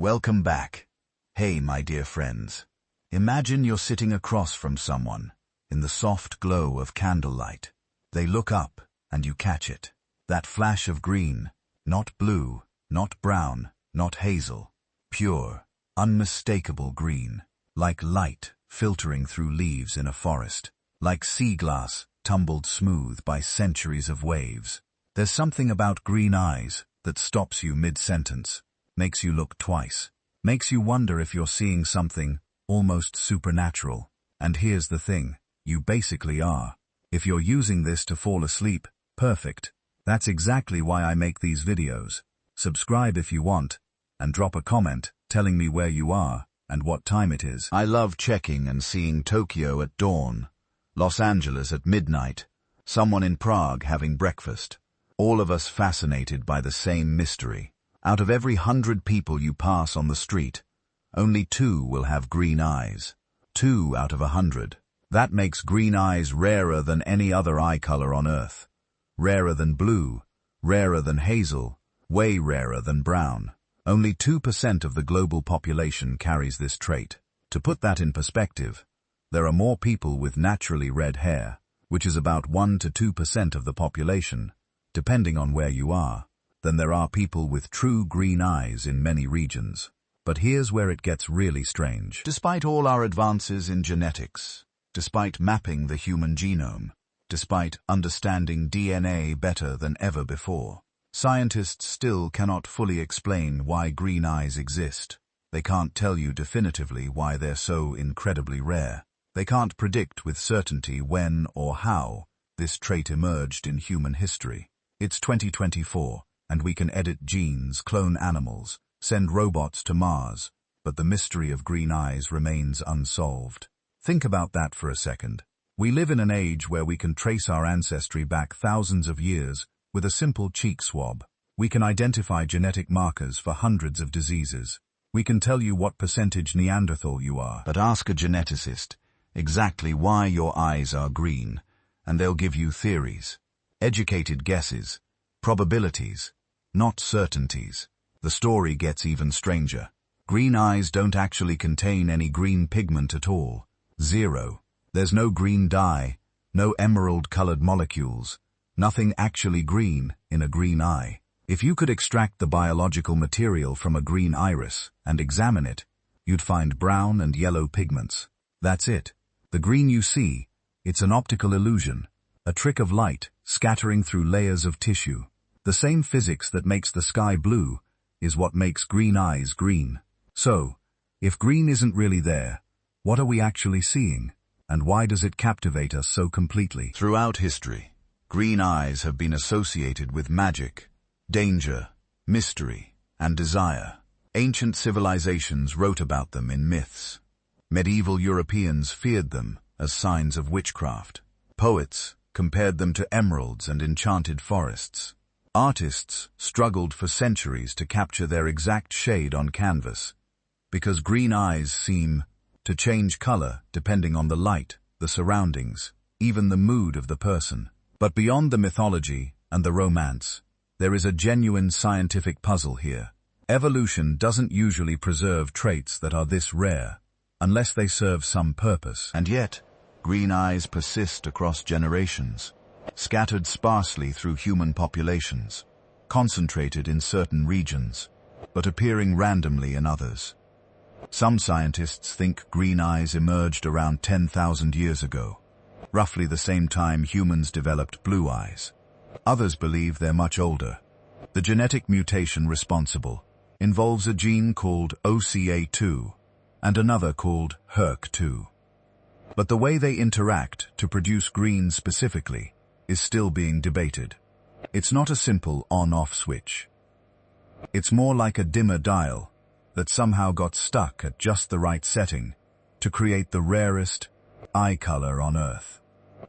Welcome back. Hey, my dear friends. Imagine you're sitting across from someone, in the soft glow of candlelight. They look up, and you catch it. That flash of green, not blue, not brown, not hazel. Pure, unmistakable green, like light filtering through leaves in a forest, like sea glass tumbled smooth by centuries of waves. There's something about green eyes that stops you mid-sentence, makes you look twice, makes you wonder if you're seeing something almost supernatural. And here's the thing, you basically are. If you're using this to fall asleep, perfect. That's exactly why I make these videos. Subscribe if you want, and drop a comment telling me where you are and what time it is. I love checking and seeing Tokyo at dawn, Los Angeles at midnight, someone in Prague having breakfast. All of us fascinated by the same mystery. Out of every 100 people you pass on the street, only 2 will have green eyes. 2 out of 100. That makes green eyes rarer than any other eye color on Earth. Rarer than blue, rarer than hazel, way rarer than brown. Only 2% of the global population carries this trait. To put that in perspective, there are more people with naturally red hair, which is about 1 to 2% of the population, depending on where you are, than there are people with true green eyes in many regions. But here's where it gets really strange. Despite all our advances in genetics, despite mapping the human genome, despite understanding DNA better than ever before, scientists still cannot fully explain why green eyes exist. They can't tell you definitively why they're so incredibly rare. They can't predict with certainty when or how this trait emerged in human history. It's 2024, and we can edit genes, clone animals, send robots to Mars, but the mystery of green eyes remains unsolved. Think about that for a second. We live in an age where we can trace our ancestry back thousands of years with a simple cheek swab. We can identify genetic markers for hundreds of diseases. We can tell you what percentage Neanderthal you are. But ask a geneticist exactly why your eyes are green, and they'll give you theories, educated guesses, probabilities, not certainties. The story gets even stranger. Green eyes don't actually contain any green pigment at all. Zero. There's no green dye, no emerald-colored molecules, nothing actually green in a green eye. If you could extract the biological material from a green iris and examine it, you'd find brown and yellow pigments. That's it. The green you see, it's an optical illusion, a trick of light scattering through layers of tissue. The same physics that makes the sky blue is what makes green eyes green. So, if green isn't really there, what are we actually seeing? And why does it captivate us so completely? Throughout history, green eyes have been associated with magic, danger, mystery, and desire. Ancient civilizations wrote about them in myths. Medieval Europeans feared them as signs of witchcraft. Poets compared them to emeralds and enchanted forests. Artists struggled for centuries to capture their exact shade on canvas, because green eyes seem to change color depending on the light, the surroundings, even the mood of the person. But beyond the mythology and the romance, there is a genuine scientific puzzle here. Evolution doesn't usually preserve traits that are this rare, unless they serve some purpose. And yet, green eyes persist across generations, scattered sparsely through human populations, concentrated in certain regions, but appearing randomly in others. Some scientists think green eyes emerged around 10,000 years ago, roughly the same time humans developed blue eyes. Others believe they're much older. The genetic mutation responsible involves a gene called OCA2 and another called HERC2. But the way they interact to produce green specifically is still being debated. It's not a simple on-off switch. It's more like a dimmer dial that somehow got stuck at just the right setting to create the rarest eye color on Earth.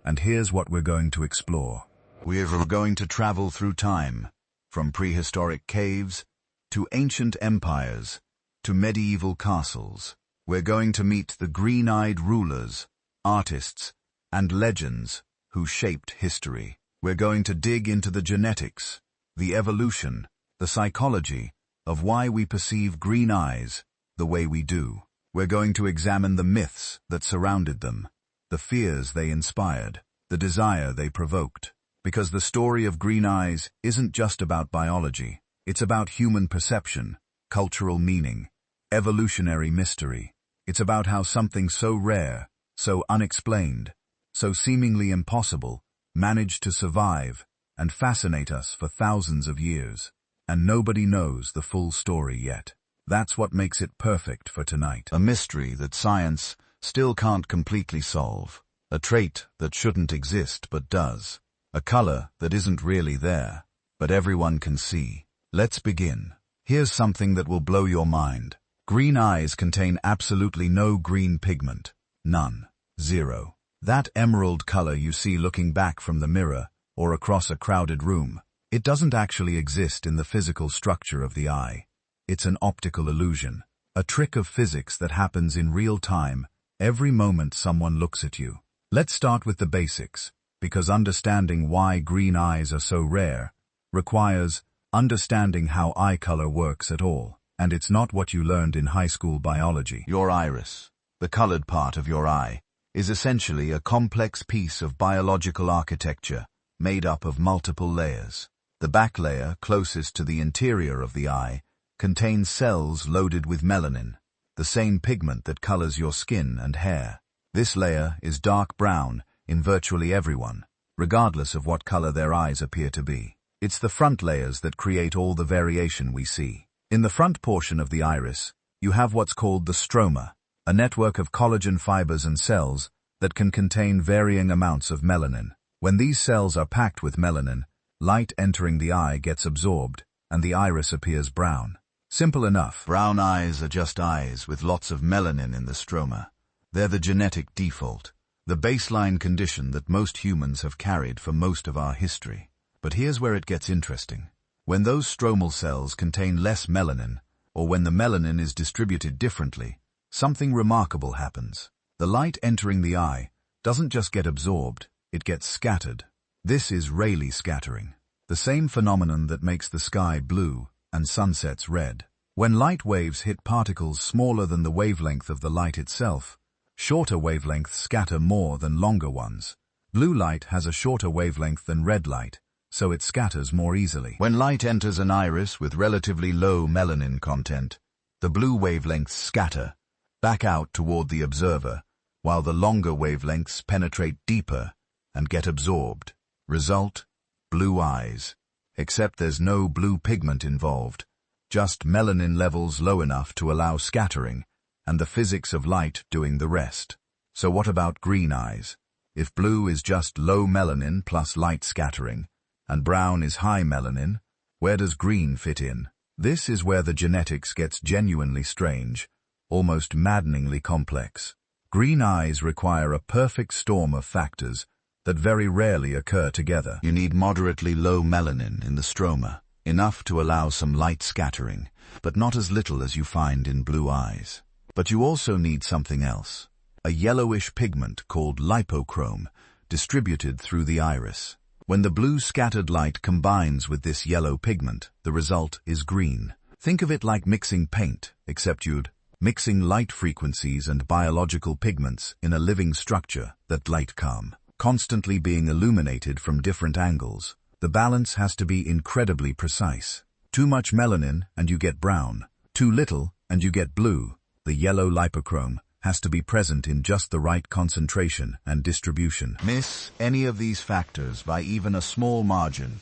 And here's what we're going to explore. We're going to travel through time, from prehistoric caves to ancient empires to medieval castles. We're going to meet the green-eyed rulers, artists, and legends who shaped history. We're going to dig into the genetics, the evolution, the psychology, of why we perceive green eyes the way we do. We're going to examine the myths that surrounded them, the fears they inspired, the desire they provoked. Because the story of green eyes isn't just about biology. It's about human perception, cultural meaning, evolutionary mystery. It's about how something so rare, so unexplained, so seemingly impossible, managed to survive and fascinate us for thousands of years. And nobody knows the full story yet. That's what makes it perfect for tonight. A mystery that science still can't completely solve. A trait that shouldn't exist but does. A color that isn't really there, but everyone can see. Let's begin. Here's something that will blow your mind. Green eyes contain absolutely no green pigment. None. Zero. That emerald color you see looking back from the mirror or across a crowded room, it doesn't actually exist in the physical structure of the eye. It's an optical illusion, a trick of physics that happens in real time every moment someone looks at you. Let's start with the basics, because understanding why green eyes are so rare requires understanding how eye color works at all. And it's not what you learned in high school biology. Your iris, the colored part of your eye, is essentially a complex piece of biological architecture made up of multiple layers. The back layer, closest to the interior of the eye, contains cells loaded with melanin, the same pigment that colors your skin and hair. This layer is dark brown in virtually everyone, regardless of what color their eyes appear to be. It's the front layers that create all the variation we see. In the front portion of the iris, you have what's called the stroma, a network of collagen fibers and cells that can contain varying amounts of melanin. When these cells are packed with melanin, light entering the eye gets absorbed, and the iris appears brown. Simple enough. Brown eyes are just eyes with lots of melanin in the stroma. They're the genetic default, the baseline condition that most humans have carried for most of our history. But here's where it gets interesting. When those stromal cells contain less melanin, or when the melanin is distributed differently, something remarkable happens. The light entering the eye doesn't just get absorbed, it gets scattered. This is Rayleigh scattering, the same phenomenon that makes the sky blue and sunsets red. When light waves hit particles smaller than the wavelength of the light itself, shorter wavelengths scatter more than longer ones. Blue light has a shorter wavelength than red light, so it scatters more easily. When light enters an iris with relatively low melanin content, the blue wavelengths scatter back out toward the observer, while the longer wavelengths penetrate deeper and get absorbed. Result: blue eyes. Except there's no blue pigment involved, just melanin levels low enough to allow scattering, and the physics of light doing the rest. So what about green eyes? If blue is just low melanin plus light scattering, and brown is high melanin, where does green fit in? This is where the genetics gets genuinely strange, almost maddeningly complex. Green eyes require a perfect storm of factors that very rarely occur together. You need moderately low melanin in the stroma, enough to allow some light scattering, but not as little as you find in blue eyes. But you also need something else, a yellowish pigment called lipochrome, distributed through the iris. When the blue scattered light combines with this yellow pigment, the result is green. Think of it like mixing paint, except you'd mixing light frequencies and biological pigments in a living structure that light calm, constantly being illuminated from different angles. The balance has to be incredibly precise. Too much melanin and you get brown. Too little and you get blue. The yellow lipochrome has to be present in just the right concentration and distribution. Miss any of these factors by even a small margin,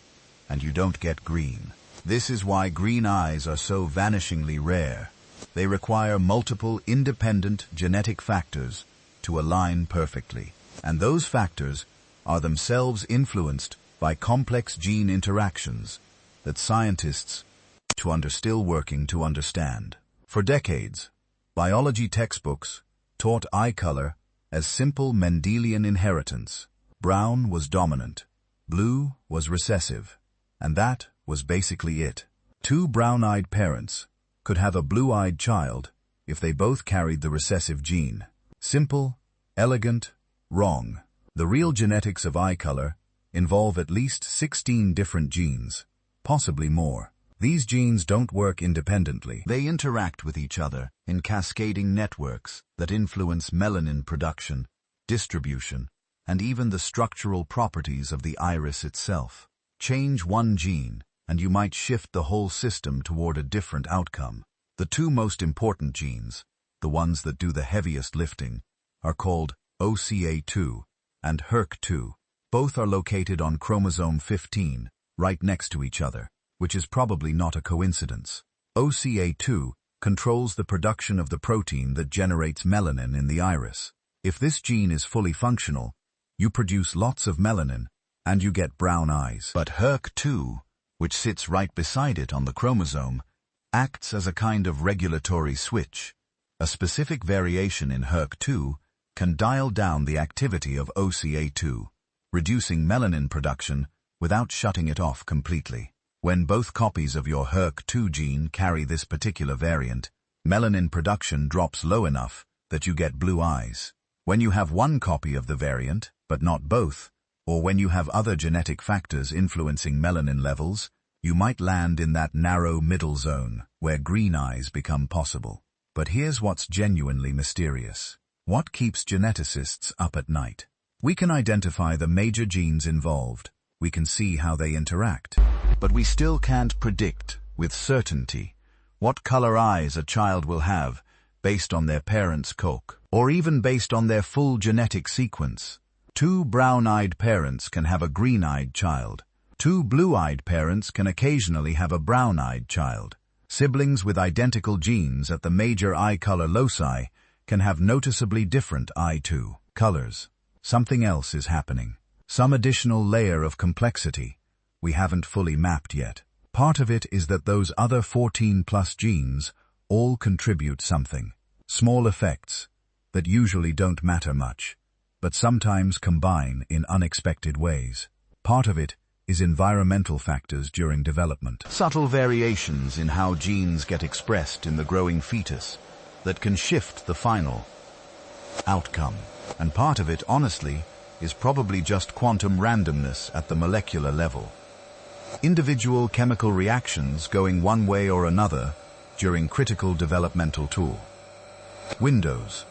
and you don't get green. This is why green eyes are so vanishingly rare. They require multiple independent genetic factors to align perfectly. And those factors are themselves influenced by complex gene interactions that scientists are still working to understand. For decades, biology textbooks taught eye color as simple Mendelian inheritance. Brown was dominant, blue was recessive, and that was basically it. Two brown-eyed parents could have a blue-eyed child if they both carried the recessive gene. Simple, elegant, wrong. The real genetics of eye color involve at least 16 different genes, possibly more. These genes don't work independently. They interact with each other in cascading networks that influence melanin production, distribution, and even the structural properties of the iris itself. Change one gene, and you might shift the whole system toward a different outcome. The two most important genes, the ones that do the heaviest lifting, are called OCA2 and HERC2. Both are located on chromosome 15, right next to each other, which is probably not a coincidence. OCA2 controls the production of the protein that generates melanin in the iris. If this gene is fully functional, you produce lots of melanin, and you get brown eyes. But HERC2, which sits right beside it on the chromosome, acts as a kind of regulatory switch. A specific variation in HERC2 can dial down the activity of OCA2, reducing melanin production without shutting it off completely. When both copies of your HERC2 gene carry this particular variant, melanin production drops low enough that you get blue eyes. When you have one copy of the variant, but not both, or when you have other genetic factors influencing melanin levels, you might land in that narrow middle zone where green eyes become possible. But here's what's genuinely mysterious. What keeps geneticists up at night? We can identify the major genes involved. We can see how they interact. But we still can't predict, with certainty, what color eyes a child will have based on their parents' coke, or even based on their full genetic sequence. Two brown-eyed parents can have a green-eyed child. Two blue-eyed parents can occasionally have a brown-eyed child. Siblings with identical genes at the major eye color loci can have noticeably different eye colors. Something else is happening. Some additional layer of complexity we haven't fully mapped yet. Part of it is that those other 14+ genes all contribute something. Small effects that usually don't matter much, but sometimes combine in unexpected ways. Part of it is environmental factors during development. Subtle variations in how genes get expressed in the growing fetus that can shift the final outcome. And part of it, honestly, is probably just quantum randomness at the molecular level. Individual chemical reactions going one way or another during critical developmental tool. Windows.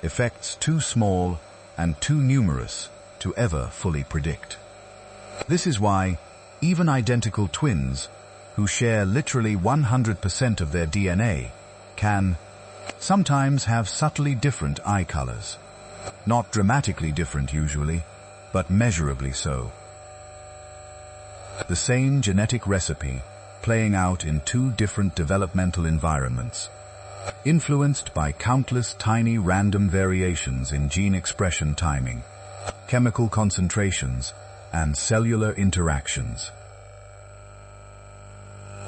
Effects too small and too numerous to ever fully predict. This is why even identical twins who share literally 100% of their DNA can sometimes have subtly different eye colors. Not dramatically different usually, but measurably so. The same genetic recipe playing out in two different developmental environments, influenced by countless tiny random variations in gene expression timing, chemical concentrations, and cellular interactions.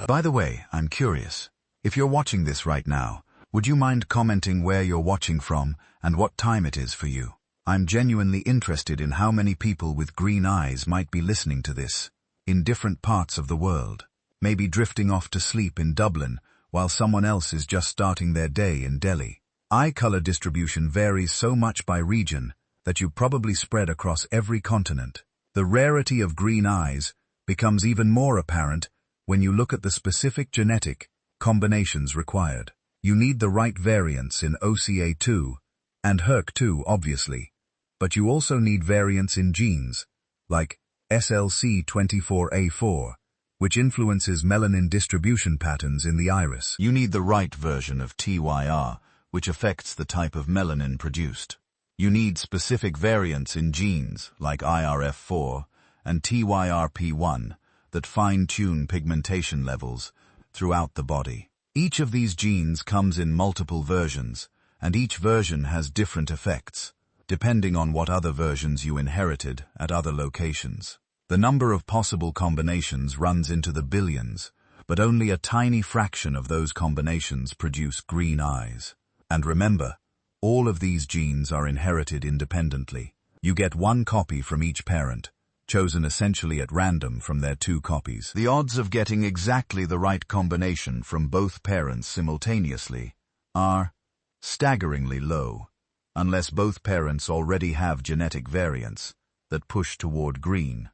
By the way, I'm curious. If you're watching this right now, would you mind commenting where you're watching from and what time it is for you? I'm genuinely interested in how many people with green eyes might be listening to this, in different parts of the world, maybe drifting off to sleep in Dublin while someone else is just starting their day in Delhi. Eye color distribution varies so much by region that you probably spread across every continent. The rarity of green eyes becomes even more apparent when you look at the specific genetic combinations required. You need the right variants in OCA2 and HERC2, obviously, but you also need variants in genes, like SLC24A4, which influences melanin distribution patterns in the iris. You need the right version of TYR, which affects the type of melanin produced. You need specific variants in genes, like IRF4 and TYRP1, that fine-tune pigmentation levels throughout the body. Each of these genes comes in multiple versions, and each version has different effects, depending on what other versions you inherited at other locations. The number of possible combinations runs into the billions, but only a tiny fraction of those combinations produce green eyes. And remember, all of these genes are inherited independently. You get one copy from each parent, chosen essentially at random from their two copies. The odds of getting exactly the right combination from both parents simultaneously are staggeringly low, unless both parents already have genetic variants that push toward green,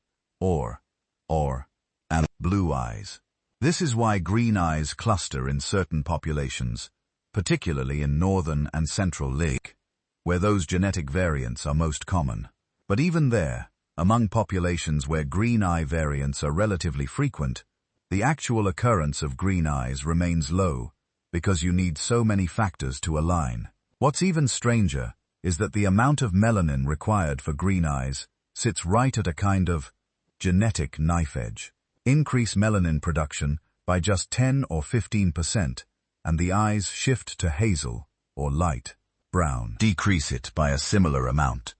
and blue eyes. This is why green eyes cluster in certain populations, particularly in northern and central League, where those genetic variants are most common. But even there, among populations where green eye variants are relatively frequent, the actual occurrence of green eyes remains low because you need so many factors to align. What's even stranger is that the amount of melanin required for green eyes sits right at a kind of genetic knife edge. Increase melanin production by just 10 or 15%, and the eyes shift to hazel or light brown. Decrease it by a similar amount,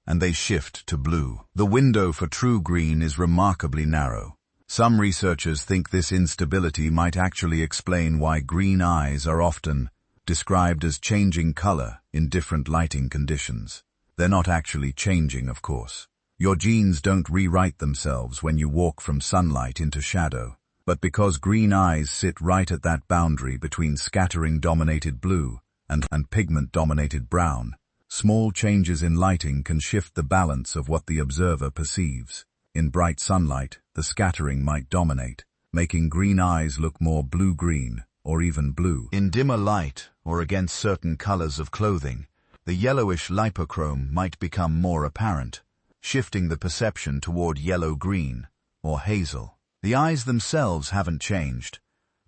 and they shift to blue. The window for true green is remarkably narrow. Some researchers think this instability might actually explain why green eyes are often described as changing color in different lighting conditions. They're not actually changing, of course. Your genes don't rewrite themselves when you walk from sunlight into shadow, but because green eyes sit right at that boundary between scattering-dominated blue and pigment-dominated brown, small changes in lighting can shift the balance of what the observer perceives. In bright sunlight, the scattering might dominate, making green eyes look more blue-green or even blue. In dimmer light or against certain colors of clothing, the yellowish lipochrome might become more apparent, shifting the perception toward yellow-green or hazel. The eyes themselves haven't changed,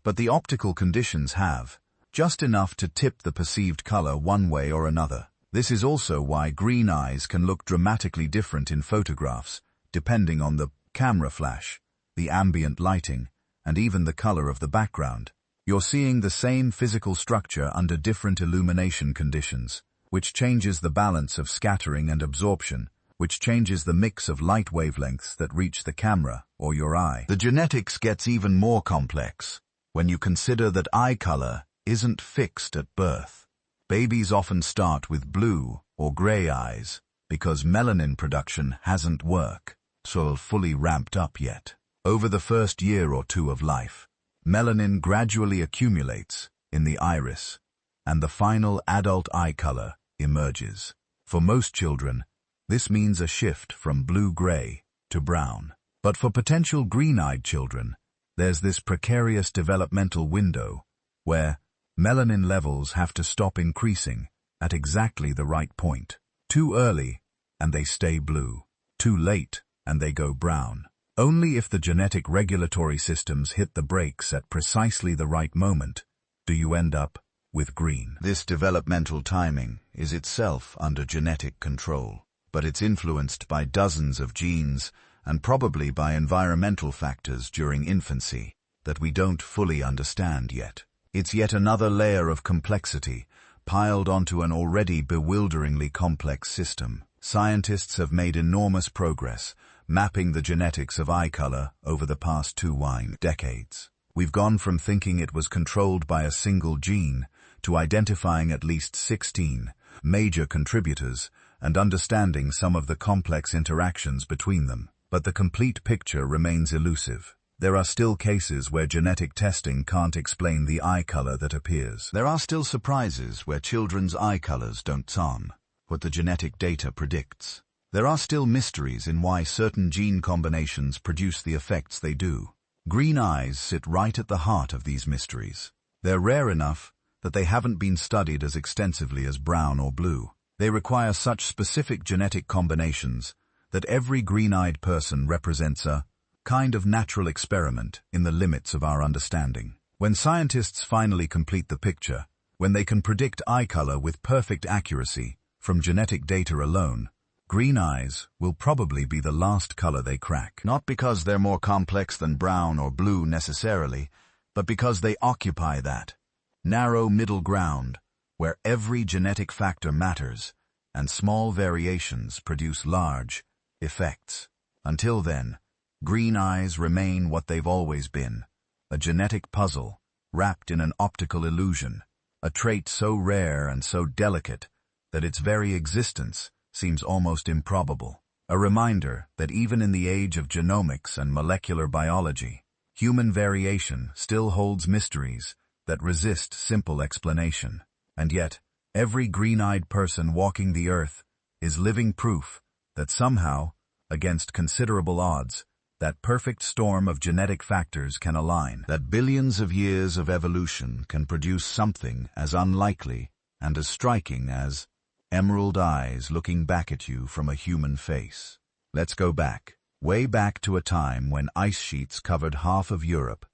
but the optical conditions have, just enough to tip the perceived color one way or another. This is also why green eyes can look dramatically different in photographs, depending on the camera flash, the ambient lighting, and even the color of the background. You're seeing the same physical structure under different illumination conditions, which changes the balance of scattering and absorption, which changes the mix of light wavelengths that reach the camera or your eye. The genetics gets even more complex when you consider that eye color isn't fixed at birth. Babies often start with blue or gray eyes because melanin production hasn't worked so fully ramped up yet. Over the first year or two of life, melanin gradually accumulates in the iris, and the final adult eye color emerges. For most children, this means a shift from blue-gray to brown. But for potential green-eyed children, there's this precarious developmental window where melanin levels have to stop increasing at exactly the right point. Too early, and they stay blue. Too late, and they go brown. Only if the genetic regulatory systems hit the brakes at precisely the right moment do you end up with green. This developmental timing is itself under genetic control, but it's influenced by dozens of genes and probably by environmental factors during infancy that we don't fully understand yet. It's yet another layer of complexity piled onto an already bewilderingly complex system. Scientists have made enormous progress mapping the genetics of eye color over the past 2 decades. We've gone from thinking it was controlled by a single gene to identifying at least 16 major contributors and understanding some of the complex interactions between them. But the complete picture remains elusive. There are still cases where genetic testing can't explain the eye color that appears. There are still surprises where children's eye colors don't turn what the genetic data predicts. There are still mysteries in why certain gene combinations produce the effects they do. Green eyes sit right at the heart of these mysteries. They're rare enough that they haven't been studied as extensively as brown or blue. They require such specific genetic combinations that every green-eyed person represents a kind of natural experiment in the limits of our understanding. When scientists finally complete the picture, when they can predict eye color with perfect accuracy from genetic data alone, green eyes will probably be the last color they crack. Not because they're more complex than brown or blue necessarily, but because they occupy that narrow middle ground where every genetic factor matters and small variations produce large effects. Until then, green eyes remain what they've always been, a genetic puzzle wrapped in an optical illusion, a trait so rare and so delicate that its very existence seems almost improbable. A reminder that even in the age of genomics and molecular biology, human variation still holds mysteries that resist simple explanation. And yet, every green-eyed person walking the earth is living proof that somehow, against considerable odds, that perfect storm of genetic factors can align, that billions of years of evolution can produce something as unlikely and as striking as emerald eyes looking back at you from a human face. Let's go back, way back to a time when ice sheets covered half of Europe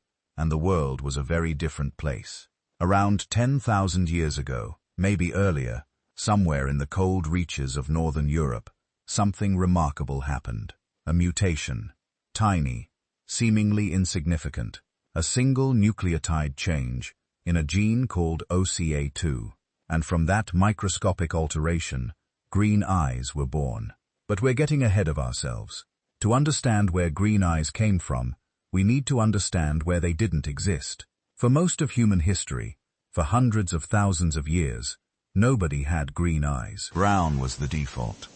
and the world was a very different place. Around 10,000 years ago, maybe earlier, somewhere in the cold reaches of northern Europe, something remarkable happened. A mutation. Tiny, seemingly insignificant, a single nucleotide change in a gene called OCA2, and from that microscopic alteration, green eyes were born. But we're getting ahead of ourselves. To understand where green eyes came from, we need to understand where they didn't exist. For most of human history, for hundreds of thousands of years, nobody had green eyes. Brown was the default.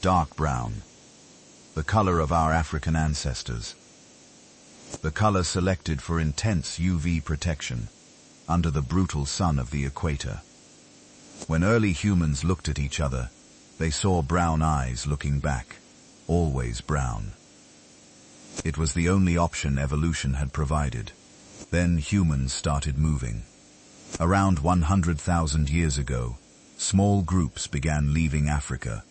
Dark brown. The color of our African ancestors. The color selected for intense UV protection under the brutal sun of the equator. When early humans looked at each other, they saw brown eyes looking back, always brown. It was the only option evolution had provided. Then humans started moving. Around 100,000 years ago, small groups began leaving Africa,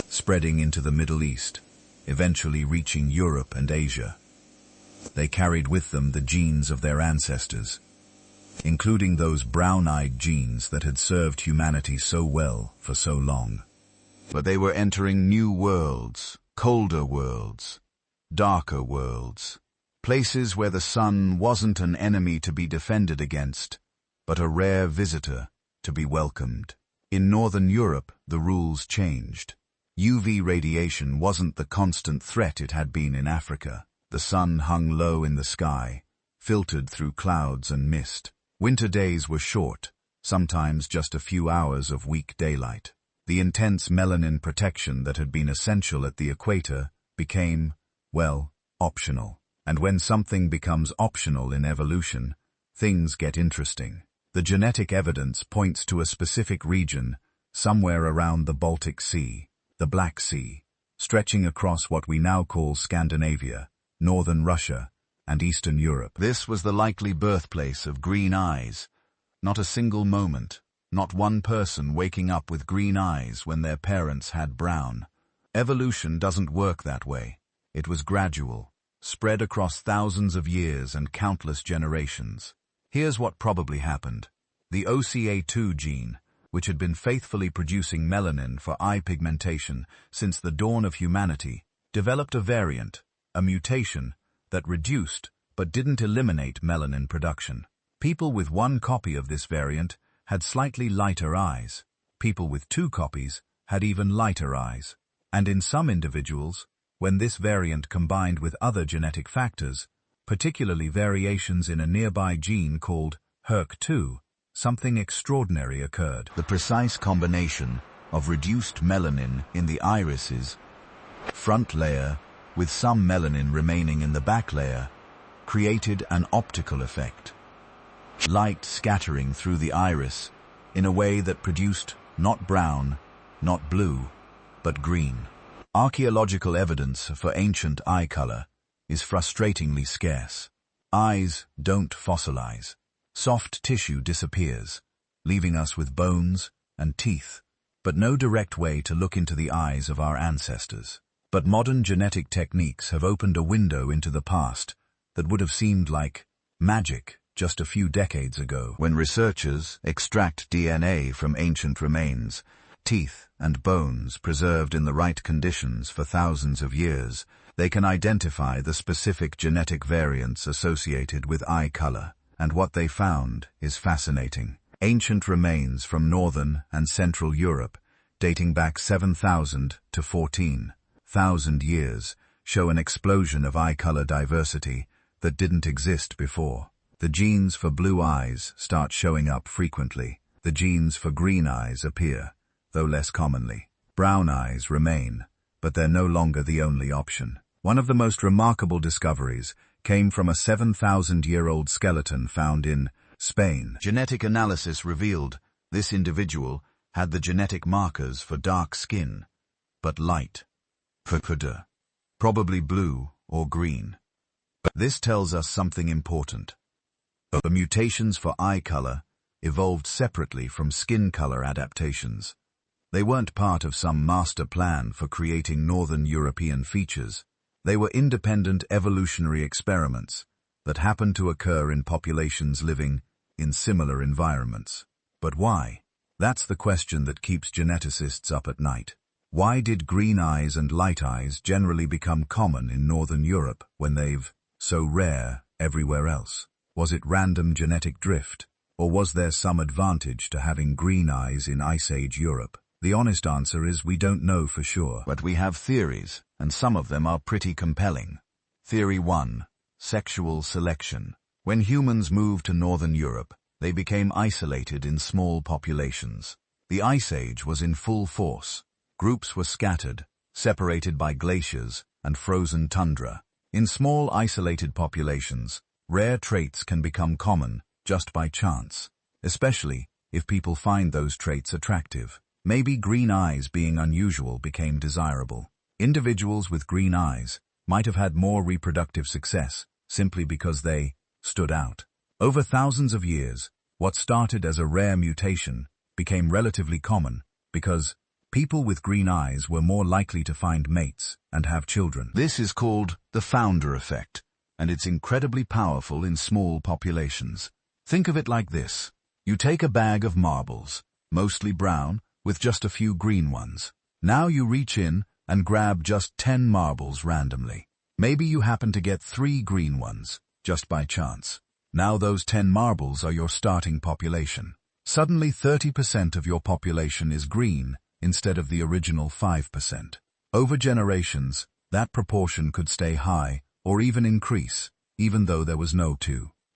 spreading into the Middle East, eventually reaching Europe and Asia. They carried with them the genes of their ancestors, including those brown-eyed genes that had served humanity so well for so long. But they were entering new worlds, colder worlds, darker worlds, places where the sun wasn't an enemy to be defended against, but a rare visitor to be welcomed. In northern Europe, the rules changed. UV radiation wasn't the constant threat it had been in Africa. The sun hung low in the sky, filtered through clouds and mist. Winter days were short, sometimes just a few hours of weak daylight. The intense melanin protection that had been essential at the equator became, well, optional. And when something becomes optional in evolution, things get interesting. The genetic evidence points to a specific region, somewhere around the Baltic Sea, the Black Sea, stretching across what we now call Scandinavia, northern Russia, and Eastern Europe. This was the likely birthplace of green eyes. Not a single moment, not one person waking up with green eyes when their parents had brown. Evolution doesn't work that way. It was gradual, spread across thousands of years and countless generations. Here's what probably happened. The OCA2 gene, which had been faithfully producing melanin for eye pigmentation since the dawn of humanity, developed a variant, a mutation, that reduced but didn't eliminate melanin production. People with one copy of this variant had slightly lighter eyes. People with two copies had even lighter eyes. And in some individuals, when this variant combined with other genetic factors, particularly variations in a nearby gene called HERC2, something extraordinary occurred. The precise combination of reduced melanin in the iris's front layer with some melanin remaining in the back layer created an optical effect. Light scattering through the iris in a way that produced not brown, not blue, but green. Archaeological evidence for ancient eye color is frustratingly scarce. Eyes don't fossilize. Soft tissue disappears, leaving us with bones and teeth, but no direct way to look into the eyes of our ancestors. But modern genetic techniques have opened a window into the past that would have seemed like magic just a few decades ago. When researchers extract DNA from ancient remains, teeth and bones preserved in the right conditions for thousands of years, they can identify the specific genetic variants associated with eye color. And what they found is fascinating. Ancient remains from northern and central Europe, dating back 7,000 to 14,000 years, show an explosion of eye color diversity that didn't exist before. The genes for blue eyes start showing up frequently. The genes for green eyes appear, though less commonly. Brown eyes remain, but they're no longer the only option. One of the most remarkable discoveries came from a 7,000-year-old skeleton found in Spain. Genetic analysis revealed this individual had the genetic markers for dark skin, but light, probably blue or green. But this tells us something important. The mutations for eye color evolved separately from skin color adaptations. They weren't part of some master plan for creating Northern European features. They were independent evolutionary experiments that happened to occur in populations living in similar environments. But why? That's the question that keeps geneticists up at night. Why did green eyes and light eyes generally become common in Northern Europe when they've so rare everywhere else? Was it random genetic drift, or was there some advantage to having green eyes in Ice Age Europe? The honest answer is we don't know for sure. But we have theories, and some of them are pretty compelling. Theory 1. Sexual selection. When humans moved to Northern Europe, they became isolated in small populations. The Ice Age was in full force. Groups were scattered, separated by glaciers and frozen tundra. In small isolated populations, rare traits can become common just by chance, especially if people find those traits attractive. Maybe green eyes being unusual became desirable. Individuals with green eyes might have had more reproductive success simply because they stood out. Over thousands of years, what started as a rare mutation became relatively common because people with green eyes were more likely to find mates and have children. This is called the founder effect, and it's incredibly powerful in small populations. Think of it like this. You take a bag of marbles, mostly brown, with just a few green ones. Now you reach in and grab just 10 marbles randomly. Maybe you happen to get 3 green ones, just by chance. Now those 10 marbles are your starting population. Suddenly 30% of your population is green instead of the original 5%. Over generations, that proportion could stay high or even increase, even though there was no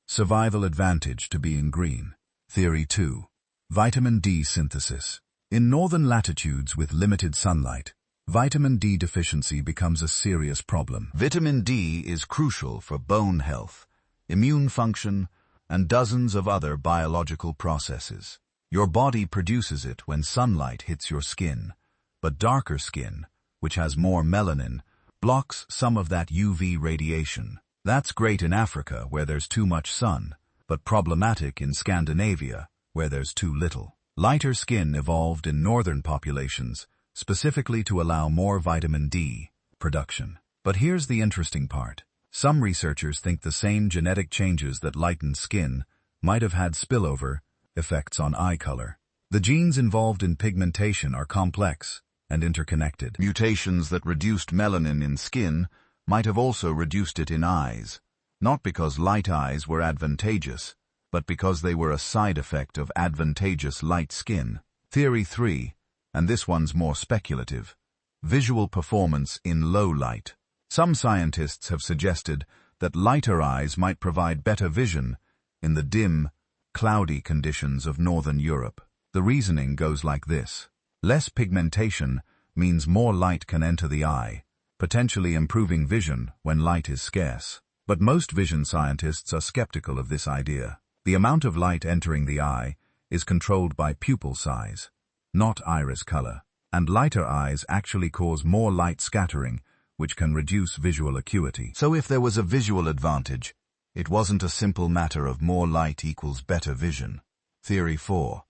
survival advantage to being green. Theory 2. Vitamin D synthesis. In northern latitudes with limited sunlight, vitamin D deficiency becomes a serious problem. Vitamin D is crucial for bone health, immune function, and dozens of other biological processes. Your body produces it when sunlight hits your skin, but darker skin, which has more melanin, blocks some of that UV radiation. That's great in Africa, where there's too much sun, but problematic in Scandinavia, where there's too little. Lighter skin evolved in northern populations, specifically to allow more vitamin D production. But here's the interesting part. Some researchers think the same genetic changes that lightened skin might have had spillover effects on eye color. The genes involved in pigmentation are complex and interconnected. Mutations that reduced melanin in skin might have also reduced it in eyes, not because light eyes were advantageous, but because they were a side effect of advantageous light skin. Theory 3, and this one's more speculative, visual performance in low light. Some scientists have suggested that lighter eyes might provide better vision in the dim, cloudy conditions of Northern Europe. The reasoning goes like this. Less pigmentation means more light can enter the eye, potentially improving vision when light is scarce. But most vision scientists are skeptical of this idea. The amount of light entering the eye is controlled by pupil size, not iris color, and lighter eyes actually cause more light scattering, which can reduce visual acuity. So if there was a visual advantage, it wasn't a simple matter of more light equals better vision. Theory 4.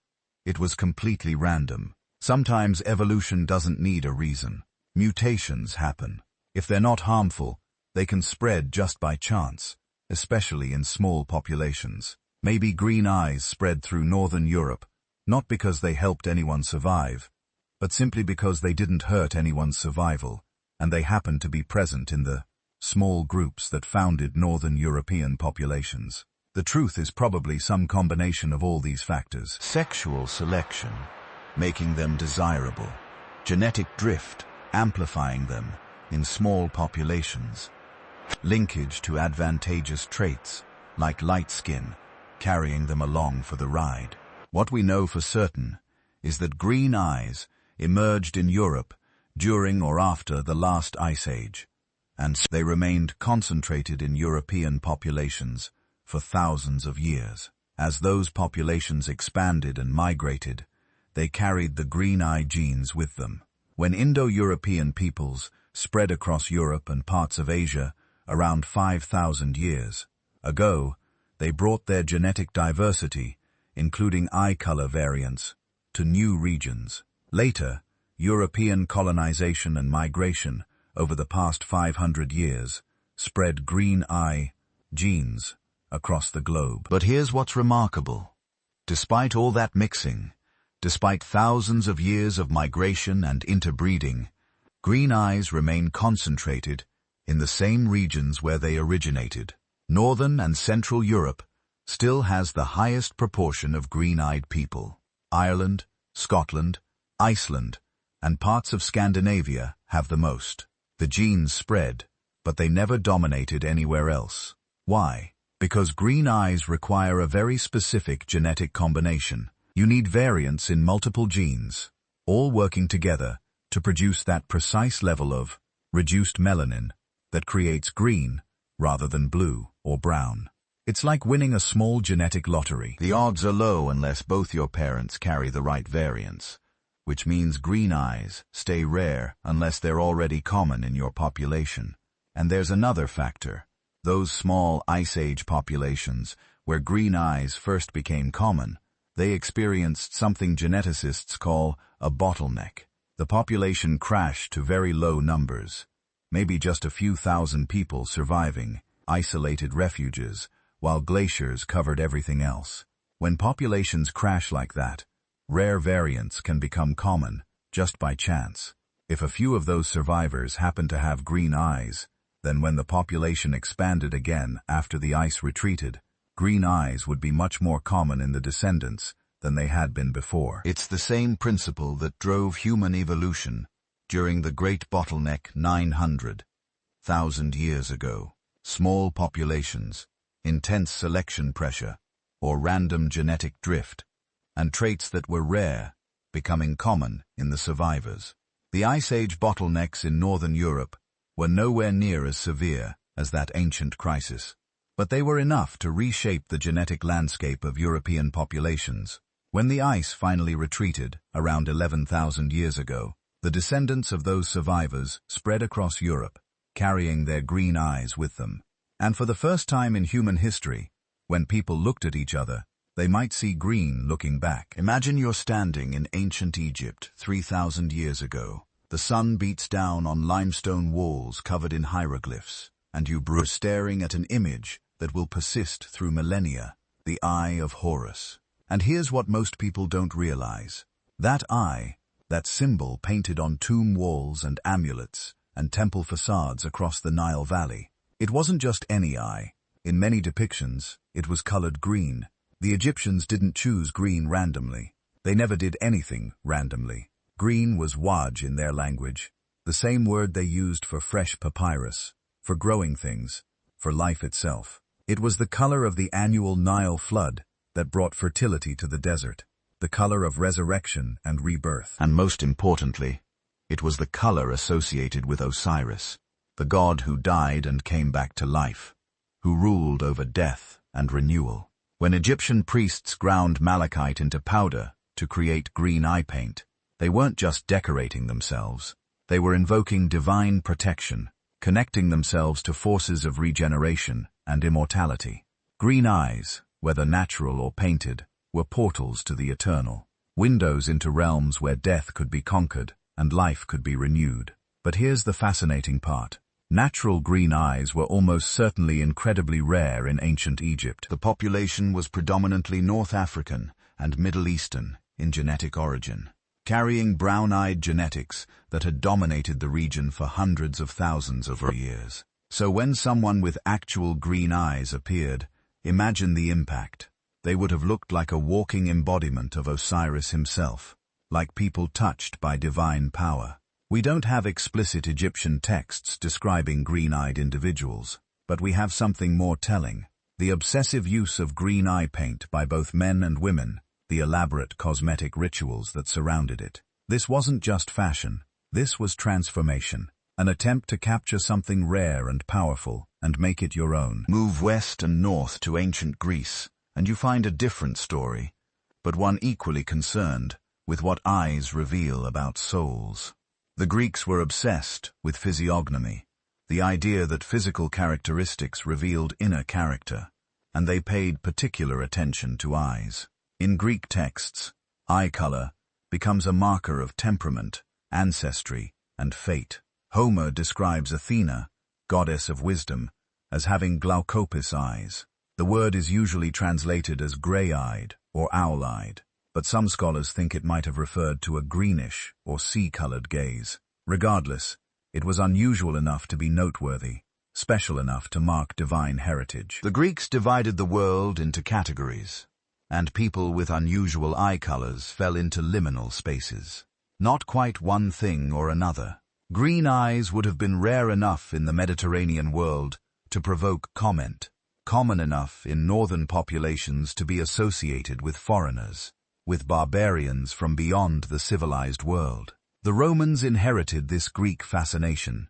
It was completely random. Sometimes evolution doesn't need a reason. Mutations happen. If they're not harmful, they can spread just by chance, especially in small populations. Maybe green eyes spread through Northern Europe, not because they helped anyone survive, but simply because they didn't hurt anyone's survival, and they happened to be present in the small groups that founded Northern European populations. The truth is probably some combination of all these factors. Sexual selection, making them desirable. Genetic drift, amplifying them in small populations. Linkage to advantageous traits, like light skin, carrying them along for the ride. What we know for certain is that green eyes emerged in Europe during or after the last ice age, and they remained concentrated in European populations for thousands of years. As those populations expanded and migrated, they carried the green eye genes with them. When Indo-European peoples spread across Europe and parts of Asia, around 5,000 years ago. They brought their genetic diversity, including eye color variants, to new regions. Later, European colonization and migration over the past 500 years spread green eye genes across the globe. But here's what's remarkable. Despite all that mixing, despite thousands of years of migration and interbreeding, green eyes remain concentrated in the same regions where they originated. Northern and Central Europe still has the highest proportion of green-eyed people. Ireland, Scotland, Iceland, and parts of Scandinavia have the most. The genes spread, but they never dominated anywhere else. Why? Because green eyes require a very specific genetic combination. You need variants in multiple genes, all working together to produce that precise level of reduced melanin that creates green rather than blue or brown. It's like winning a small genetic lottery. The odds are low unless both your parents carry the right variants, which means green eyes stay rare unless they're already common in your population. And there's another factor. Those small Ice Age populations where green eyes first became common, they experienced something geneticists call a bottleneck. The population crashed to very low numbers, maybe just a few thousand people surviving, isolated refuges, while glaciers covered everything else. When populations crash like that, rare variants can become common just by chance. If a few of those survivors happen to have green eyes, then when the population expanded again after the ice retreated, green eyes would be much more common in the descendants than they had been before. It's the same principle that drove human evolution during the Great Bottleneck 900,000 years ago. Small populations, intense selection pressure, or random genetic drift, and traits that were rare becoming common in the survivors. The Ice Age bottlenecks in Northern Europe were nowhere near as severe as that ancient crisis, but they were enough to reshape the genetic landscape of European populations. When the ice finally retreated around 11,000 years ago, the descendants of those survivors spread across Europe, carrying their green eyes with them. And for the first time in human history, when people looked at each other, they might see green looking back. Imagine you're standing in ancient Egypt 3,000 years ago. The sun beats down on limestone walls covered in hieroglyphs, and you are staring at an image that will persist through millennia, the Eye of Horus. And here's what most people don't realize. That eye, that symbol painted on tomb walls and amulets and temple facades across the Nile Valley, it wasn't just any eye. In many depictions, it was colored green. The Egyptians didn't choose green randomly. They never did anything randomly. Green was waj in their language, the same word they used for fresh papyrus, for growing things, for life itself. It was the color of the annual Nile flood that brought fertility to the desert, the color of resurrection and rebirth. And most importantly, it was the color associated with Osiris, the god who died and came back to life, who ruled over death and renewal. When Egyptian priests ground malachite into powder to create green eye paint, they weren't just decorating themselves. They were invoking divine protection, connecting themselves to forces of regeneration and immortality. Green eyes, whether natural or painted, were portals to the eternal, windows into realms where death could be conquered and life could be renewed. But here's the fascinating part. Natural green eyes were almost certainly incredibly rare in ancient Egypt. The population was predominantly North African and Middle Eastern in genetic origin, carrying brown-eyed genetics that had dominated the region for hundreds of thousands of years. So when someone with actual green eyes appeared, imagine the impact. They would have looked like a walking embodiment of Osiris himself, like people touched by divine power. We don't have explicit Egyptian texts describing green-eyed individuals, but we have something more telling: the obsessive use of green eye paint by both men and women, the elaborate cosmetic rituals that surrounded it. This wasn't just fashion, this was transformation, an attempt to capture something rare and powerful and make it your own. Move west and north to ancient Greece, and you find a different story, but one equally concerned with what eyes reveal about souls. The Greeks were obsessed with physiognomy, the idea that physical characteristics revealed inner character, and they paid particular attention to eyes. In Greek texts, eye color becomes a marker of temperament, ancestry, and fate. Homer describes Athena, goddess of wisdom, as having glaucopis eyes. The word is usually translated as gray-eyed or owl-eyed, but some scholars think it might have referred to a greenish or sea-colored gaze. Regardless, it was unusual enough to be noteworthy, special enough to mark divine heritage. The Greeks divided the world into categories, and people with unusual eye colors fell into liminal spaces. Not quite one thing or another. Green eyes would have been rare enough in the Mediterranean world to provoke comment, common enough in northern populations to be associated with foreigners, with barbarians from beyond the civilized world. The Romans inherited this Greek fascination,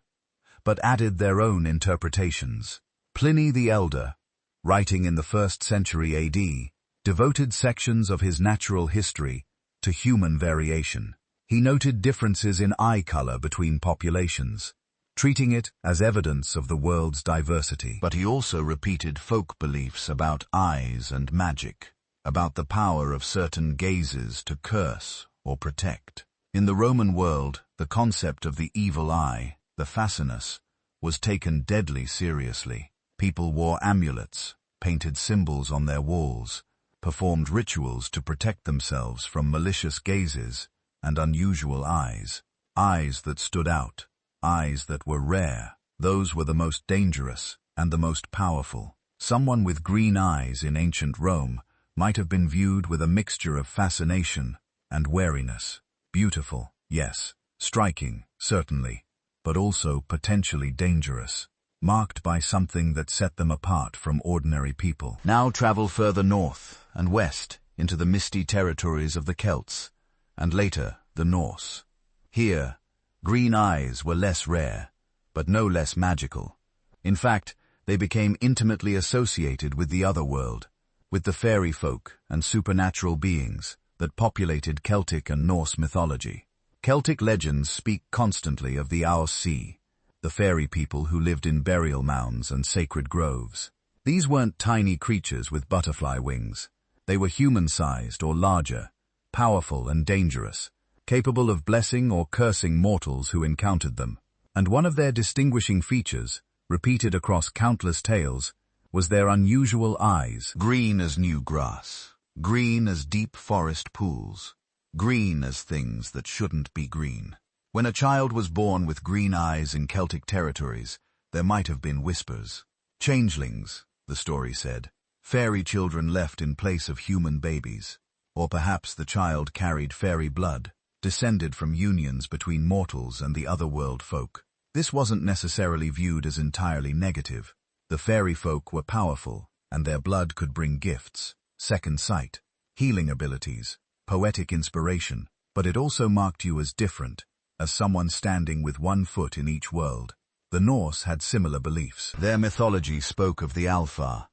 but added their own interpretations. Pliny the Elder, writing in the 1st century AD, devoted sections of his natural history to human variation. He noted differences in eye color between populations, treating it as evidence of the world's diversity. But he also repeated folk beliefs about eyes and magic, about the power of certain gazes to curse or protect. In the Roman world, the concept of the evil eye, the fascinus, was taken deadly seriously. People wore amulets, painted symbols on their walls, performed rituals to protect themselves from malicious gazes and unusual eyes. Eyes that stood out, eyes that were rare, those were the most dangerous and the most powerful. Someone with green eyes in ancient Rome might have been viewed with a mixture of fascination and wariness. Beautiful, yes. Striking, certainly, but also potentially dangerous, marked by something that set them apart from ordinary people. Now travel further north and west into the misty territories of the Celts, and later the Norse. Here, green eyes were less rare, but no less magical. In fact, they became intimately associated with the other world, with the fairy folk and supernatural beings that populated Celtic and Norse mythology. Celtic legends speak constantly of the Ouse Sea, the fairy people who lived in burial mounds and sacred groves. These weren't tiny creatures with butterfly wings. They were human-sized or larger, powerful and dangerous, capable of blessing or cursing mortals who encountered them. And one of their distinguishing features, repeated across countless tales, was their unusual eyes. Green as new grass, green as deep forest pools, green as things that shouldn't be green. When a child was born with green eyes in Celtic territories, there might have been whispers. Changelings, the story said, fairy children left in place of human babies. Or perhaps the child carried fairy blood, descended from unions between mortals and the otherworld folk. This wasn't necessarily viewed as entirely negative. The fairy folk were powerful, and their blood could bring gifts, second sight, healing abilities, poetic inspiration, but it also marked you as different, as someone standing with one foot in each world. The Norse had similar beliefs. Their mythology spoke of the Alpha,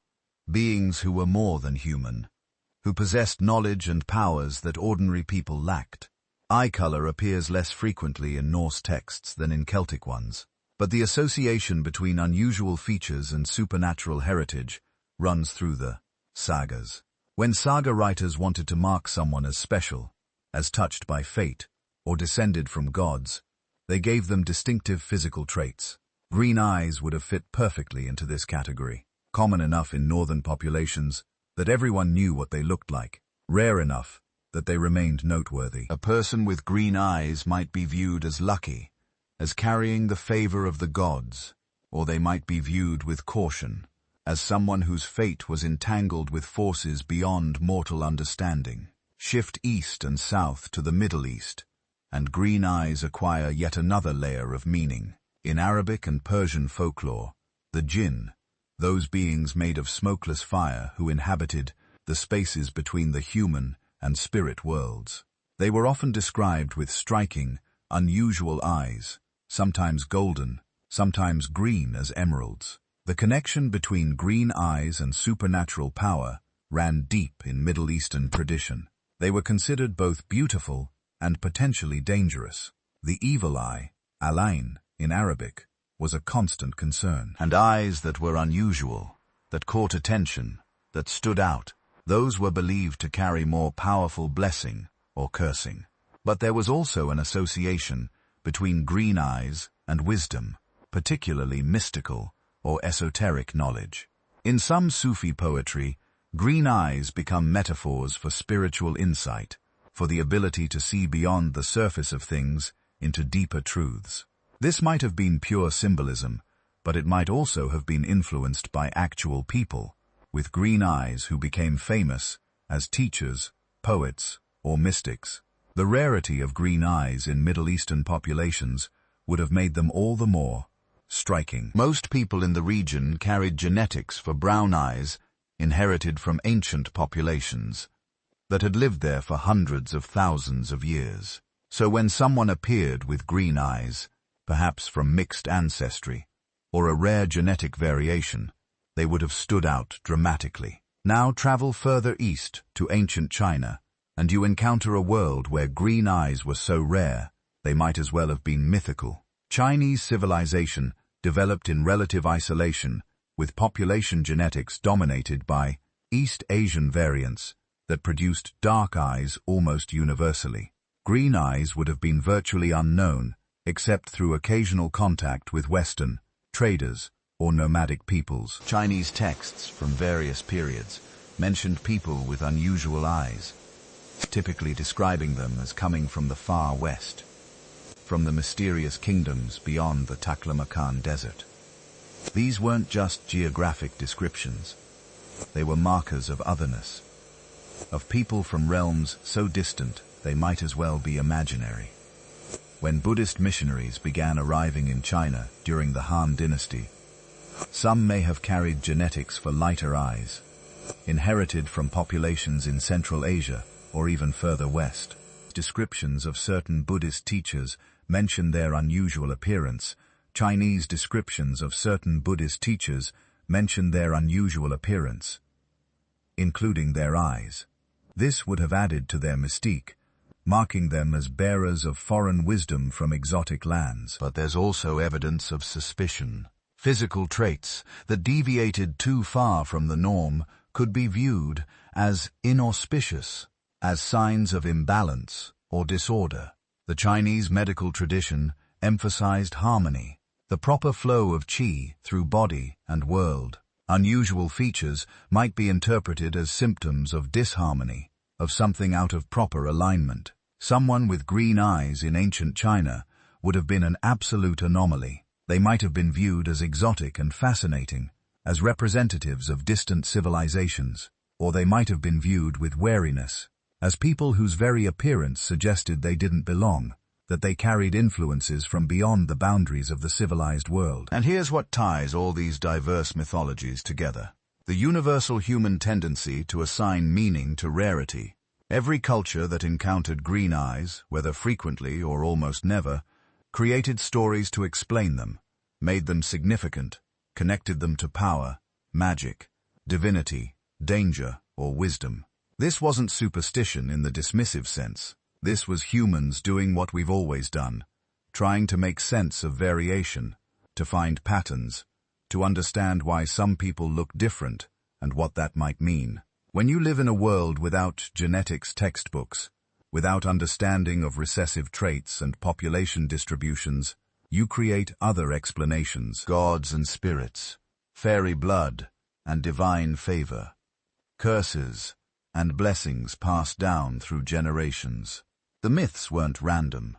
beings who were more than human, who possessed knowledge and powers that ordinary people lacked. Eye color appears less frequently in Norse texts than in Celtic ones, but the association between unusual features and supernatural heritage runs through the sagas. When saga writers wanted to mark someone as special, as touched by fate, or descended from gods, they gave them distinctive physical traits. Green eyes would have fit perfectly into this category, common enough in northern populations that everyone knew what they looked like, rare enough that they remained noteworthy. A person with green eyes might be viewed as lucky, as carrying the favor of the gods, or they might be viewed with caution, as someone whose fate was entangled with forces beyond mortal understanding. Shift east and south to the Middle East, and green eyes acquire yet another layer of meaning. In Arabic and Persian folklore, the jinn, those beings made of smokeless fire who inhabited the spaces between the human and spirit worlds. They were often described with striking, unusual eyes, sometimes golden, sometimes green as emeralds. The connection between green eyes and supernatural power ran deep in Middle Eastern tradition. They were considered both beautiful and potentially dangerous. The evil eye, Alain, in Arabic, was a constant concern. And eyes that were unusual, that caught attention, that stood out, those were believed to carry more powerful blessing or cursing. But there was also an association between green eyes and wisdom, particularly mystical or esoteric knowledge. In some Sufi poetry, green eyes become metaphors for spiritual insight, for the ability to see beyond the surface of things into deeper truths. This might have been pure symbolism, but it might also have been influenced by actual people with green eyes who became famous as teachers, poets, or mystics. The rarity of green eyes in Middle Eastern populations would have made them all the more striking. Most people in the region carried genetics for brown eyes inherited from ancient populations that had lived there for hundreds of thousands of years. So when someone appeared with green eyes, perhaps from mixed ancestry, or a rare genetic variation, they would have stood out dramatically. Now travel further east to ancient China, and you encounter a world where green eyes were so rare, they might as well have been mythical. Chinese civilization developed in relative isolation, with population genetics dominated by East Asian variants that produced dark eyes almost universally. Green eyes would have been virtually unknown, except through occasional contact with Western traders or nomadic peoples. Chinese texts from various periods mentioned people with unusual eyes, typically describing them as coming from the far west, from the mysterious kingdoms beyond the Taklamakan Desert. These weren't just geographic descriptions. They were markers of otherness, of people from realms so distant they might as well be imaginary. When Buddhist missionaries began arriving in China during the Han Dynasty, some may have carried genetics for lighter eyes, inherited from populations in Central Asia or even further west. Descriptions of certain Buddhist teachers mention their unusual appearance. Chinese descriptions of certain Buddhist teachers mention their unusual appearance, including their eyes. This would have added to their mystique, marking them as bearers of foreign wisdom from exotic lands. But there's also evidence of suspicion. Physical traits that deviated too far from the norm could be viewed as inauspicious, as signs of imbalance or disorder. The Chinese medical tradition emphasized harmony, the proper flow of qi through body and world. Unusual features might be interpreted as symptoms of disharmony, of something out of proper alignment. Someone with green eyes in ancient China would have been an absolute anomaly. They might have been viewed as exotic and fascinating, as representatives of distant civilizations, or they might have been viewed with wariness, as people whose very appearance suggested they didn't belong, that they carried influences from beyond the boundaries of the civilized world. And here's what ties all these diverse mythologies together: the universal human tendency to assign meaning to rarity. Every culture that encountered green eyes, whether frequently or almost never, created stories to explain them, made them significant, connected them to power, magic, divinity, danger, or wisdom. This wasn't superstition in the dismissive sense. This was humans doing what we've always done, trying to make sense of variation, to find patterns, to understand why some people look different and what that might mean. When you live in a world without genetics textbooks, without understanding of recessive traits and population distributions, you create other explanations: gods and spirits, fairy blood and divine favor, curses and blessings passed down through generations. The myths weren't random.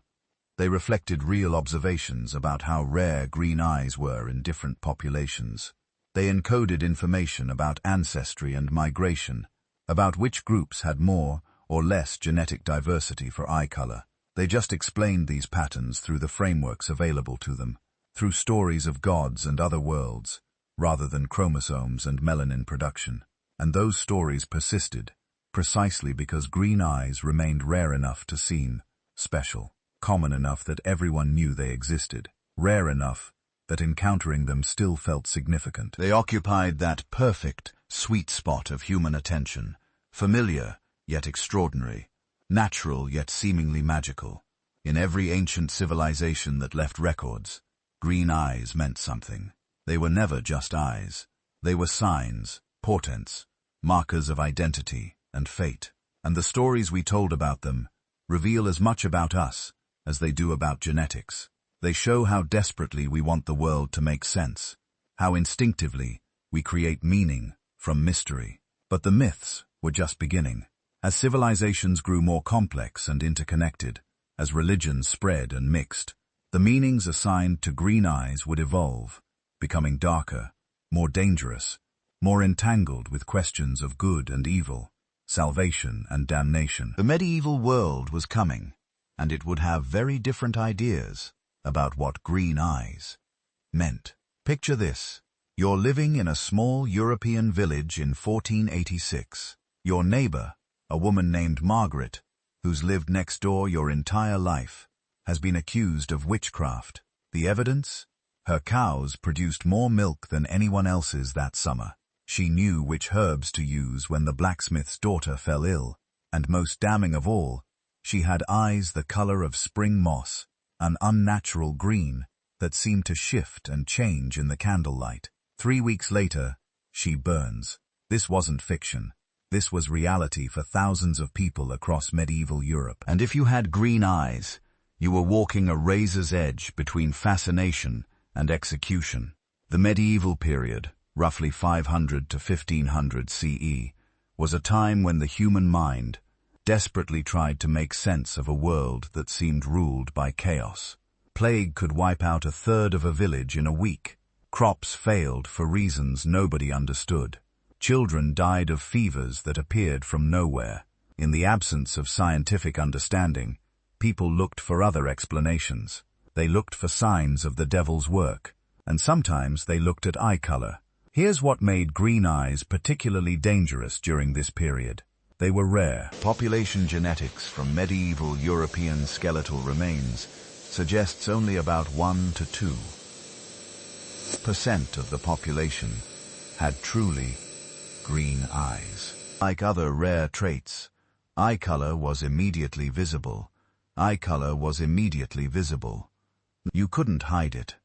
They reflected real observations about how rare green eyes were in different populations. They encoded information about ancestry and migration, about which groups had more or less genetic diversity for eye color. They just explained these patterns through the frameworks available to them, through stories of gods and other worlds, rather than chromosomes and melanin production. And those stories persisted, precisely because green eyes remained rare enough to seem special, common enough that everyone knew they existed, rare enough that encountering them still felt significant. They occupied that perfect, sweet spot of human attention, familiar yet extraordinary, natural yet seemingly magical. In every ancient civilization that left records, Green eyes meant something. They were never just eyes. They were signs, portents, markers of identity and fate. And the stories we told about them reveal as much about us as they do about genetics. They show how desperately we want the world to make sense, how instinctively we create meaning from mystery. But the myths were just beginning. As civilizations grew more complex and interconnected, as religions spread and mixed, the meanings assigned to green eyes would evolve, becoming darker, more dangerous, more entangled with questions of good and evil, salvation and damnation. The medieval world was coming, and it would have very different ideas about what green eyes meant. Picture this. You're living in a small European village in 1486. Your neighbor, a woman named Margaret, who's lived next door your entire life, has been accused of witchcraft. The evidence? Her cows produced more milk than anyone else's that summer. She knew which herbs to use when the blacksmith's daughter fell ill, and most damning of all, she had eyes the color of spring moss, an unnatural green that seemed to shift and change in the candlelight. 3 weeks later, she burns. This wasn't fiction. This was reality for thousands of people across medieval Europe. And if you had green eyes, you were walking a razor's edge between fascination and execution. The medieval period, roughly 500 to 1500 CE, was a time when the human mind desperately tried to make sense of a world that seemed ruled by chaos. Plague could wipe out a third of a village in a week. Crops failed for reasons nobody understood. Children died of fevers that appeared from nowhere. In the absence of scientific understanding, people looked for other explanations. They looked for signs of the devil's work, and sometimes they looked at eye color. Here's what made green eyes particularly dangerous during this period. They were rare. Population genetics from medieval European skeletal remains suggests only about 1 to 2% of the population had truly green eyes. Like other rare traits, eye color was immediately visible. Eye color was immediately visible. You couldn't hide it.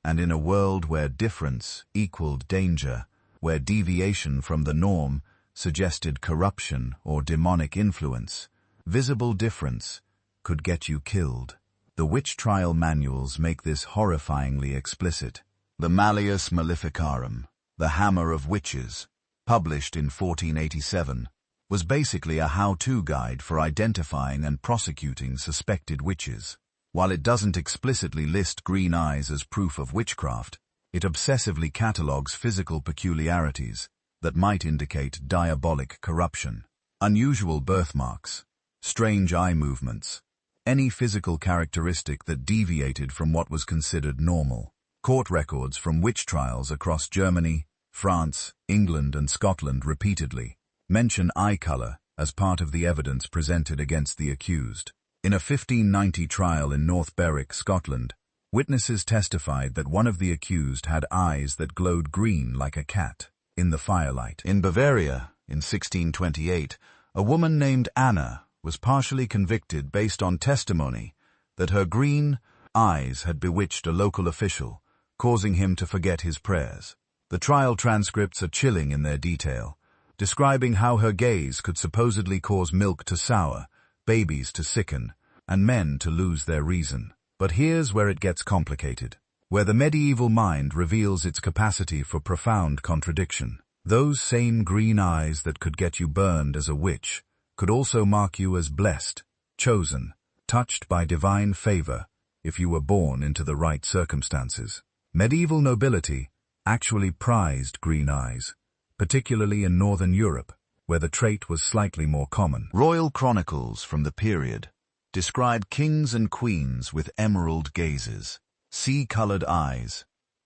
And in a world where difference equaled danger, where deviation from the norm suggested corruption or demonic influence, visible difference could get you killed. The witch trial manuals make this horrifyingly explicit. The Malleus Maleficarum, the Hammer of Witches, published in 1487, was basically a how-to guide for identifying and prosecuting suspected witches. While it doesn't explicitly list green eyes as proof of witchcraft, it obsessively catalogues physical peculiarities that might indicate diabolic corruption. Unusual birthmarks, strange eye movements, any physical characteristic that deviated from what was considered normal. Court records from witch trials across Germany, France, England, and Scotland repeatedly mention eye color as part of the evidence presented against the accused. In a 1590 trial in North Berwick, Scotland, witnesses testified that one of the accused had eyes that glowed green like a cat in the firelight. In Bavaria, in 1628, a woman named Anna was partially convicted based on testimony that her green eyes had bewitched a local official, causing him to forget his prayers. The trial transcripts are chilling in their detail, describing how her gaze could supposedly cause milk to sour, babies to sicken, and men to lose their reason. But here's where it gets complicated, where the medieval mind reveals its capacity for profound contradiction. Those same green eyes that could get you burned as a witch could also mark you as blessed, chosen, touched by divine favor if you were born into the right circumstances. Medieval nobility actually prized green eyes, particularly in Northern Europe, where the trait was slightly more common. Royal chronicles from the period describe kings and queens with emerald gazes, sea-colored eyes,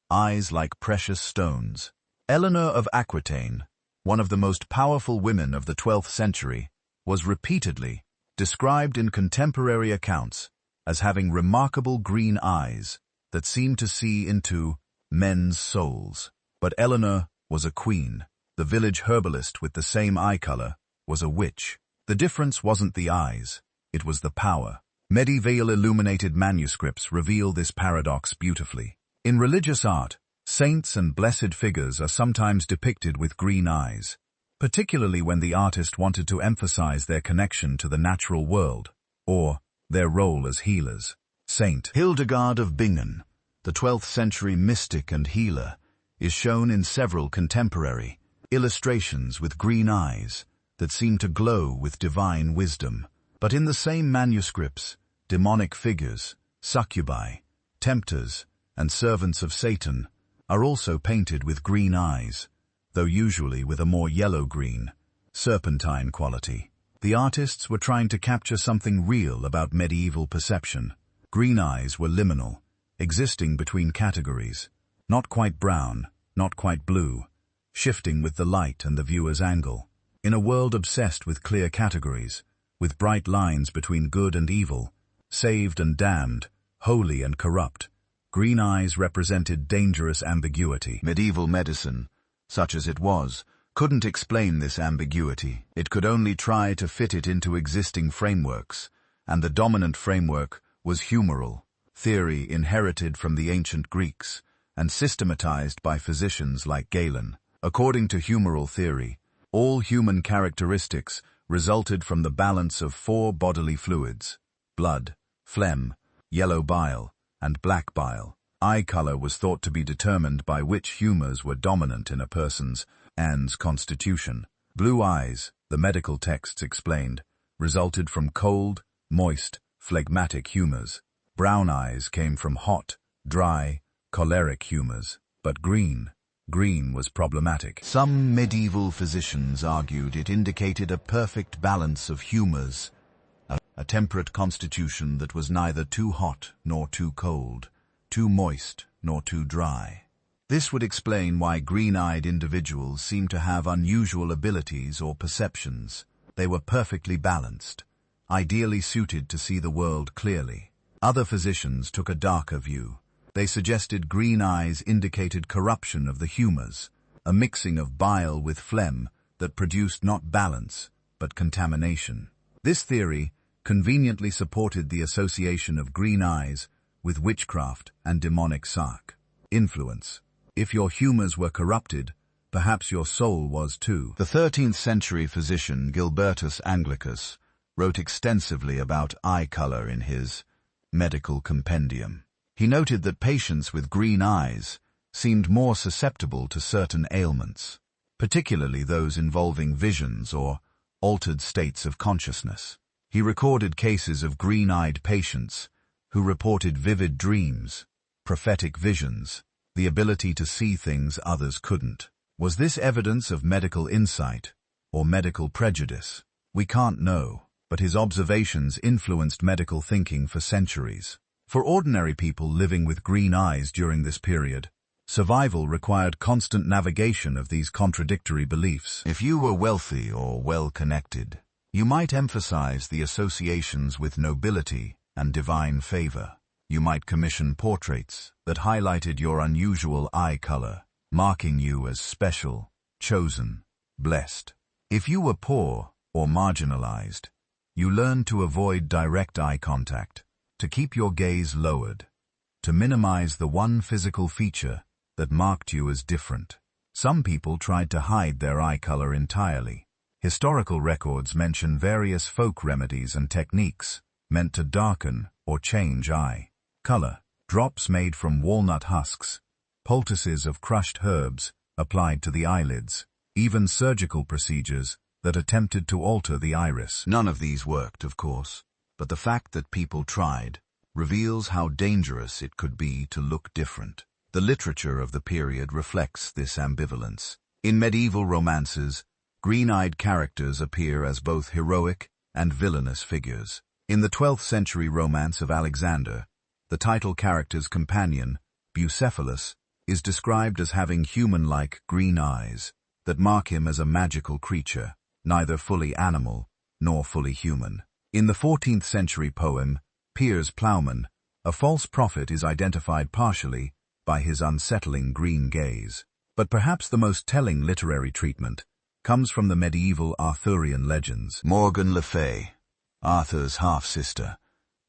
eyes like precious stones. Eleanor of Aquitaine, one of the most powerful women of the 12th century, was repeatedly described in contemporary accounts as having remarkable green eyes that seemed to see into men's souls. But Eleanor was a queen. The village herbalist with the same eye color was a witch. The difference wasn't the eyes, it was the power. Medieval illuminated manuscripts reveal this paradox beautifully. In religious art, saints and blessed figures are sometimes depicted with green eyes, particularly when the artist wanted to emphasize their connection to the natural world, or their role as healers. Saint Hildegard of Bingen, the 12th century mystic and healer, is shown in several contemporary illustrations with green eyes that seem to glow with divine wisdom. But in the same manuscripts, demonic figures, succubi, tempters, and servants of Satan are also painted with green eyes, though usually with a more yellow-green, serpentine quality. The artists were trying to capture something real about medieval perception. Green eyes were liminal, existing between categories, not quite brown, not quite blue, shifting with the light and the viewer's angle. In a world obsessed with clear categories, with bright lines between good and evil, saved and damned, holy and corrupt, green eyes represented dangerous ambiguity. Medieval medicine, such as it was, couldn't explain this ambiguity. It could only try to fit it into existing frameworks, and the dominant framework was humoral, theory inherited from the ancient Greeks, and systematized by physicians like Galen. According to humoral theory, all human characteristics resulted from the balance of 4 bodily fluids: blood, phlegm, yellow bile, and black bile. Eye color was thought to be determined by which humors were dominant in a person's constitution. Blue eyes, the medical texts explained, resulted from cold, moist, phlegmatic humors. Brown eyes came from hot, dry, choleric humors. But green was problematic. Some medieval physicians argued it indicated a perfect balance of humors, a temperate constitution that was neither too hot nor too cold, too moist nor too dry. This would explain why green-eyed individuals seem to have unusual abilities or perceptions. They were perfectly balanced, ideally suited to see the world clearly. Other physicians took a darker view. They suggested green eyes indicated corruption of the humors, a mixing of bile with phlegm that produced not balance, but contamination. This theory conveniently supported the association of green eyes with witchcraft and demonic influence. If your humors were corrupted, perhaps your soul was too. The 13th century physician Gilbertus Anglicus wrote extensively about eye color in his medical compendium. He noted that patients with green eyes seemed more susceptible to certain ailments, particularly those involving visions or altered states of consciousness. He recorded cases of green-eyed patients who reported vivid dreams, prophetic visions, the ability to see things others couldn't. Was this evidence of medical insight or medical prejudice? We can't know, but his observations influenced medical thinking for centuries. For ordinary people living with green eyes during this period, survival required constant navigation of these contradictory beliefs. If you were wealthy or well-connected, you might emphasize the associations with nobility and divine favor. You might commission portraits that highlighted your unusual eye color, marking you as special, chosen, blessed. If you were poor or marginalized, you learned to avoid direct eye contact, to keep your gaze lowered, to minimize the one physical feature that marked you as different. Some people tried to hide their eye color entirely. Historical records mention various folk remedies and techniques meant to darken or change eye color. Drops made from walnut husks, poultices of crushed herbs applied to the eyelids, even surgical procedures that attempted to alter the iris. None of these worked, of course, but the fact that people tried reveals how dangerous it could be to look different. The literature of the period reflects this ambivalence. In medieval romances, green-eyed characters appear as both heroic and villainous figures. In the 12th century romance of Alexander, the title character's companion, Bucephalus, is described as having human-like green eyes that mark him as a magical creature, neither fully animal nor fully human. In the 14th century poem, Piers Plowman, a false prophet is identified partially by his unsettling green gaze. But perhaps the most telling literary treatment comes from the medieval Arthurian legends. Morgan Le Fay, Arthur's half-sister,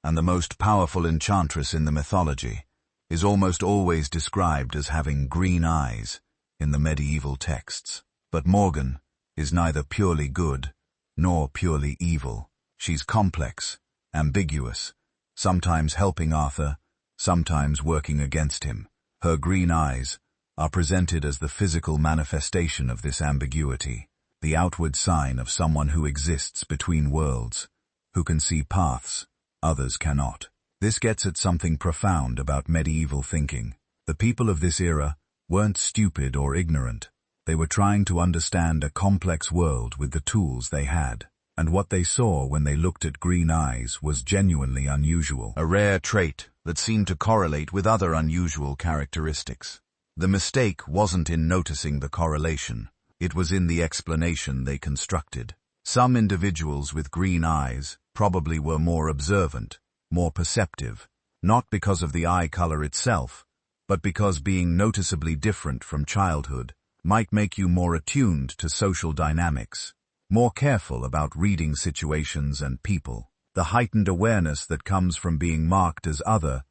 and the most powerful enchantress in the mythology, is almost always described as having green eyes in the medieval texts. But Morgan is neither purely good nor purely evil. She's complex, ambiguous, sometimes helping Arthur, sometimes working against him. Her green eyes are presented as the physical manifestation of this ambiguity, the outward sign of someone who exists between worlds, who can see paths others cannot. This gets at something profound about medieval thinking. The people of this era weren't stupid or ignorant. They were trying to understand a complex world with the tools they had. And what they saw when they looked at green eyes was genuinely unusual, a rare trait that seemed to correlate with other unusual characteristics. The mistake wasn't in noticing the correlation. It was in the explanation they constructed. Some individuals with green eyes probably were more observant, more perceptive, not because of the eye color itself, but because being noticeably different from childhood might make you more attuned to social dynamics, more careful about reading situations and people. The heightened awareness that comes from being marked as other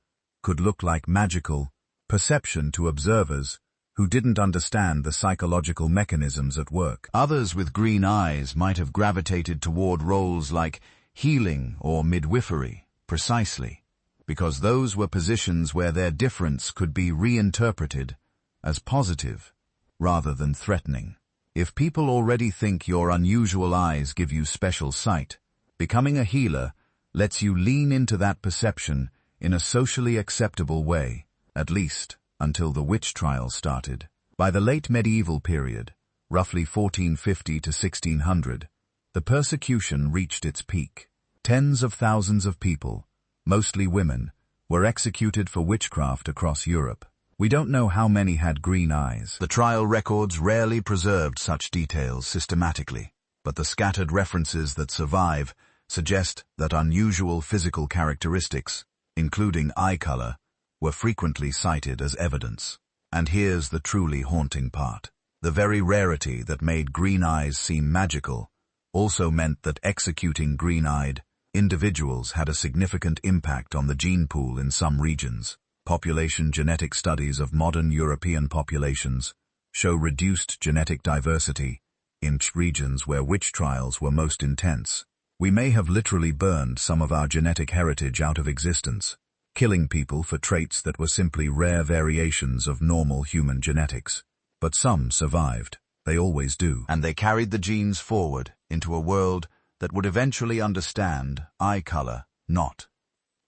could look like magical perception to observers who didn't understand the psychological mechanisms at work. Others with green eyes might have gravitated toward roles like healing or midwifery, precisely because those were positions where their difference could be reinterpreted as positive rather than threatening. If people already think your unusual eyes give you special sight, becoming a healer lets you lean into that perception in a socially acceptable way, at least until the witch trials started. By the late medieval period, roughly 1450 to 1600, the persecution reached its peak. Tens of thousands of people, mostly women, were executed for witchcraft across Europe. We don't know how many had green eyes. The trial records rarely preserved such details systematically, but the scattered references that survive suggest that unusual physical characteristics, including eye color, were frequently cited as evidence. And here's the truly haunting part. The very rarity that made green eyes seem magical also meant that executing green-eyed individuals had a significant impact on the gene pool in some regions. Population genetic studies of modern European populations show reduced genetic diversity in regions where witch trials were most intense. We may have literally burned some of our genetic heritage out of existence, killing people for traits that were simply rare variations of normal human genetics. But some survived. They always do. And they carried the genes forward into a world that would eventually understand eye color not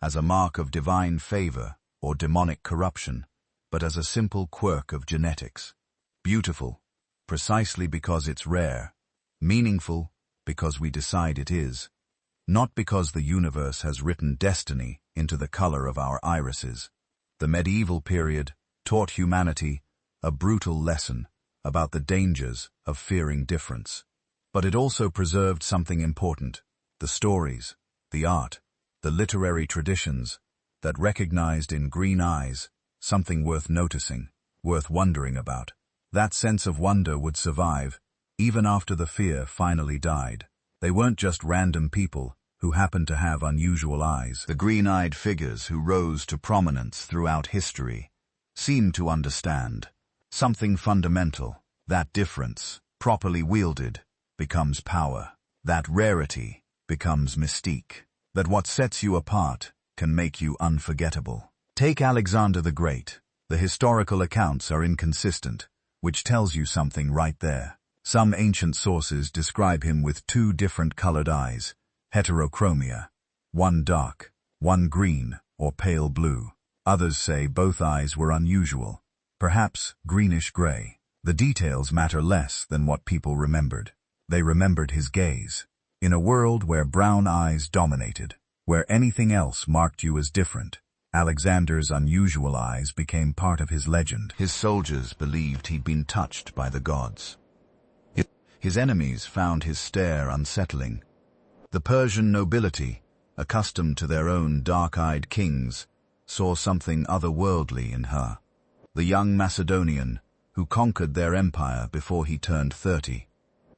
as a mark of divine favor or demonic corruption, but as a simple quirk of genetics. Beautiful, precisely because it's rare. Meaningful, because we decide it is. Not because the universe has written destiny into the color of our irises. The medieval period taught humanity a brutal lesson about the dangers of fearing difference. But it also preserved something important: the stories, the art, the literary traditions that recognized in green eyes something worth noticing, worth wondering about. That sense of wonder would survive even after the fear finally died. They weren't just random people who happened to have unusual eyes. The green-eyed figures who rose to prominence throughout history seemed to understand something fundamental. That difference, properly wielded, becomes power. That rarity becomes mystique. That what sets you apart can make you unforgettable. Take Alexander the Great. The historical accounts are inconsistent, which tells you something right there. Some ancient sources describe him with two different colored eyes, heterochromia, one dark, one green or pale blue. Others say both eyes were unusual, perhaps greenish-gray. The details matter less than what people remembered. They remembered his gaze. In a world where brown eyes dominated, where anything else marked you as different, Alexander's unusual eyes became part of his legend. His soldiers believed he'd been touched by the gods. His enemies found his stare unsettling. The Persian nobility, accustomed to their own dark-eyed kings, saw something otherworldly in her. The young Macedonian, who conquered their empire before he turned 30.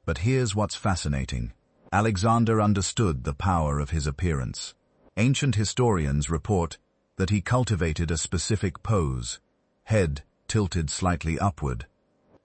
But here's what's fascinating. Alexander understood the power of his appearance. Ancient historians report that he cultivated a specific pose, head tilted slightly upward,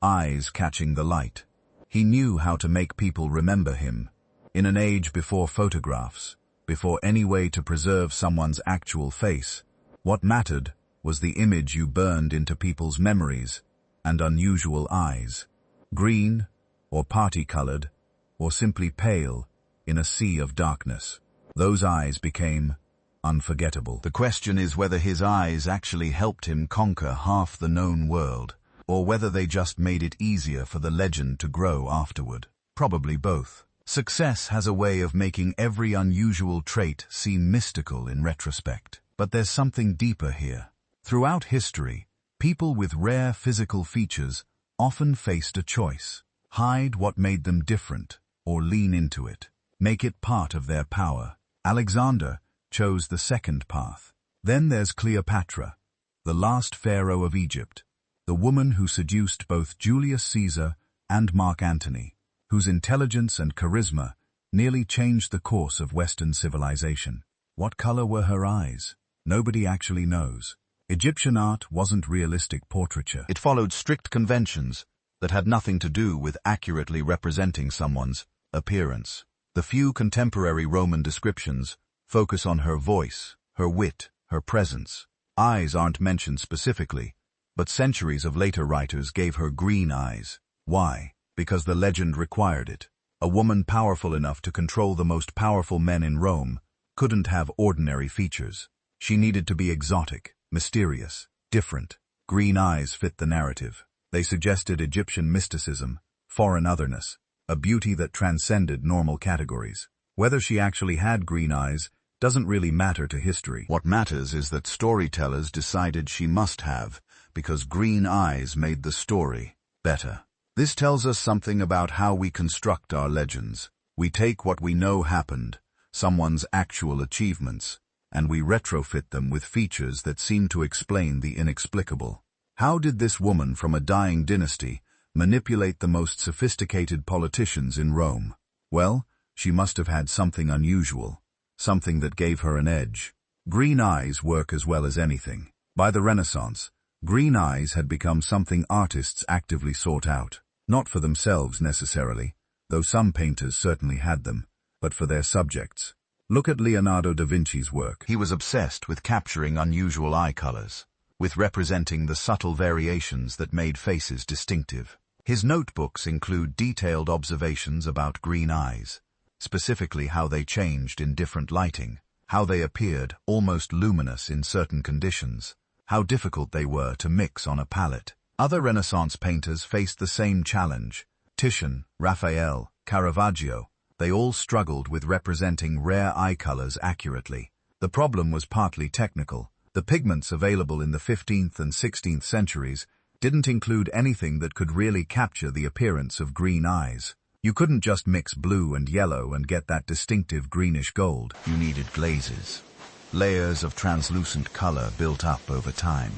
eyes catching the light. He knew how to make people remember him. In an age before photographs, before any way to preserve someone's actual face, what mattered was the image you burned into people's memories and unusual eyes. Green, or party-colored, or simply pale, in a sea of darkness. Those eyes became unforgettable. The question is whether his eyes actually helped him conquer half the known world, or whether they just made it easier for the legend to grow afterward. Probably both. Success has a way of making every unusual trait seem mystical in retrospect. But there's something deeper here. Throughout history, people with rare physical features often faced a choice: hide what made them different, or lean into it, make it part of their power. Alexander chose the second path. Then there's Cleopatra, the last pharaoh of Egypt, the woman who seduced both Julius Caesar and Mark Antony, whose intelligence and charisma nearly changed the course of Western civilization. What color were her eyes? Nobody actually knows. Egyptian art wasn't realistic portraiture. It followed strict conventions that had nothing to do with accurately representing someone's appearance. The few contemporary Roman descriptions focus on her voice, her wit, her presence. Eyes aren't mentioned specifically, but centuries of later writers gave her green eyes. Why? Because the legend required it. A woman powerful enough to control the most powerful men in Rome couldn't have ordinary features. She needed to be exotic, mysterious, different. Green eyes fit the narrative. They suggested Egyptian mysticism, foreign otherness, a beauty that transcended normal categories. Whether she actually had green eyes doesn't really matter to history. What matters is that storytellers decided she must have, because green eyes made the story better. This tells us something about how we construct our legends. We take what we know happened, someone's actual achievements, and we retrofit them with features that seem to explain the inexplicable. How did this woman from a dying dynasty manipulate the most sophisticated politicians in Rome? Well, she must have had something unusual, something that gave her an edge. Green eyes work as well as anything. By the Renaissance, green eyes had become something artists actively sought out, not for themselves necessarily, though some painters certainly had them, but for their subjects. Look at Leonardo da Vinci's work. He was obsessed with capturing unusual eye colors, with representing the subtle variations that made faces distinctive. His notebooks include detailed observations about green eyes, specifically how they changed in different lighting, how they appeared almost luminous in certain conditions, how difficult they were to mix on a palette. Other Renaissance painters faced the same challenge. Titian, Raphael, Caravaggio, they all struggled with representing rare eye colors accurately. The problem was partly technical. The pigments available in the 15th and 16th centuries didn't include anything that could really capture the appearance of green eyes. You couldn't just mix blue and yellow and get that distinctive greenish gold. You needed glazes, layers of translucent color built up over time.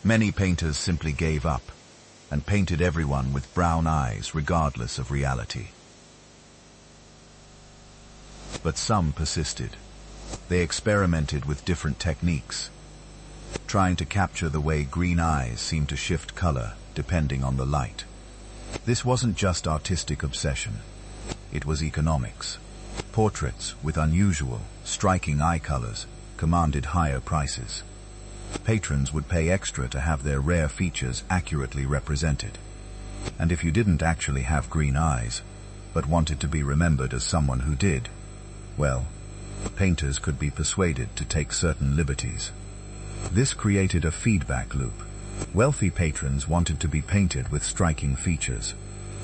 Many painters simply gave up and painted everyone with brown eyes regardless of reality. But some persisted. They experimented with different techniques, trying to capture the way green eyes seem to shift color depending on the light. This wasn't just artistic obsession. It was economics. Portraits with unusual, striking eye colors commanded higher prices. Patrons would pay extra to have their rare features accurately represented. And if you didn't actually have green eyes, but wanted to be remembered as someone who did, well, painters could be persuaded to take certain liberties. This created a feedback loop. Wealthy patrons wanted to be painted with striking features.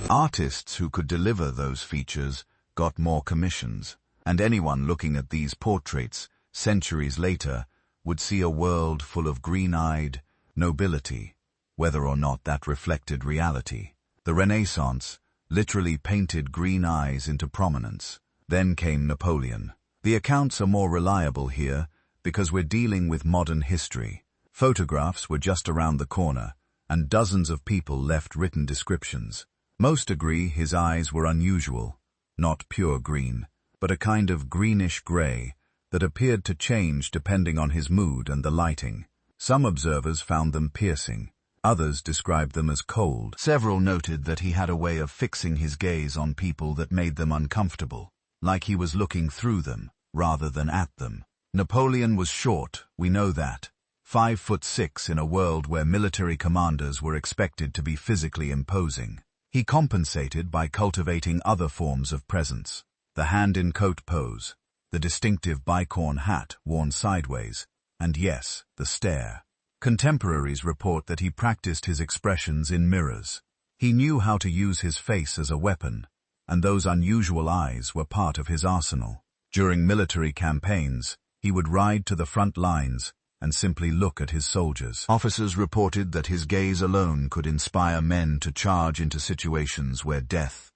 Artists who could deliver those features got more commissions, and anyone looking at these portraits centuries later would see a world full of green-eyed nobility, whether or not that reflected reality. The Renaissance literally painted green eyes into prominence. Then came Napoleon. The accounts are more reliable here because we're dealing with modern history. Photographs were just around the corner, and dozens of people left written descriptions. Most agree his eyes were unusual, not pure green, but a kind of greenish-gray, that appeared to change depending on his mood and the lighting. Some observers found them piercing. Others described them as cold. Several noted that he had a way of fixing his gaze on people that made them uncomfortable, like he was looking through them, rather than at them. Napoleon was short, we know that. 5'6" in a world where military commanders were expected to be physically imposing. He compensated by cultivating other forms of presence. The hand-in-coat pose, the distinctive bicorn hat worn sideways, and yes, the stare. Contemporaries report that he practiced his expressions in mirrors. He knew how to use his face as a weapon, and those unusual eyes were part of his arsenal. During military campaigns, he would ride to the front lines and simply look at his soldiers. Officers reported that his gaze alone could inspire men to charge into situations where death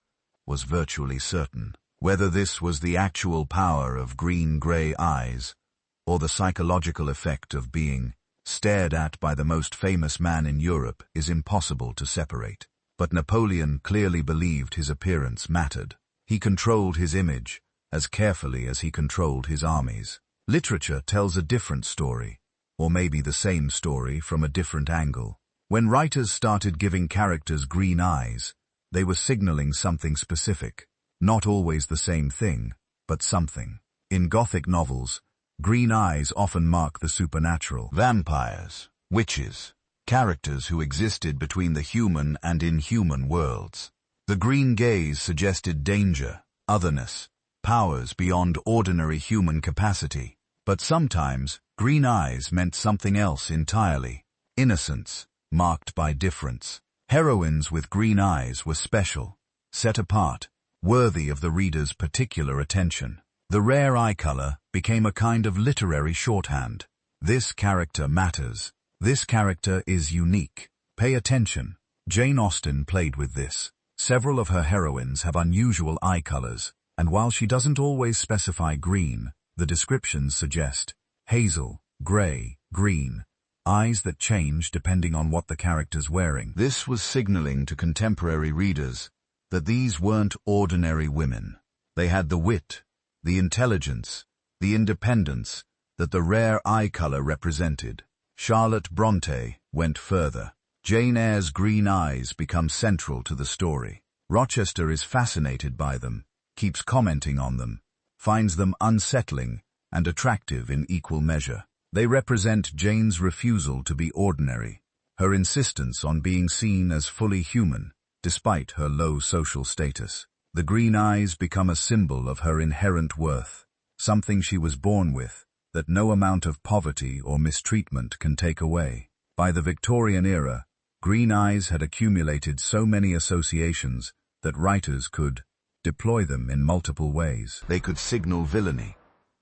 was virtually certain. Whether this was the actual power of green-gray eyes, or the psychological effect of being stared at by the most famous man in Europe, is impossible to separate. But Napoleon clearly believed his appearance mattered. He controlled his image as carefully as he controlled his armies. Literature tells a different story, or maybe the same story from a different angle. When writers started giving characters green eyes, they were signaling something specific. Not always the same thing, but something. In Gothic novels, green eyes often mark the supernatural. Vampires, witches, characters who existed between the human and inhuman worlds. The green gaze suggested danger, otherness, powers beyond ordinary human capacity. But sometimes, green eyes meant something else entirely. Innocence, marked by difference. Heroines with green eyes were special, set apart, worthy of the reader's particular attention. The rare eye color became a kind of literary shorthand. This character matters. This character is unique. Pay attention. Jane Austen played with this. Several of her heroines have unusual eye colors, and while she doesn't always specify green, the descriptions suggest hazel, gray, green, eyes that change depending on what the character's wearing. This was signaling to contemporary readers that these weren't ordinary women. They had the wit, the intelligence, the independence that the rare eye color represented. Charlotte Bronte went further. Jane Eyre's green eyes become central to the story. Rochester is fascinated by them, keeps commenting on them, finds them unsettling and attractive in equal measure. They represent Jane's refusal to be ordinary, her insistence on being seen as fully human, despite her low social status. The green eyes become a symbol of her inherent worth, something she was born with, that no amount of poverty or mistreatment can take away. By the Victorian era, green eyes had accumulated so many associations that writers could deploy them in multiple ways. They could signal villainy,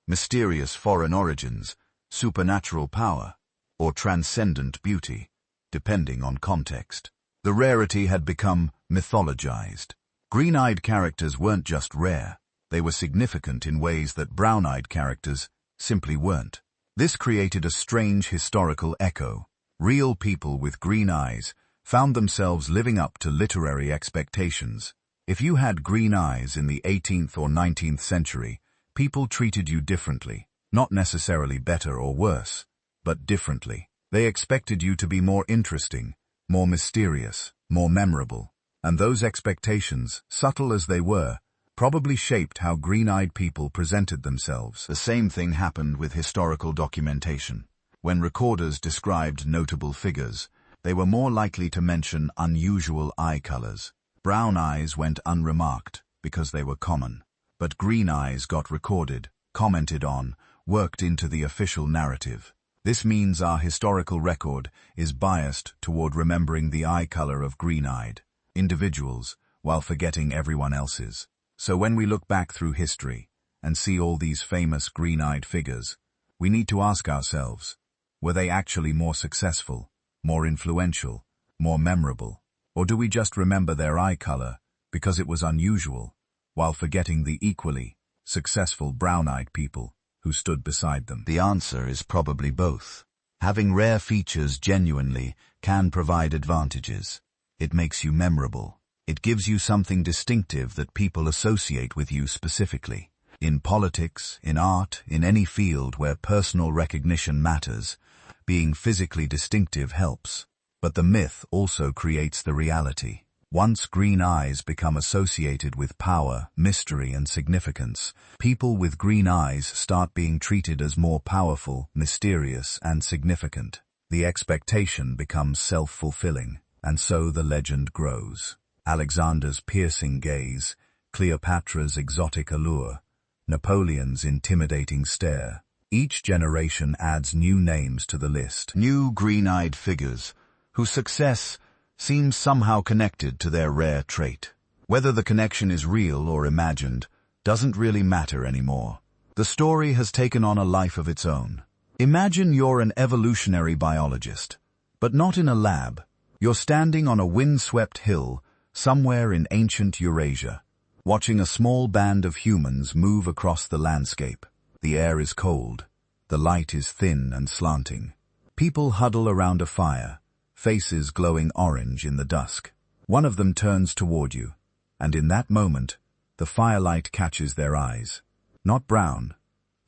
mysterious foreign origins, supernatural power, or transcendent beauty, depending on context. The rarity had become mythologized. Green-eyed characters weren't just rare, they were significant in ways that brown-eyed characters simply weren't. This created a strange historical echo. Real people with green eyes found themselves living up to literary expectations. If you had green eyes in the 18th or 19th century, people treated you differently, not necessarily better or worse, but differently. They expected you to be more interesting, more mysterious, more memorable, and those expectations, subtle as they were, probably shaped how green-eyed people presented themselves. The same thing happened with historical documentation. When recorders described notable figures, they were more likely to mention unusual eye colors. Brown eyes went unremarked because they were common, but green eyes got recorded, commented on, worked into the official narrative. This means our historical record is biased toward remembering the eye color of green-eyed individuals while forgetting everyone else's. So when we look back through history and see all these famous green-eyed figures, we need to ask ourselves, were they actually more successful, more influential, more memorable, or do we just remember their eye color because it was unusual, while forgetting the equally successful brown-eyed people who stood beside them? The answer is probably both. Having rare features genuinely can provide advantages. It makes you memorable. It gives you something distinctive that people associate with you specifically. In politics, in art, in any field where personal recognition matters, being physically distinctive helps. But the myth also creates the reality. Once green eyes become associated with power, mystery, and significance, people with green eyes start being treated as more powerful, mysterious, and significant. The expectation becomes self-fulfilling, and so the legend grows. Alexander's piercing gaze, Cleopatra's exotic allure, Napoleon's intimidating stare. Each generation adds new names to the list. New green-eyed figures, whose success seems somehow connected to their rare trait. Whether the connection is real or imagined doesn't really matter anymore. The story has taken on a life of its own. Imagine you're an evolutionary biologist, but not in a lab. You're standing on a wind-swept hill somewhere in ancient Eurasia, watching a small band of humans move across the landscape. The air is cold. The light is thin and slanting. People huddle around a fire, faces glowing orange in the dusk. One of them turns toward you, and in that moment, the firelight catches their eyes. Not brown,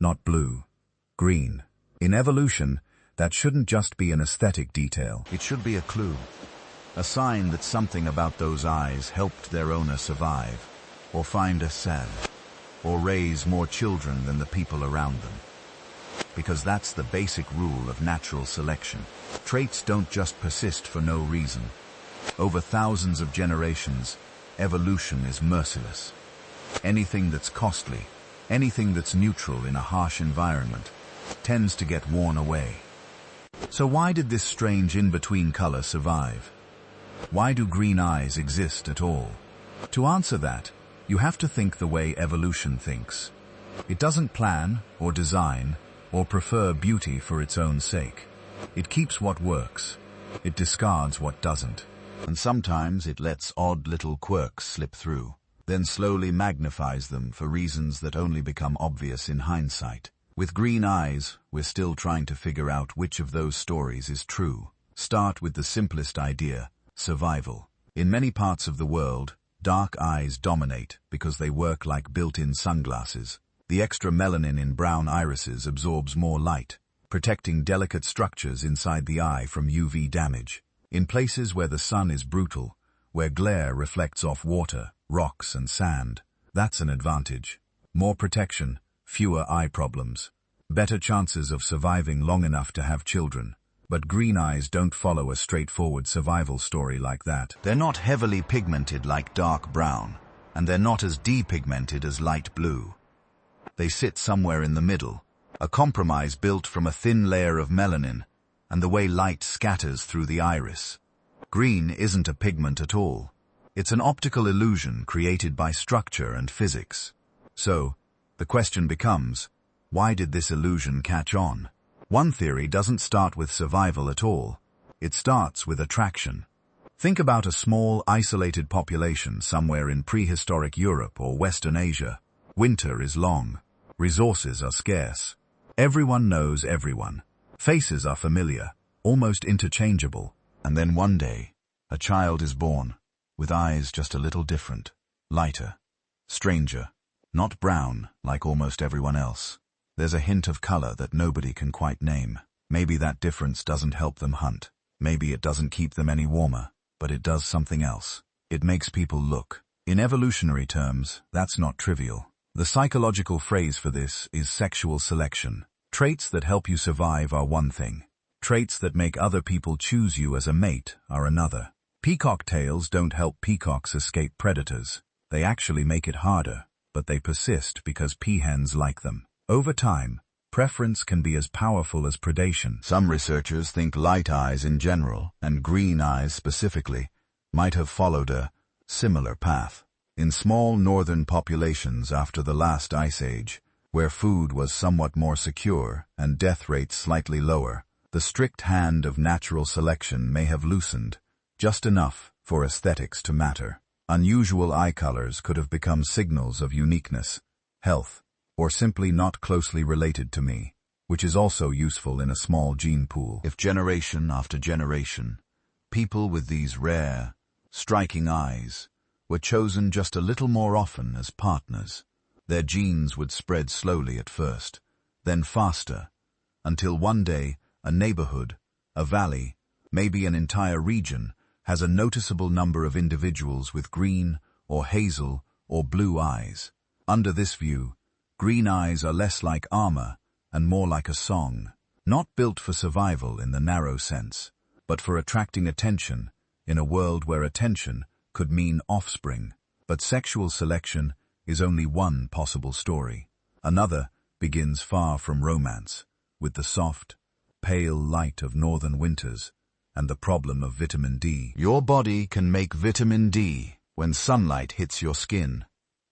not blue, green. In evolution, that shouldn't just be an aesthetic detail. It should be a clue. A sign that something about those eyes helped their owner survive, or find a son, or raise more children than the people around them. Because that's the basic rule of natural selection. Traits don't just persist for no reason. Over thousands of generations, evolution is merciless. Anything that's costly, anything that's neutral in a harsh environment, tends to get worn away. So why did this strange in-between color survive? Why do green eyes exist at all? To answer that, you have to think the way evolution thinks. It doesn't plan or design or prefer beauty for its own sake. It keeps what works. It discards what doesn't. And sometimes it lets odd little quirks slip through, then slowly magnifies them for reasons that only become obvious in hindsight. With green eyes, we're still trying to figure out which of those stories is true. Start with the simplest idea, survival. In many parts of the world, dark eyes dominate because they work like built-in sunglasses. The extra melanin in brown irises absorbs more light, protecting delicate structures inside the eye from UV damage. In places where the sun is brutal, where glare reflects off water, rocks, and sand, that's an advantage. More protection, fewer eye problems, better chances of surviving long enough to have children. But green eyes don't follow a straightforward survival story like that. They're not heavily pigmented like dark brown, and they're not as depigmented as light blue. They sit somewhere in the middle, a compromise built from a thin layer of melanin and the way light scatters through the iris. Green isn't a pigment at all. It's an optical illusion created by structure and physics. So, the question becomes, why did this illusion catch on? One theory doesn't start with survival at all. It starts with attraction. Think about a small, isolated population somewhere in prehistoric Europe or Western Asia. Winter is long. Resources are scarce. Everyone knows everyone. Faces are familiar, almost interchangeable. And then one day, a child is born, with eyes just a little different, lighter, stranger, not brown like almost everyone else. There's a hint of color that nobody can quite name. Maybe that difference doesn't help them hunt. Maybe it doesn't keep them any warmer, but it does something else. It makes people look. In evolutionary terms, that's not trivial. The psychological phrase for this is sexual selection. Traits that help you survive are one thing. Traits that make other people choose you as a mate are another. Peacock tails don't help peacocks escape predators. They actually make it harder, but they persist because peahens like them. Over time, preference can be as powerful as predation. Some researchers think light eyes in general, and green eyes specifically, might have followed a similar path. In small northern populations after the last ice age, where food was somewhat more secure and death rates slightly lower, the strict hand of natural selection may have loosened, just enough for aesthetics to matter. Unusual eye colors could have become signals of uniqueness, health, or simply not closely related to me, which is also useful in a small gene pool. If generation after generation, people with these rare, striking eyes were chosen just a little more often as partners, Their genes would spread slowly at first, then faster, until one day a neighborhood, a valley, maybe an entire region, has a noticeable number of individuals with green or hazel or blue eyes. Under this view, green eyes are less like armor and more like a song, not built for survival in the narrow sense, but for attracting attention in a world where attention could mean offspring. But sexual selection is only one possible story. Another begins far from romance, with the soft, pale light of northern winters and the problem of vitamin D. Your body can make vitamin D when sunlight hits your skin,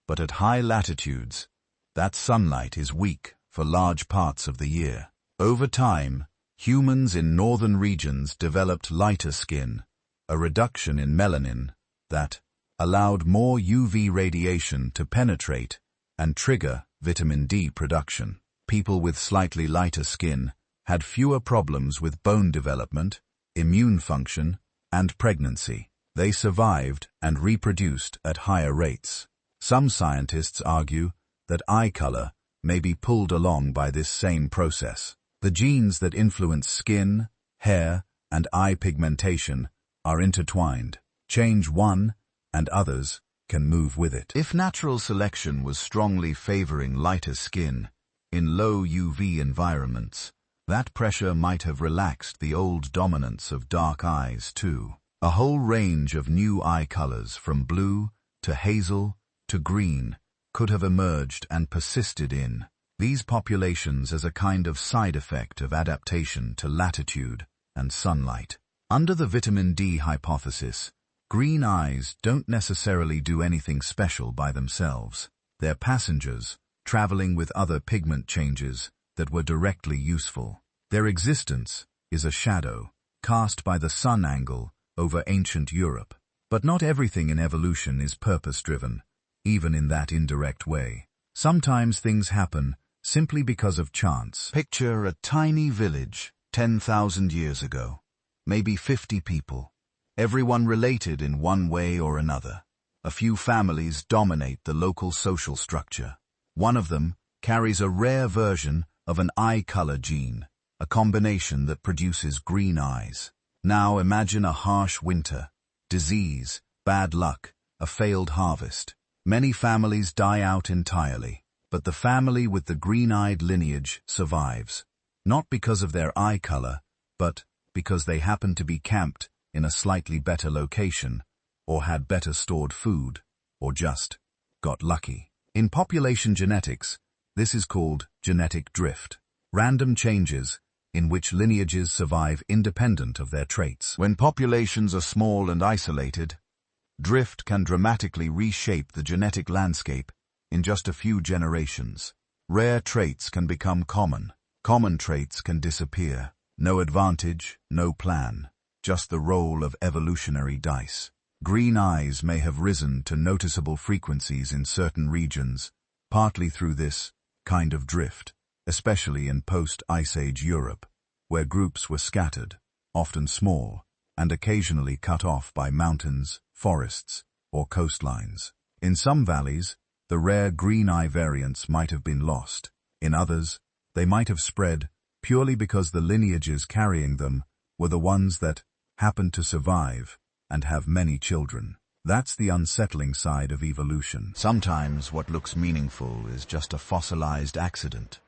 but at high latitudes, that sunlight is weak for large parts of the year. Over time, humans in northern regions developed lighter skin, a reduction in melanin that allowed more UV radiation to penetrate and trigger vitamin D production. People with slightly lighter skin had fewer problems with bone development, immune function, and pregnancy. They survived and reproduced at higher rates. Some scientists argue that eye color may be pulled along by this same process. The genes that influence skin, hair, and eye pigmentation are intertwined. Change one, and others can move with it. If natural selection was strongly favoring lighter skin in low UV environments, that pressure might have relaxed the old dominance of dark eyes too. A whole range of new eye colors from blue to hazel to green could have emerged and persisted in these populations as a kind of side effect of adaptation to latitude and sunlight. Under the vitamin D hypothesis, green eyes don't necessarily do anything special by themselves. They're passengers, traveling with other pigment changes that were directly useful. Their existence is a shadow, cast by the sun angle over ancient Europe. But not everything in evolution is purpose-driven, even in that indirect way. Sometimes things happen simply because of chance. Picture a tiny village 10,000 years ago, maybe 50 people. Everyone related in one way or another. A few families dominate the local social structure. One of them carries a rare version of an eye color gene, a combination that produces green eyes. Now imagine a harsh winter, disease, bad luck, a failed harvest. Many families die out entirely, but the family with the green-eyed lineage survives, not because of their eye color, but because they happen to be camped in a slightly better location, or had better stored food, or just got lucky. In population genetics, this is called genetic drift, random changes in which lineages survive independent of their traits. When populations are small and isolated, drift can dramatically reshape the genetic landscape in just a few generations. Rare traits can become common. Common traits can disappear. No advantage, no plan. Just the roll of evolutionary dice. Green eyes may have risen to noticeable frequencies in certain regions, partly through this kind of drift, especially in post-Ice Age Europe, where groups were scattered, often small, and occasionally cut off by mountains, forests, or coastlines. In some valleys, the rare green eye variants might have been lost. In others, they might have spread purely because the lineages carrying them were the ones that happened to survive and have many children. That's the unsettling side of evolution. Sometimes what looks meaningful is just a fossilized accident.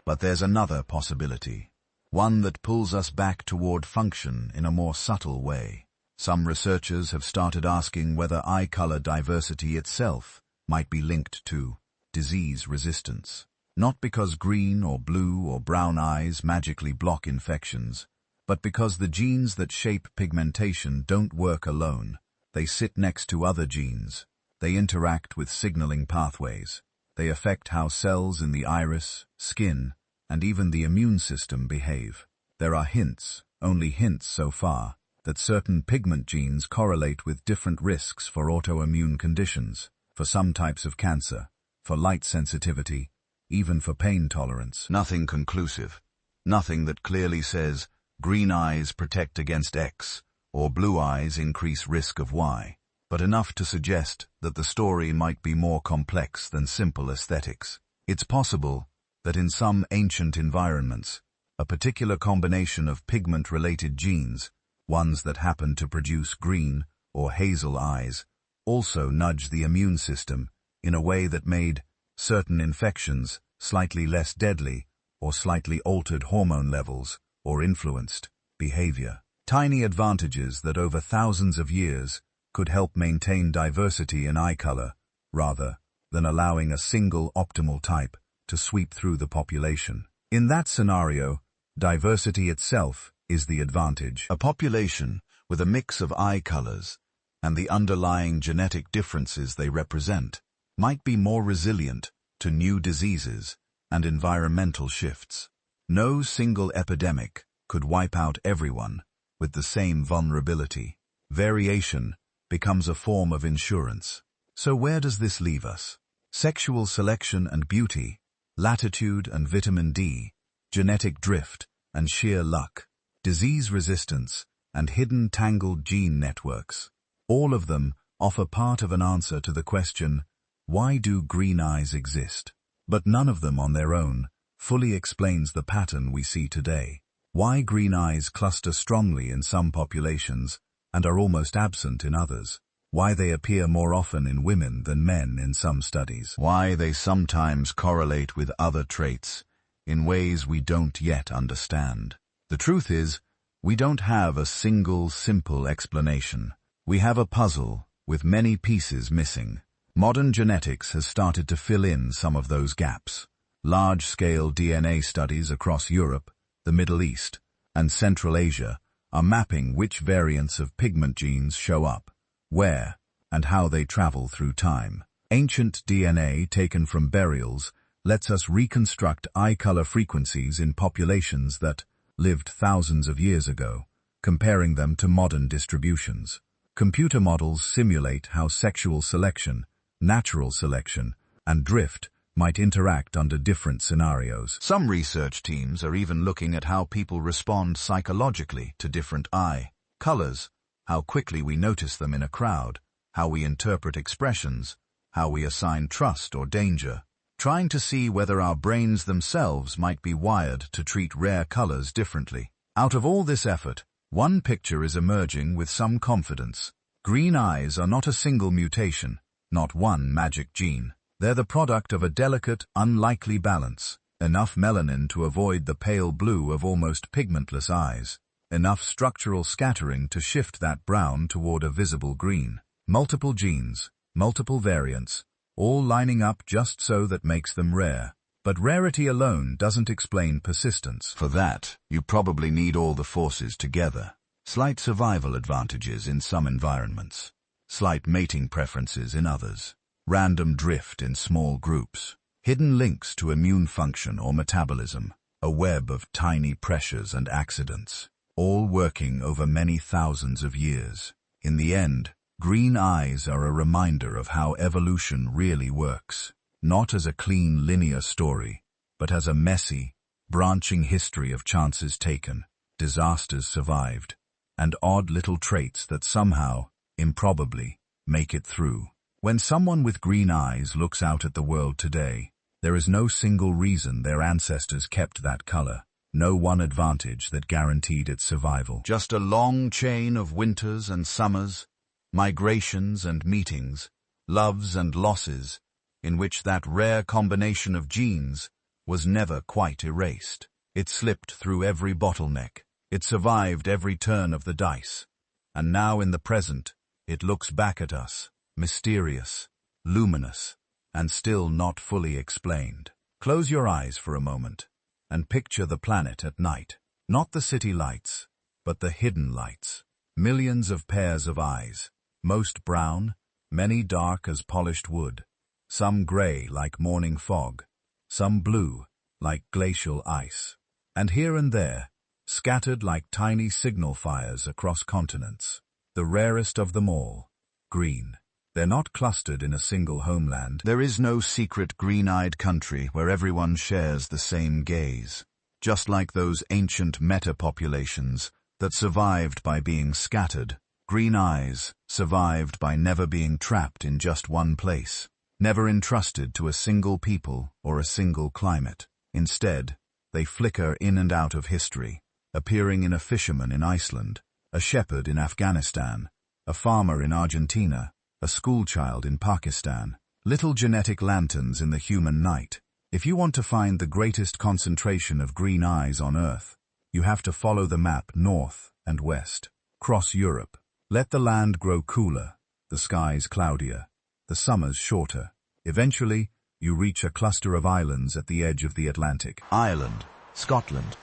But there's another possibility, one that pulls us back toward function in a more subtle way. Some researchers have started asking whether eye color diversity itself might be linked to disease resistance. Not because green or blue or brown eyes magically block infections, but because the genes that shape pigmentation don't work alone. They sit next to other genes. They interact with signaling pathways. They affect how cells in the iris, skin, and even the immune system behave. There are hints, only hints so far, that certain pigment genes correlate with different risks for autoimmune conditions, for some types of cancer, for light sensitivity, even for pain tolerance. Nothing conclusive. Nothing that clearly says, green eyes protect against X, or blue eyes increase risk of Y. but enough to suggest that the story might be more complex than simple aesthetics. It's possible that in some ancient environments, a particular combination of pigment-related genes, ones that happen to produce green or hazel eyes, also nudged the immune system in a way that made certain infections slightly less deadly or slightly altered hormone levels or influenced behavior. Tiny advantages that over thousands of years could help maintain diversity in eye color rather than allowing a single optimal type to sweep through the population. In that scenario, diversity itself is the advantage. A population with a mix of eye colors and the underlying genetic differences they represent might be more resilient to new diseases and environmental shifts. No single epidemic could wipe out everyone with the same vulnerability. Variation becomes a form of insurance. So where does this leave us? Sexual selection and beauty, latitude and vitamin D, genetic drift and sheer luck, disease resistance and hidden tangled gene networks. All of them offer part of an answer to the question, why do green eyes exist? But none of them on their own fully explains the pattern we see today. Why green eyes cluster strongly in some populations and are almost absent in others. Why they appear more often in women than men in some studies. Why they sometimes correlate with other traits in ways we don't yet understand. The truth is, we don't have a single simple explanation. We have a puzzle with many pieces missing. Modern genetics has started to fill in some of those gaps. Large-scale DNA studies across Europe, the Middle East, and Central Asia are mapping which variants of pigment genes show up, where, and how they travel through time. Ancient DNA taken from burials lets us reconstruct eye color frequencies in populations that lived thousands of years ago, comparing them to modern distributions. Computer models simulate how sexual selection, natural selection, and drift might interact under different scenarios. Some research teams are even looking at how people respond psychologically to different eye colors, how quickly we notice them in a crowd, how we interpret expressions, how we assign trust or danger, trying to see whether our brains themselves might be wired to treat rare colors differently. Out of all this effort, one picture is emerging with some confidence. Green eyes are not a single mutation, not one magic gene. They're the product of a delicate, unlikely balance. Enough melanin to avoid the pale blue of almost pigmentless eyes. Enough structural scattering to shift that brown toward a visible green. Multiple genes, multiple variants, all lining up just so that makes them rare. But rarity alone doesn't explain persistence. For that, you probably need all the forces together. Slight survival advantages in some environments. Slight mating preferences in others. Random drift in small groups. Hidden links to immune function or metabolism. A web of tiny pressures and accidents. All working over many thousands of years. In the end, green eyes are a reminder of how evolution really works. Not as a clean linear story, but as a messy, branching history of chances taken, disasters survived, and odd little traits that somehow, improbably, make it through. When someone with green eyes looks out at the world today, there is no single reason their ancestors kept that color, no one advantage that guaranteed its survival. Just a long chain of winters and summers, migrations and meetings, loves and losses, in which that rare combination of genes was never quite erased. It slipped through every bottleneck. It survived every turn of the dice. And now in the present, it looks back at us, mysterious, luminous, and still not fully explained. Close your eyes for a moment and picture the planet at night. Not the city lights, but the hidden lights. Millions of pairs of eyes, most brown, many dark as polished wood, some gray like morning fog, some blue like glacial ice, and here and there, scattered like tiny signal fires across continents. The rarest of them all, green. They're not clustered in a single homeland. There is no secret green-eyed country where everyone shares the same gaze. Just like those ancient meta-populations that survived by being scattered, Green eyes survived by never being trapped in just one place, never entrusted to a single people or a single climate. Instead, they flicker in and out of history, appearing in a fisherman in Iceland, a shepherd in Afghanistan, a farmer in Argentina, a schoolchild in Pakistan. Little genetic lanterns in the human night. If you want to find the greatest concentration of green eyes on Earth, you have to follow the map north and west. Cross Europe. Let the land grow cooler, the skies cloudier, the summers shorter. Eventually, you reach a cluster of islands at the edge of the Atlantic. Ireland, Scotland,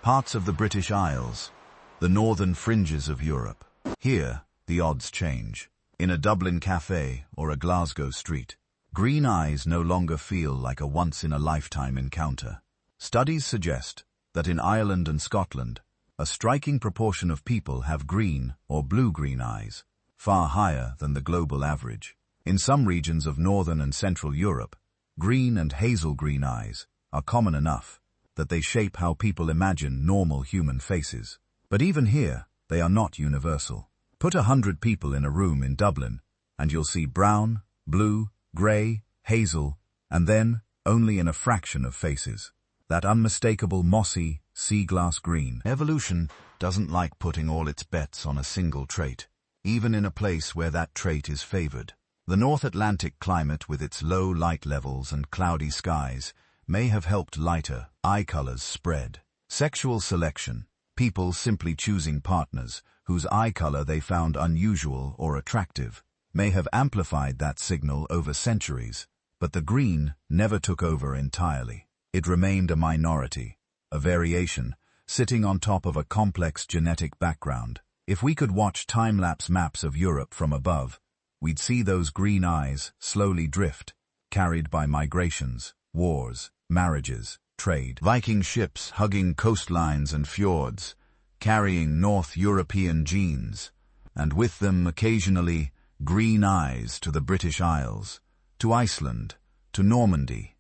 parts of the British Isles, the northern fringes of Europe. Here, the odds change. In a Dublin cafe or a Glasgow street, green eyes no longer feel like a once-in-a-lifetime encounter. Studies suggest that in Ireland and Scotland, a striking proportion of people have green or blue-green eyes, far higher than the global average. In some regions of northern and central Europe, green and hazel-green eyes are common enough that they shape how people imagine normal human faces. But even here, they are not universal. Put 100 people in a room in Dublin, and you'll see brown, blue, grey, hazel, and then, only in a fraction of faces, that unmistakable mossy, sea-glass green. Evolution doesn't like putting all its bets on a single trait, even in a place where that trait is favored. The North Atlantic climate with its low light levels and cloudy skies may have helped lighter eye colors spread. Sexual selection, people simply choosing partners whose eye color they found unusual or attractive, may have amplified that signal over centuries, but the green never took over entirely. It remained a minority, a variation, sitting on top of a complex genetic background. If we could watch time-lapse maps of Europe from above, we'd see those green eyes slowly drift, carried by migrations, wars, marriages, trade. Viking ships hugging coastlines and fjords, carrying North European genes, and with them occasionally green eyes to the British Isles, to Iceland, to Normandy,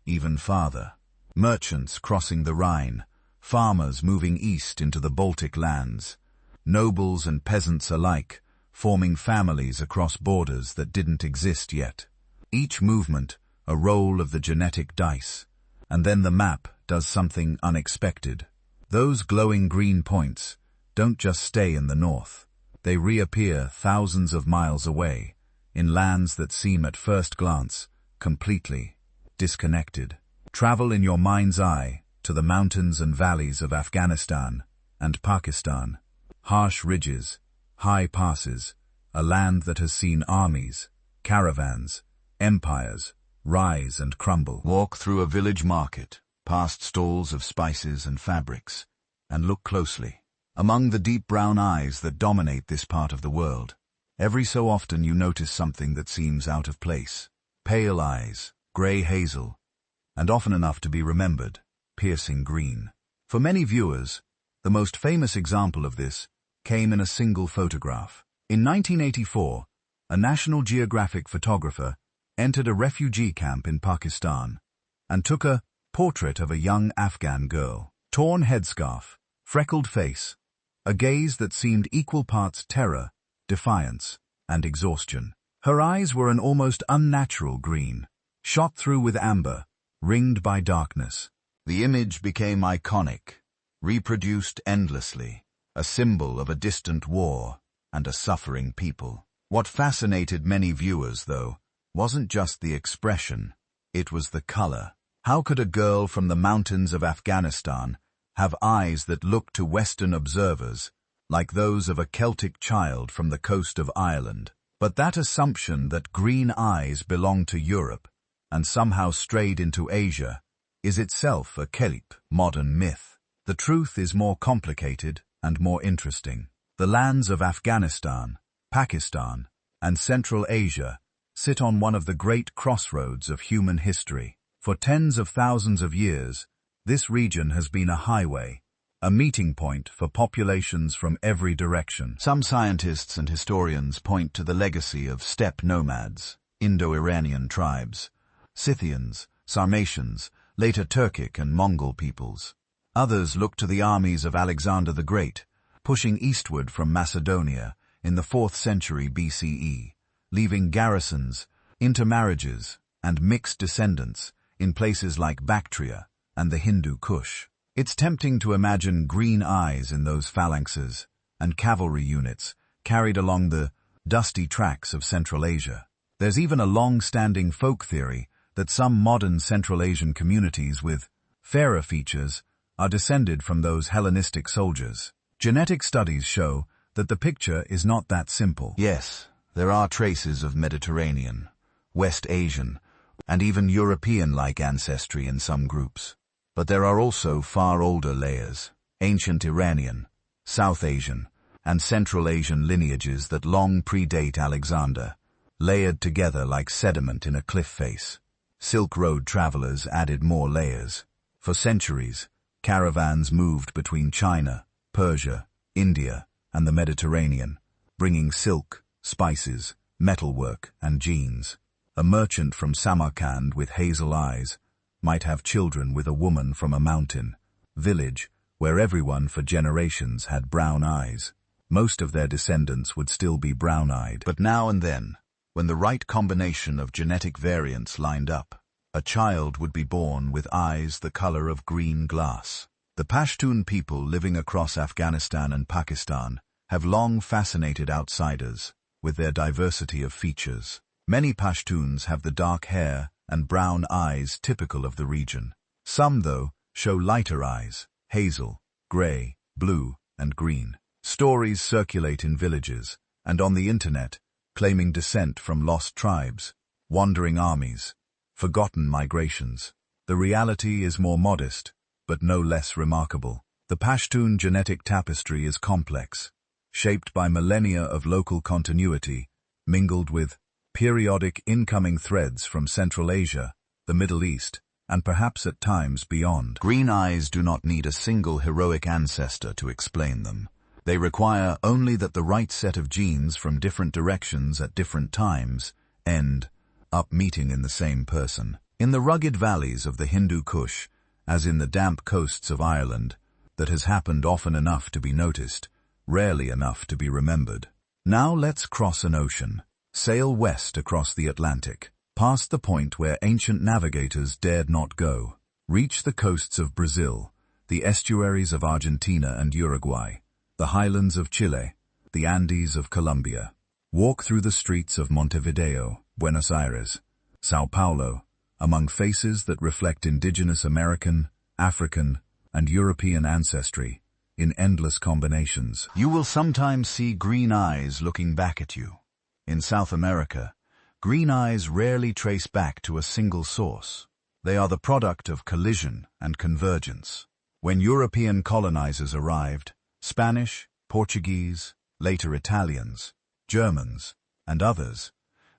even farther. Merchants crossing the Rhine, farmers moving east into the Baltic lands, nobles and peasants alike forming families across borders that didn't exist yet. Each movement a roll of the genetic dice, and then the map does something unexpected. Those glowing green points don't just stay in the north. They reappear thousands of miles away, in lands that seem at first glance completely disconnected. Travel in your mind's eye to the mountains and valleys of Afghanistan and Pakistan. Harsh ridges, high passes, a land that has seen armies, caravans, empires rise and crumble. Walk through a village market, past stalls of spices and fabrics, and look closely. Among the deep brown eyes that dominate this part of the world, every so often you notice something that seems out of place. Pale eyes, grey hazel, and often enough to be remembered, piercing green. For many viewers, the most famous example of this came in a single photograph. In 1984, a National Geographic photographer entered a refugee camp in Pakistan and took a portrait of a young Afghan girl. Torn headscarf, freckled face, a gaze that seemed equal parts terror, defiance, and exhaustion. Her eyes were an almost unnatural green, shot through with amber, ringed by darkness. The image became iconic, reproduced endlessly, a symbol of a distant war and a suffering people. What fascinated many viewers, though, wasn't just the expression, it was the color. How could a girl from the mountains of Afghanistan have eyes that looked to Western observers like those of a Celtic child from the coast of Ireland? But that assumption that green eyes belong to Europe and somehow strayed into Asia is itself a Celtic modern myth. The truth is more complicated and more interesting. The lands of Afghanistan, Pakistan, and Central Asia sit on one of the great crossroads of human history. For tens of thousands of years, this region has been a highway, a meeting point for populations from every direction. Some scientists and historians point to the legacy of steppe nomads, Indo-Iranian tribes, Scythians, Sarmatians, later Turkic and Mongol peoples. Others look to the armies of Alexander the Great, pushing eastward from Macedonia in the 4th century BCE, leaving garrisons, intermarriages, and mixed descendants in places like Bactria and the Hindu Kush. It's tempting to imagine green eyes in those phalanxes and cavalry units carried along the dusty tracks of Central Asia. There's even a long-standing folk theory that some modern Central Asian communities with fairer features are descended from those Hellenistic soldiers. Genetic studies show that the picture is not that simple. Yes, there are traces of Mediterranean, West Asian, and even European-like ancestry in some groups. But there are also far older layers, ancient Iranian, South Asian, and Central Asian lineages that long predate Alexander, layered together like sediment in a cliff face. Silk Road travelers added more layers. For centuries, caravans moved between China, Persia, India, and the Mediterranean, bringing silk, spices, metalwork, and genes. A merchant from Samarkand with hazel eyes might have children with a woman from a mountain village where everyone for generations had brown eyes. Most of their descendants would still be brown-eyed. But now and then, when the right combination of genetic variants lined up, a child would be born with eyes the color of green glass. The Pashtun people living across Afghanistan and Pakistan have long fascinated outsiders with their diversity of features. Many Pashtuns have the dark hair and brown eyes typical of the region. Some, though, show lighter eyes, hazel, gray, blue, and green. Stories circulate in villages and on the internet, claiming descent from lost tribes, wandering armies, forgotten migrations. The reality is more modest, but no less remarkable. The Pashtun genetic tapestry is complex, shaped by millennia of local continuity, mingled with periodic incoming threads from Central Asia, the Middle East, and perhaps at times beyond. Green eyes do not need a single heroic ancestor to explain them. They require only that the right set of genes from different directions at different times end up meeting in the same person. In the rugged valleys of the Hindu Kush, as in the damp coasts of Ireland, that has happened often enough to be noticed, rarely enough to be remembered. Now let's cross an ocean, sail west across the Atlantic, past the point where ancient navigators dared not go, reach the coasts of Brazil, the estuaries of Argentina and Uruguay, the highlands of Chile, the Andes of Colombia. Walk through the streets of Montevideo, Buenos Aires, Sao Paulo, among faces that reflect indigenous American, African, and European ancestry, in endless combinations. You will sometimes see green eyes looking back at you. In South America, green eyes rarely trace back to a single source. They are the product of collision and convergence. When European colonizers arrived, Spanish, Portuguese, later Italians, Germans, and others,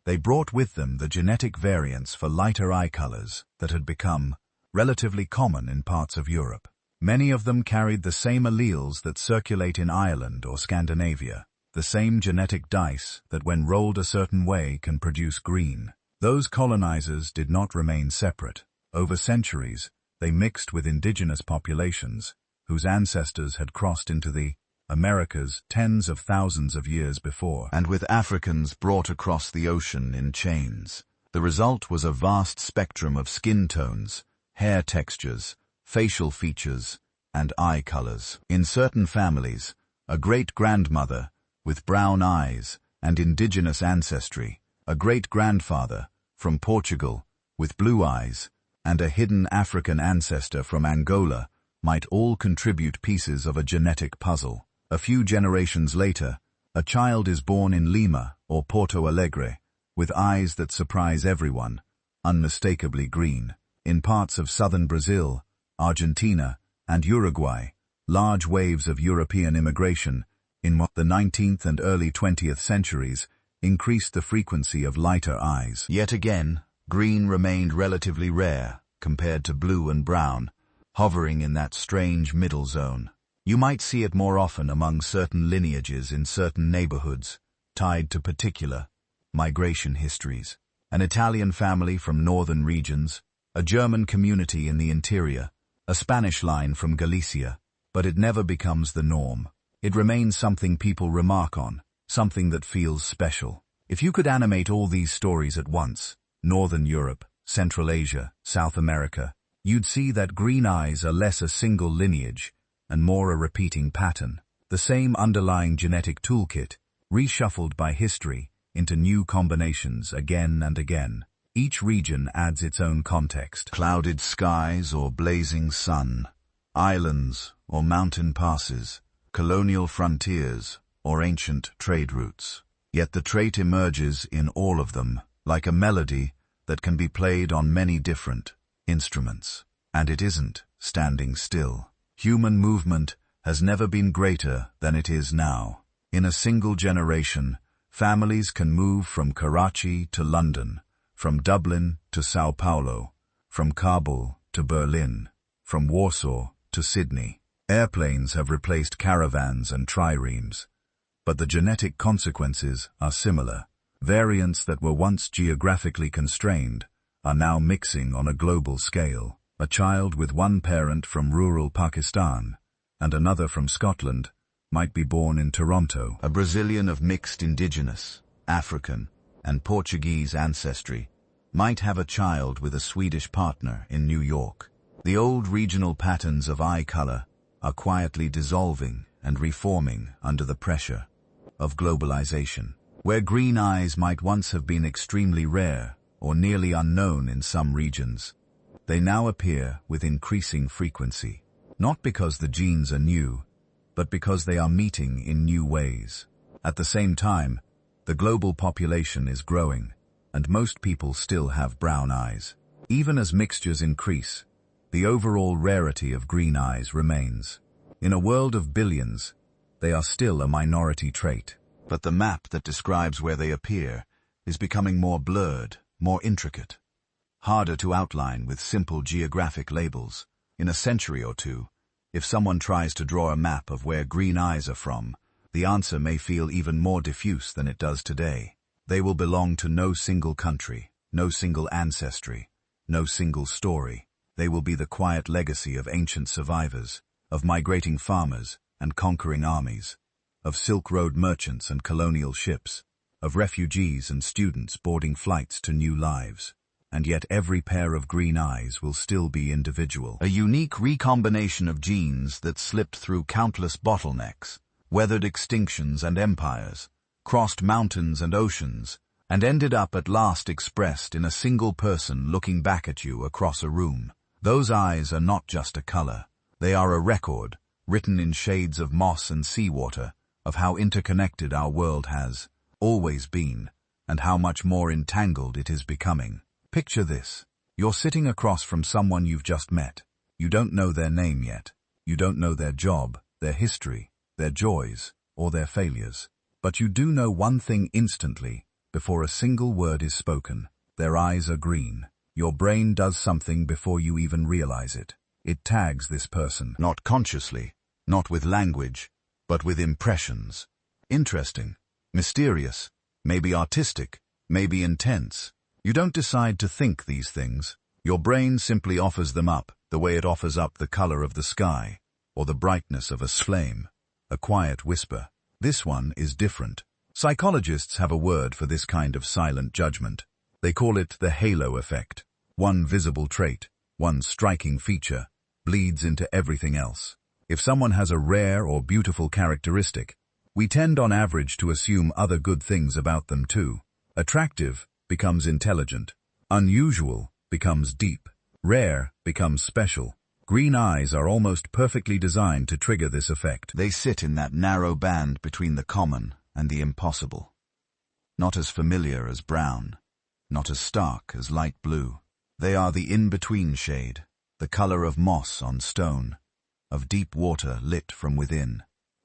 they brought with them the genetic variants for lighter eye colors that had become relatively common in parts of Europe. Many of them carried the same alleles that circulate in Ireland or Scandinavia, the same genetic dice that when rolled a certain way can produce green. Those colonizers did not remain separate. Over centuries, they mixed with indigenous populations, whose ancestors had crossed into the Americas tens of thousands of years before, and with Africans brought across the ocean in chains. The result was a vast spectrum of skin tones, hair textures, facial features, and eye colors. In certain families, a great-grandmother with brown eyes and indigenous ancestry, a great-grandfather from Portugal with blue eyes, and a hidden African ancestor from Angola might all contribute pieces of a genetic puzzle. A few generations later, a child is born in Lima or Porto Alegre, with eyes that surprise everyone, unmistakably green. In parts of southern Brazil, Argentina, and Uruguay, large waves of European immigration in the 19th and early 20th centuries increased the frequency of lighter eyes. Yet again, green remained relatively rare compared to blue and brown, hovering in that strange middle zone. You might see it more often among certain lineages in certain neighborhoods, tied to particular migration histories. An Italian family from northern regions, a German community in the interior, a Spanish line from Galicia, but it never becomes the norm. It remains something people remark on, something that feels special. If you could animate all these stories at once, Northern Europe, Central Asia, South America, you'd see that green eyes are less a single lineage and more a repeating pattern. The same underlying genetic toolkit, reshuffled by history into new combinations again and again. Each region adds its own context. Clouded skies or blazing sun, islands or mountain passes, colonial frontiers or ancient trade routes. Yet the trait emerges in all of them, like a melody that can be played on many different instruments. And it isn't standing still. Human movement has never been greater than it is now. In a single generation, families can move from Karachi to London, from Dublin to Sao Paulo, from Kabul to Berlin, from Warsaw to Sydney. Airplanes have replaced caravans and triremes, but the genetic consequences are similar. Variants that were once geographically constrained are now mixing on a global scale. A child with one parent from rural Pakistan and another from Scotland might be born in Toronto. A Brazilian of mixed indigenous, African, and Portuguese ancestry might have a child with a Swedish partner in New York. The old regional patterns of eye color are quietly dissolving and reforming under the pressure of globalization. Where green eyes might once have been extremely rare or nearly unknown in some regions, they now appear with increasing frequency, not because the genes are new, but because they are meeting in new ways. At the same time, the global population is growing, and most people still have brown eyes. Even as mixtures increase, the overall rarity of green eyes remains. In a world of billions, they are still a minority trait. But the map that describes where they appear is becoming more blurred, more intricate, harder to outline with simple geographic labels. In a century or two, if someone tries to draw a map of where green eyes are from, the answer may feel even more diffuse than it does today. They will belong to no single country, no single ancestry, no single story. They will be the quiet legacy of ancient survivors, of migrating farmers and conquering armies, of Silk Road merchants and colonial ships, of refugees and students boarding flights to new lives. And yet every pair of green eyes will still be individual. A unique recombination of genes that slipped through countless bottlenecks, weathered extinctions and empires, crossed mountains and oceans, and ended up at last expressed in a single person looking back at you across a room. Those eyes are not just a color. They are a record, written in shades of moss and seawater, of how interconnected our world has always been, and how much more entangled it is becoming. Picture this. You're sitting across from someone you've just met. You don't know their name yet. You don't know their job, their history, their joys, or their failures. But you do know one thing instantly, before a single word is spoken. Their eyes are green. Your brain does something before you even realize it. It tags this person. Not consciously, not with language, but with impressions. Interesting, mysterious, maybe artistic, maybe intense. You don't decide to think these things. Your brain simply offers them up, the way it offers up the color of the sky, or the brightness of a flame, a quiet whisper. This one is different. Psychologists have a word for this kind of silent judgment. They call it the halo effect. One visible trait, one striking feature, bleeds into everything else. If someone has a rare or beautiful characteristic, we tend on average to assume other good things about them too. Attractive becomes intelligent. Unusual becomes deep. Rare becomes special. Green eyes are almost perfectly designed to trigger this effect. They sit in that narrow band between the common and the impossible. Not as familiar as brown, not as stark as light blue. They are the in-between shade, the color of moss on stone, of deep water lit from within,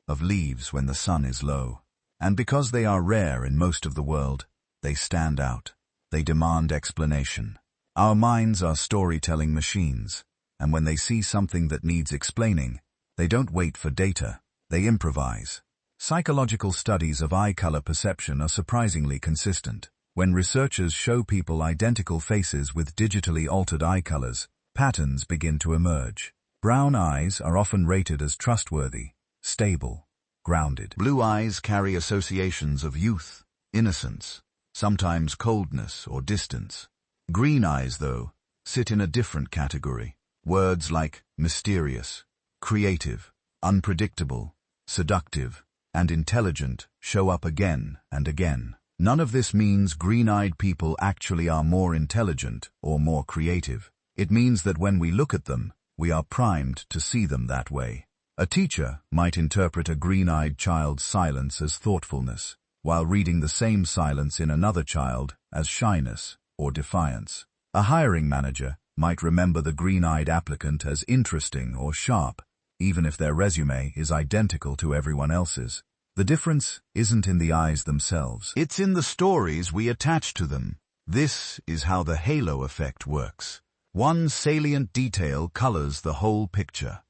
of leaves when the sun is low. And because they are rare in most of the world, they stand out. They demand explanation. Our minds are storytelling machines, and when they see something that needs explaining, they don't wait for data, they improvise. Psychological studies of eye color perception are surprisingly consistent. When researchers show people identical faces with digitally altered eye colors, patterns begin to emerge. Brown eyes are often rated as trustworthy, stable, grounded. Blue eyes carry associations of youth, innocence, sometimes coldness or distance. Green eyes, though, sit in a different category. Words like mysterious, creative, unpredictable, seductive, and intelligent show up again and again. None of this means green-eyed people actually are more intelligent or more creative. It means that when we look at them, we are primed to see them that way. A teacher might interpret a green-eyed child's silence as thoughtfulness, while reading the same silence in another child as shyness or defiance. A hiring manager might remember the green-eyed applicant as interesting or sharp, even if their resume is identical to everyone else's. The difference isn't in the eyes themselves. It's in the stories we attach to them. This is how the halo effect works. One salient detail colors the whole picture,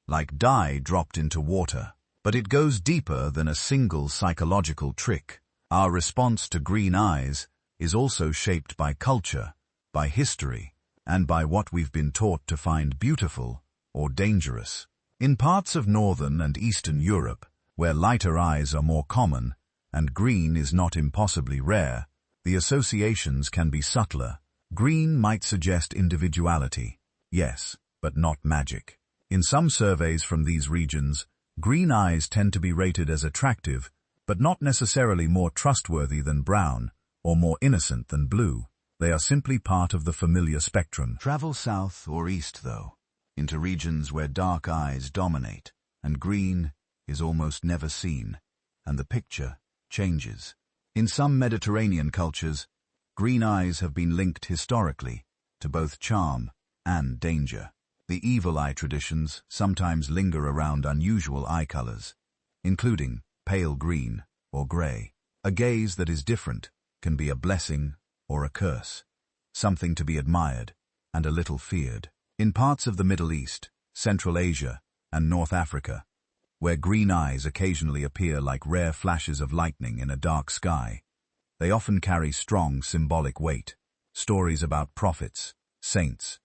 like dye dropped into water. But it goes deeper than a single psychological trick. Our response to green eyes is also shaped by culture, by history, and by what we've been taught to find beautiful or dangerous. In parts of Northern and Eastern Europe, where lighter eyes are more common and green is not impossibly rare, the associations can be subtler. Green might suggest individuality, yes, but not magic. In some surveys from these regions, green eyes tend to be rated as attractive, but not necessarily more trustworthy than brown or more innocent than blue. They are simply part of the familiar spectrum. Travel south or east, though, into regions where dark eyes dominate and green is almost never seen, and the picture changes. In some Mediterranean cultures, green eyes have been linked historically to both charm and danger. The evil eye traditions sometimes linger around unusual eye colors, including pale green or gray. A gaze that is different can be a blessing or a curse, something to be admired and a little feared. In parts of the Middle East, Central Asia, and North Africa, where green eyes occasionally appear like rare flashes of lightning in a dark sky, they often carry strong symbolic weight. Stories about prophets, saints,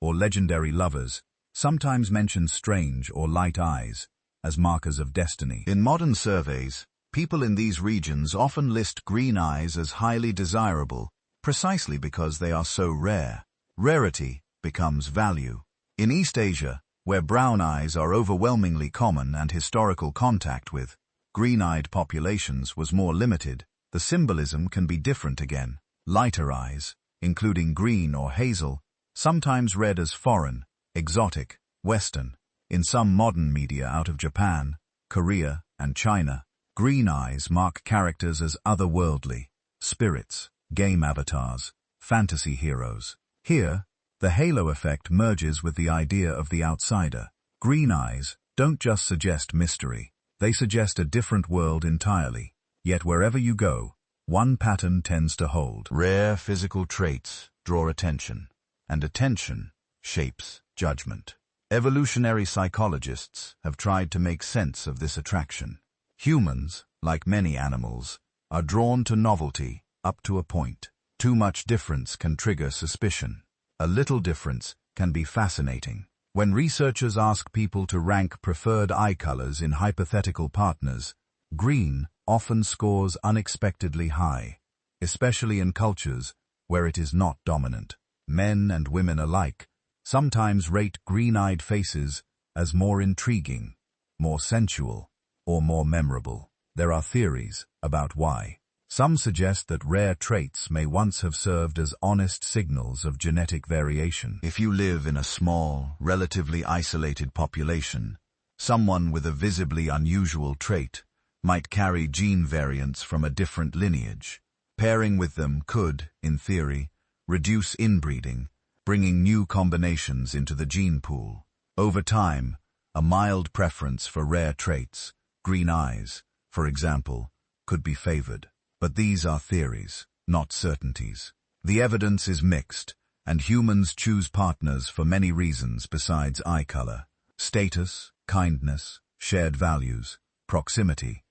or legendary lovers sometimes mention strange or light eyes as markers of destiny. In modern surveys, people in these regions often list green eyes as highly desirable, precisely because they are so rare. Rarity becomes value. In East Asia, where brown eyes are overwhelmingly common and historical contact with green-eyed populations was more limited, the symbolism can be different again. Lighter eyes, including green or hazel, sometimes read as foreign, exotic, Western. In some modern media out of Japan, Korea, and China, green eyes mark characters as otherworldly, spirits, game avatars, fantasy heroes. Here, the halo effect merges with the idea of the outsider. Green eyes don't just suggest mystery, they suggest a different world entirely. Yet wherever you go, one pattern tends to hold. Rare physical traits draw attention, and attention shapes judgment. Evolutionary psychologists have tried to make sense of this attraction. Humans, like many animals, are drawn to novelty up to a point. Too much difference can trigger suspicion. A little difference can be fascinating. When researchers ask people to rank preferred eye colors in hypothetical partners, green often scores unexpectedly high, especially in cultures where it is not dominant. Men and women alike sometimes rate green-eyed faces as more intriguing, more sensual, or more memorable. There are theories about why. Some suggest that rare traits may once have served as honest signals of genetic variation. If you live in a small, relatively isolated population, someone with a visibly unusual trait might carry gene variants from a different lineage. Pairing with them could, in theory, reduce inbreeding, bringing new combinations into the gene pool. Over time, a mild preference for rare traits, green eyes, for example, could be favored. But these are theories, not certainties. The evidence is mixed, and humans choose partners for many reasons besides eye color. Status, kindness, shared values, proximity,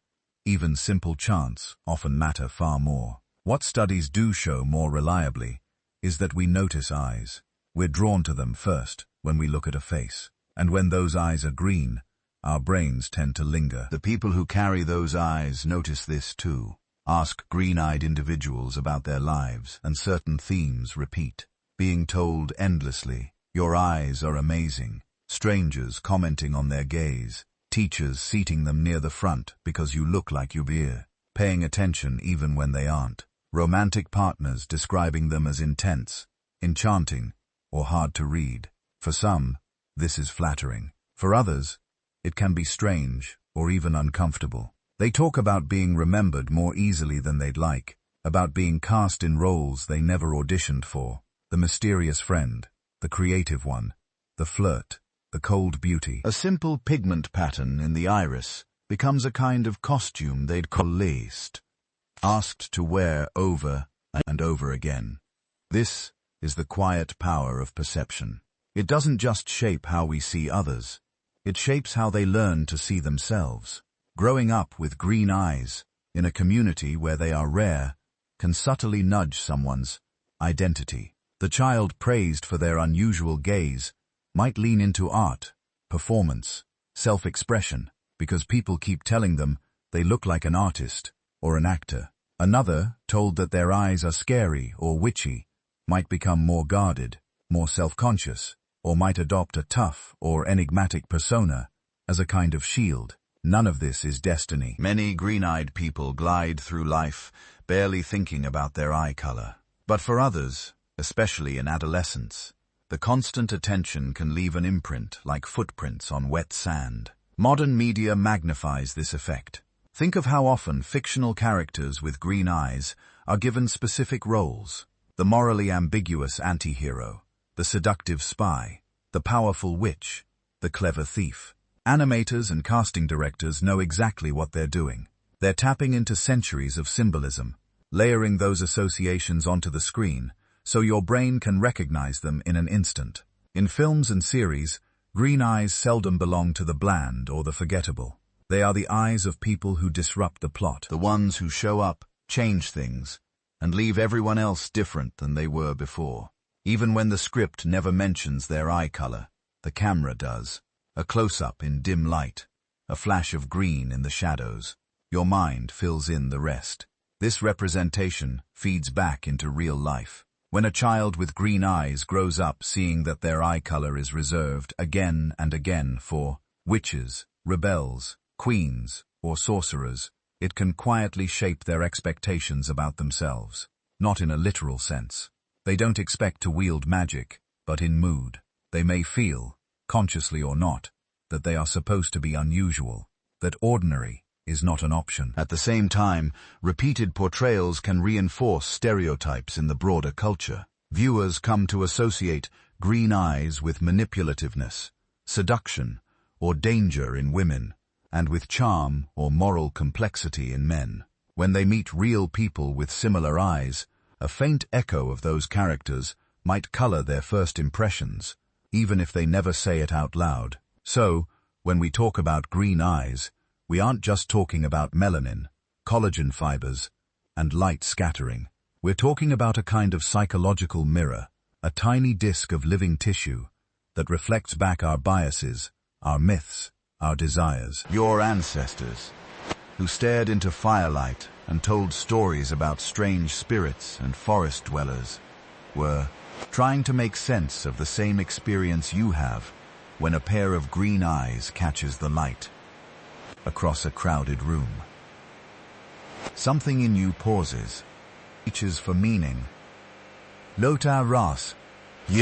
even simple chance often matter far more. What studies do show more reliably is that we notice eyes. We're drawn to them first when we look at a face. And when those eyes are green, our brains tend to linger. The people who carry those eyes notice this too. Ask green-eyed individuals about their lives, and certain themes repeat. Being told endlessly, "Your eyes are amazing." Strangers commenting on their gaze. Teachers seating them near the front because you look like you beer. Paying attention even when they aren't. Romantic partners describing them as intense, enchanting, or hard to read. For some, this is flattering. For others, it can be strange or even uncomfortable. They talk about being remembered more easily than they'd like, about being cast in roles they never auditioned for. The mysterious friend, the creative one, the flirt, the cold beauty. A simple pigment pattern in the iris becomes a kind of costume they'd call laced, asked to wear over and over again. This is the quiet power of perception. It doesn't just shape how we see others, it shapes how they learn to see themselves. Growing up with green eyes, in a community where they are rare, can subtly nudge someone's identity. The child praised for their unusual gaze might lean into art, performance, self-expression, because people keep telling them they look like an artist or an actor. Another, told that their eyes are scary or witchy, might become more guarded, more self-conscious, or might adopt a tough or enigmatic persona as a kind of shield. None of this is destiny. Many green-eyed people glide through life, barely thinking about their eye color. But for others, especially in adolescence, the constant attention can leave an imprint like footprints on wet sand. Modern media magnifies this effect. Think of how often fictional characters with green eyes are given specific roles. The morally ambiguous anti-hero, the seductive spy, the powerful witch, the clever thief. Animators and casting directors know exactly what they're doing. They're tapping into centuries of symbolism, layering those associations onto the screen so your brain can recognize them in an instant. In films and series, green eyes seldom belong to the bland or the forgettable. They are the eyes of people who disrupt the plot, the ones who show up, change things, and leave everyone else different than they were before. Even when the script never mentions their eye color, the camera does. A close-up in dim light, a flash of green in the shadows. Your mind fills in the rest. This representation feeds back into real life. When a child with green eyes grows up seeing that their eye color is reserved again and again for witches, rebels, queens, or sorcerers, it can quietly shape their expectations about themselves. Not in a literal sense. They don't expect to wield magic, but in mood. They may feel, consciously or not, that they are supposed to be unusual, that ordinary is not an option. At the same time, repeated portrayals can reinforce stereotypes in the broader culture. Viewers come to associate green eyes with manipulativeness, seduction, or danger in women, and with charm or moral complexity in men. When they meet real people with similar eyes, a faint echo of those characters might color their first impressions, even if they never say it out loud. So, when we talk about green eyes, we aren't just talking about melanin, collagen fibers, and light scattering. We're talking about a kind of psychological mirror, a tiny disk of living tissue that reflects back our biases, our myths, our desires. Your ancestors, who stared into firelight and told stories about strange spirits and forest dwellers, were trying to make sense of the same experience you have when a pair of green eyes catches the light across a crowded room. Something in you pauses, reaches for meaning. Lota ras.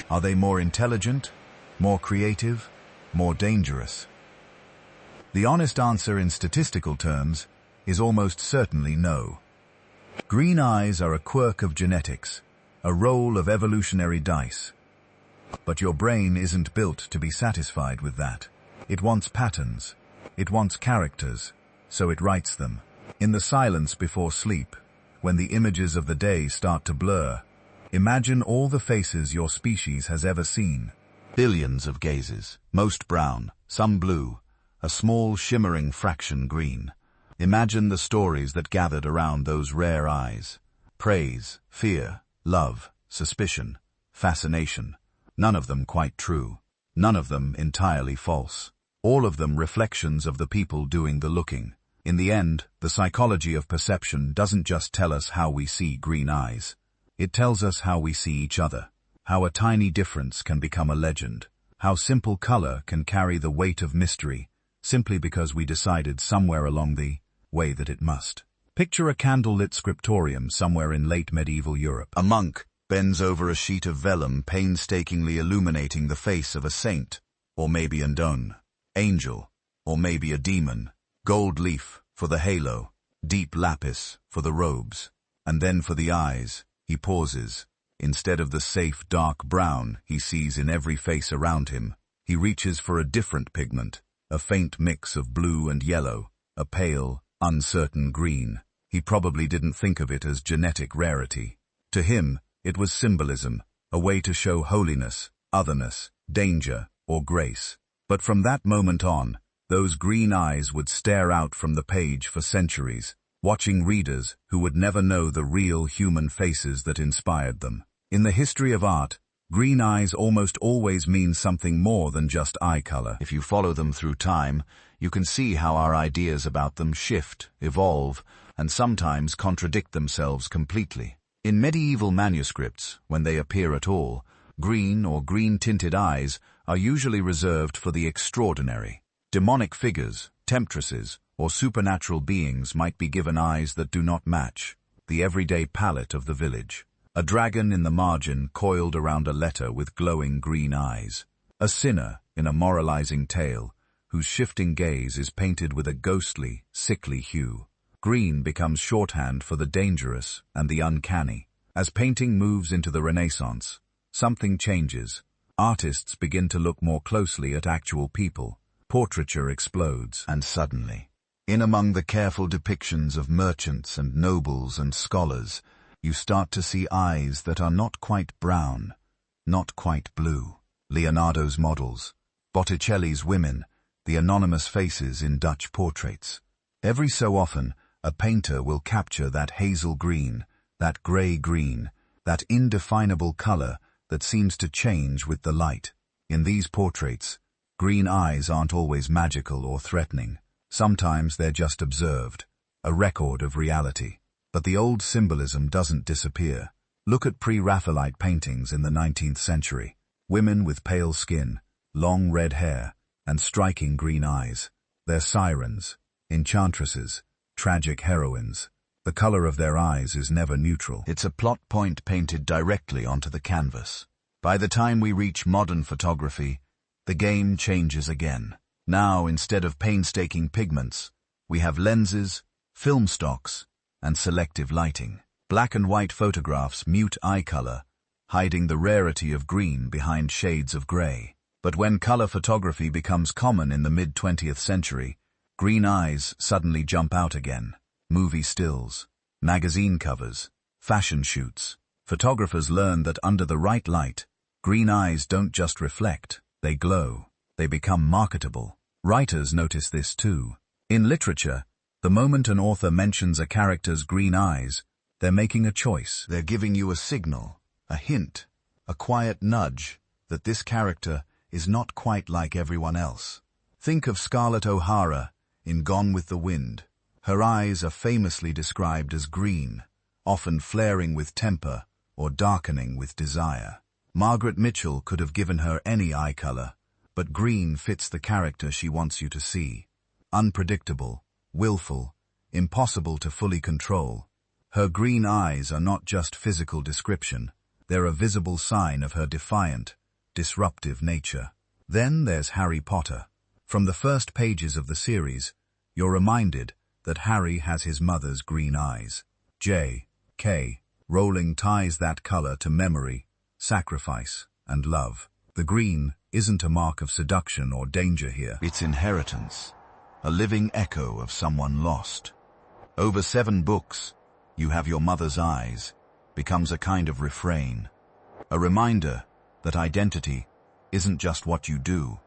Are they more intelligent, more creative, more dangerous? The honest answer in statistical terms is almost certainly no. Green eyes are a quirk of genetics, a roll of evolutionary dice. But your brain isn't built to be satisfied with that. It wants patterns. It wants characters, so it writes them. In the silence before sleep, when the images of the day start to blur, imagine all the faces your species has ever seen. Billions of gazes, most brown, some blue, a small shimmering fraction green. Imagine the stories that gathered around those rare eyes. Praise, fear, love, suspicion, fascination. None of them quite true. None of them entirely false. all of them reflections of the people doing the looking. In the end, the psychology of perception doesn't just tell us how we see green eyes. It tells us how we see each other, how a tiny difference can become a legend, how simple color can carry the weight of mystery simply because we decided somewhere along the way that it must. Picture a candlelit scriptorium somewhere in late medieval Europe. A monk bends over a sheet of vellum painstakingly illuminating the face of a saint, or maybe an angel, or maybe a demon. Gold leaf for the halo, deep lapis for the robes, and then for the eyes, he pauses. Instead of the safe dark brown he sees in every face around him, he reaches for a different pigment, a faint mix of blue and yellow, a pale, uncertain green. He probably didn't think of it as genetic rarity. To him, it was symbolism, a way to show holiness, otherness, danger, or grace. But from that moment on, those green eyes would stare out from the page for centuries, watching readers who would never know the real human faces that inspired them. In the history of art, green eyes almost always mean something more than just eye color. If you follow them through time, you can see how our ideas about them shift, evolve, and sometimes contradict themselves completely. In medieval manuscripts, when they appear at all, green or green-tinted eyes are usually reserved for the extraordinary. Demonic figures, temptresses, or supernatural beings might be given eyes that do not match the everyday palette of the village. A dragon in the margin coiled around a letter with glowing green eyes. A sinner in a moralizing tale, whose shifting gaze is painted with a ghostly, sickly hue. Green becomes shorthand for the dangerous and the uncanny. As painting moves into the Renaissance, something changes. Artists begin to look more closely at actual people. Portraiture explodes, and suddenly, in among the careful depictions of merchants and nobles and scholars, you start to see eyes that are not quite brown, not quite blue. Leonardo's models, Botticelli's women, the anonymous faces in Dutch portraits. Every so often, a painter will capture that hazel green, that grey-green, that indefinable color that seems to change with the light. In these portraits, green eyes aren't always magical or threatening. Sometimes they're just observed, a record of reality. But the old symbolism doesn't disappear. Look at pre-Raphaelite paintings in the 19th century. Women with pale skin, long red hair, and striking green eyes. They're sirens, enchantresses, tragic heroines. The color of their eyes is never neutral. It's a plot point painted directly onto the canvas. By the time we reach modern photography, the game changes again. Now, instead of painstaking pigments, we have lenses, film stocks, and selective lighting. Black and white photographs mute eye color, hiding the rarity of green behind shades of gray. But when color photography becomes common in the mid-20th century, green eyes suddenly jump out again. Movie stills, magazine covers, fashion shoots. Photographers learn that under the right light, green eyes don't just reflect, they glow. They become marketable. Writers notice this too. In literature, the moment an author mentions a character's green eyes, they're making a choice. They're giving you a signal, a hint, a quiet nudge that this character is not quite like everyone else. Think of Scarlett O'Hara in Gone with the Wind. Her eyes are famously described as green, often flaring with temper or darkening with desire. Margaret Mitchell could have given her any eye color, but green fits the character she wants you to see. Unpredictable, willful, impossible to fully control. Her green eyes are not just physical description, they're a visible sign of her defiant, disruptive nature. Then there's Harry Potter. From the first pages of the series, you're reminded that Harry has his mother's green eyes. J.K. Rowling ties that color to memory, sacrifice, and love. The green isn't a mark of seduction or danger here. It's inheritance, a living echo of someone lost. Over 7 books, You Have Your Mother's Eyes becomes a kind of refrain, a reminder that identity isn't just what you do,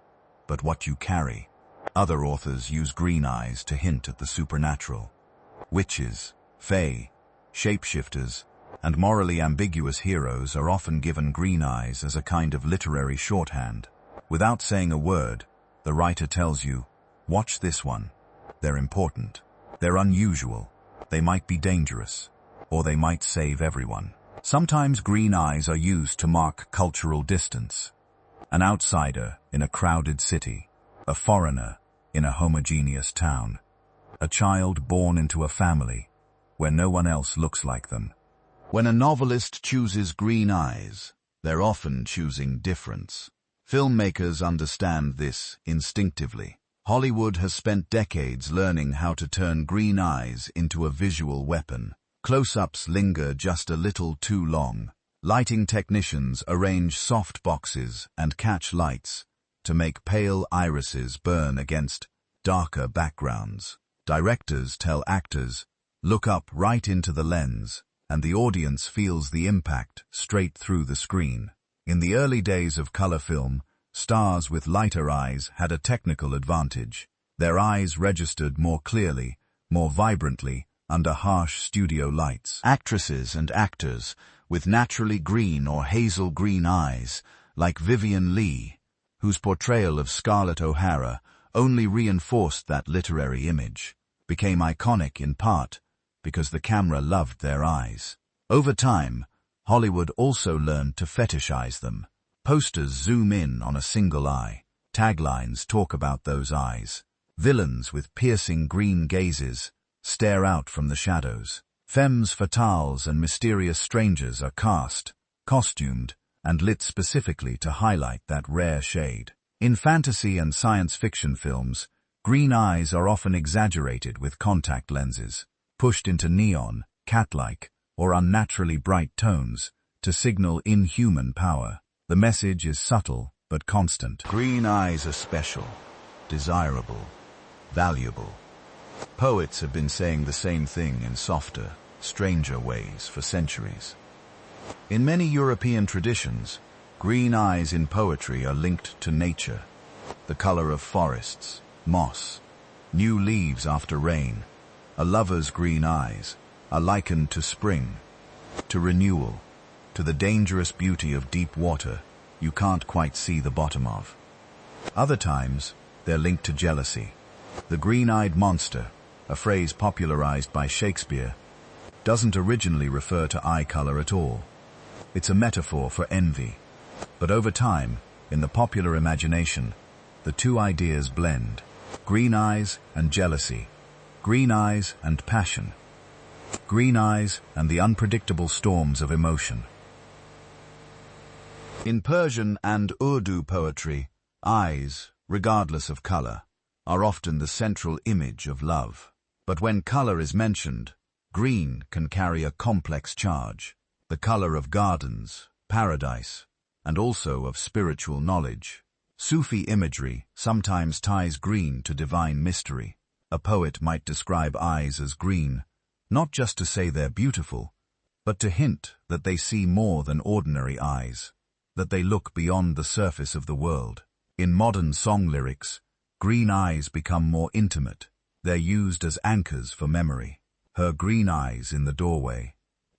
but what you carry. Other authors use green eyes to hint at the supernatural. Witches, fae, shapeshifters, and morally ambiguous heroes are often given green eyes as a kind of literary shorthand. Without saying a word, The writer tells you, watch this one. They're important. They're unusual. They might be dangerous. Or they might save everyone. Sometimes green eyes are used to mark cultural distance. An outsider in a crowded city. A foreigner in a homogeneous town. A child born into a family where no one else looks like them. When a novelist chooses green eyes, they're often choosing difference. Filmmakers understand this instinctively. Hollywood has spent decades learning how to turn green eyes into a visual weapon. Close-ups linger just a little too long. Lighting technicians arrange soft boxes and catch lights to make pale irises burn against darker backgrounds. Directors tell actors, look up right into the lens, and the audience feels the impact straight through the screen. In the early days of color film, stars with lighter eyes had a technical advantage. Their eyes registered more clearly, more vibrantly, under harsh studio lights. Actresses and actors with naturally green or hazel green eyes, like Vivien Leigh, whose portrayal of Scarlett O'Hara only reinforced that literary image, became iconic in part because the camera loved their eyes. Over time, Hollywood also learned to fetishize them. Posters zoom in on a single eye. Taglines talk about those eyes. Villains with piercing green gazes stare out from the shadows. Femmes fatales and mysterious strangers are cast, costumed, and lit specifically to highlight that rare shade. In fantasy and science fiction films, green eyes are often exaggerated with contact lenses, pushed into neon, cat-like, or unnaturally bright tones to signal inhuman power. The message is subtle but constant. Green eyes are special, desirable, valuable. Poets have been saying the same thing in softer, stranger ways for centuries. In many European traditions, green eyes in poetry are linked to nature. The color of forests, moss, new leaves after rain. A lover's green eyes are likened to spring, to renewal, to the dangerous beauty of deep water you can't quite see the bottom of. Other times, they're linked to jealousy. The green-eyed monster, a phrase popularized by Shakespeare, doesn't originally refer to eye color at all. It's a metaphor for envy. But over time, in the popular imagination, the two ideas blend. Green eyes and jealousy. Green eyes and passion. Green eyes and the unpredictable storms of emotion. In Persian and Urdu poetry, eyes, regardless of color, are often the central image of love. But when color is mentioned, green can carry a complex charge. The color of gardens, paradise, and also of spiritual knowledge. Sufi imagery sometimes ties green to divine mystery. A poet might describe eyes as green, not just to say they're beautiful, but to hint that they see more than ordinary eyes, that they look beyond the surface of the world. In modern song lyrics, green eyes become more intimate. They're used as anchors for memory. Her green eyes in the doorway.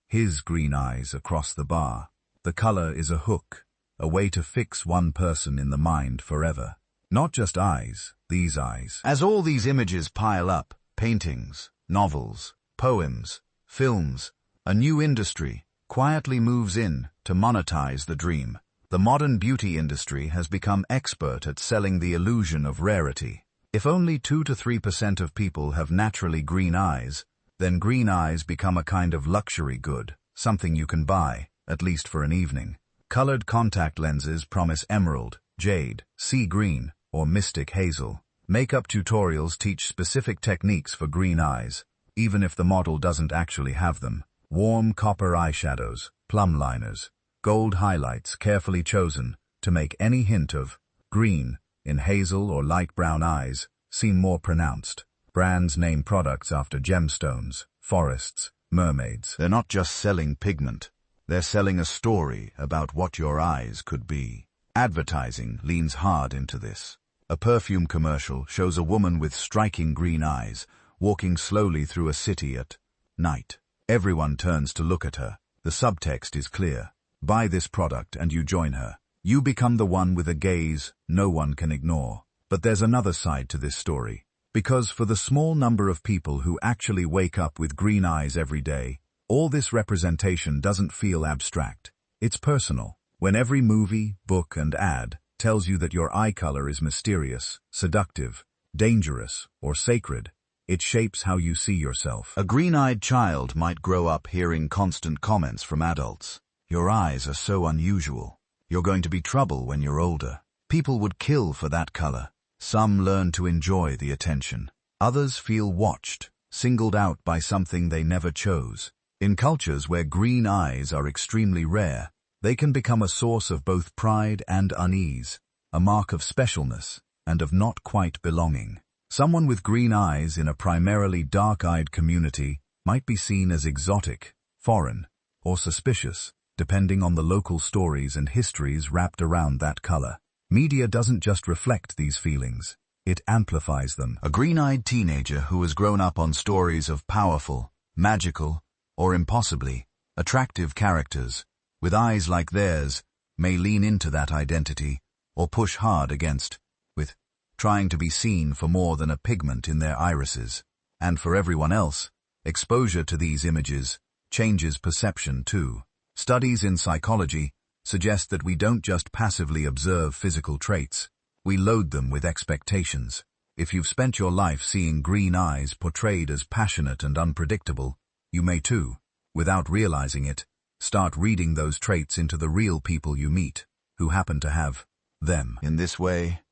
His green eyes across the bar. The color is a hook, a way to fix one person in the mind forever. Not just eyes, these eyes. As all these images pile up, paintings, novels, poems, films, a new industry quietly moves in to monetize the dream. The modern beauty industry has become expert at selling the illusion of rarity. If only 2 to 3% of people have naturally green eyes, then green eyes become a kind of luxury good, something you can buy, at least for an evening. Colored contact lenses promise emerald, jade, sea green, or mystic hazel. Makeup tutorials teach specific techniques for green eyes, even if the model doesn't actually have them. Warm copper eyeshadows, plum liners, gold highlights carefully chosen to make any hint of green in hazel or light brown eyes seem more pronounced. Brands name products after gemstones, forests, mermaids. They're not just selling pigment. They're selling a story about what your eyes could be. Advertising leans hard into this. A perfume commercial shows a woman with striking green eyes walking slowly through a city at night. Everyone turns to look at her. The subtext is clear. Buy this product and you join her. You become the one with a gaze no one can ignore. But there's another side to this story. Because for the small number of people who actually wake up with green eyes every day, all this representation doesn't feel abstract. It's personal. When every movie, book, and ad tells you that your eye color is mysterious, seductive, dangerous, or sacred, it shapes how you see yourself. A green-eyed child might grow up hearing constant comments from adults. Your eyes are so unusual. You're going to be trouble when you're older. People would kill for that color. Some learn to enjoy the attention. Others feel watched, singled out by something they never chose. In cultures where green eyes are extremely rare, they can become a source of both pride and unease, a mark of specialness and of not quite belonging. Someone with green eyes in a primarily dark-eyed community might be seen as exotic, foreign, or suspicious, depending on the local stories and histories wrapped around that color. Media doesn't just reflect these feelings, it amplifies them. A green-eyed teenager who has grown up on stories of powerful, magical, or impossibly attractive characters with eyes like theirs may lean into that identity or push hard against, with trying to be seen for more than a pigment in their irises. And for everyone else, exposure to these images changes perception too. Studies in psychology suggest that we don't just passively observe physical traits, we load them with expectations. If you've spent your life seeing green eyes portrayed as passionate and unpredictable, you may too, without realizing it, start reading those traits into the real people you meet, who happen to have them. In this way,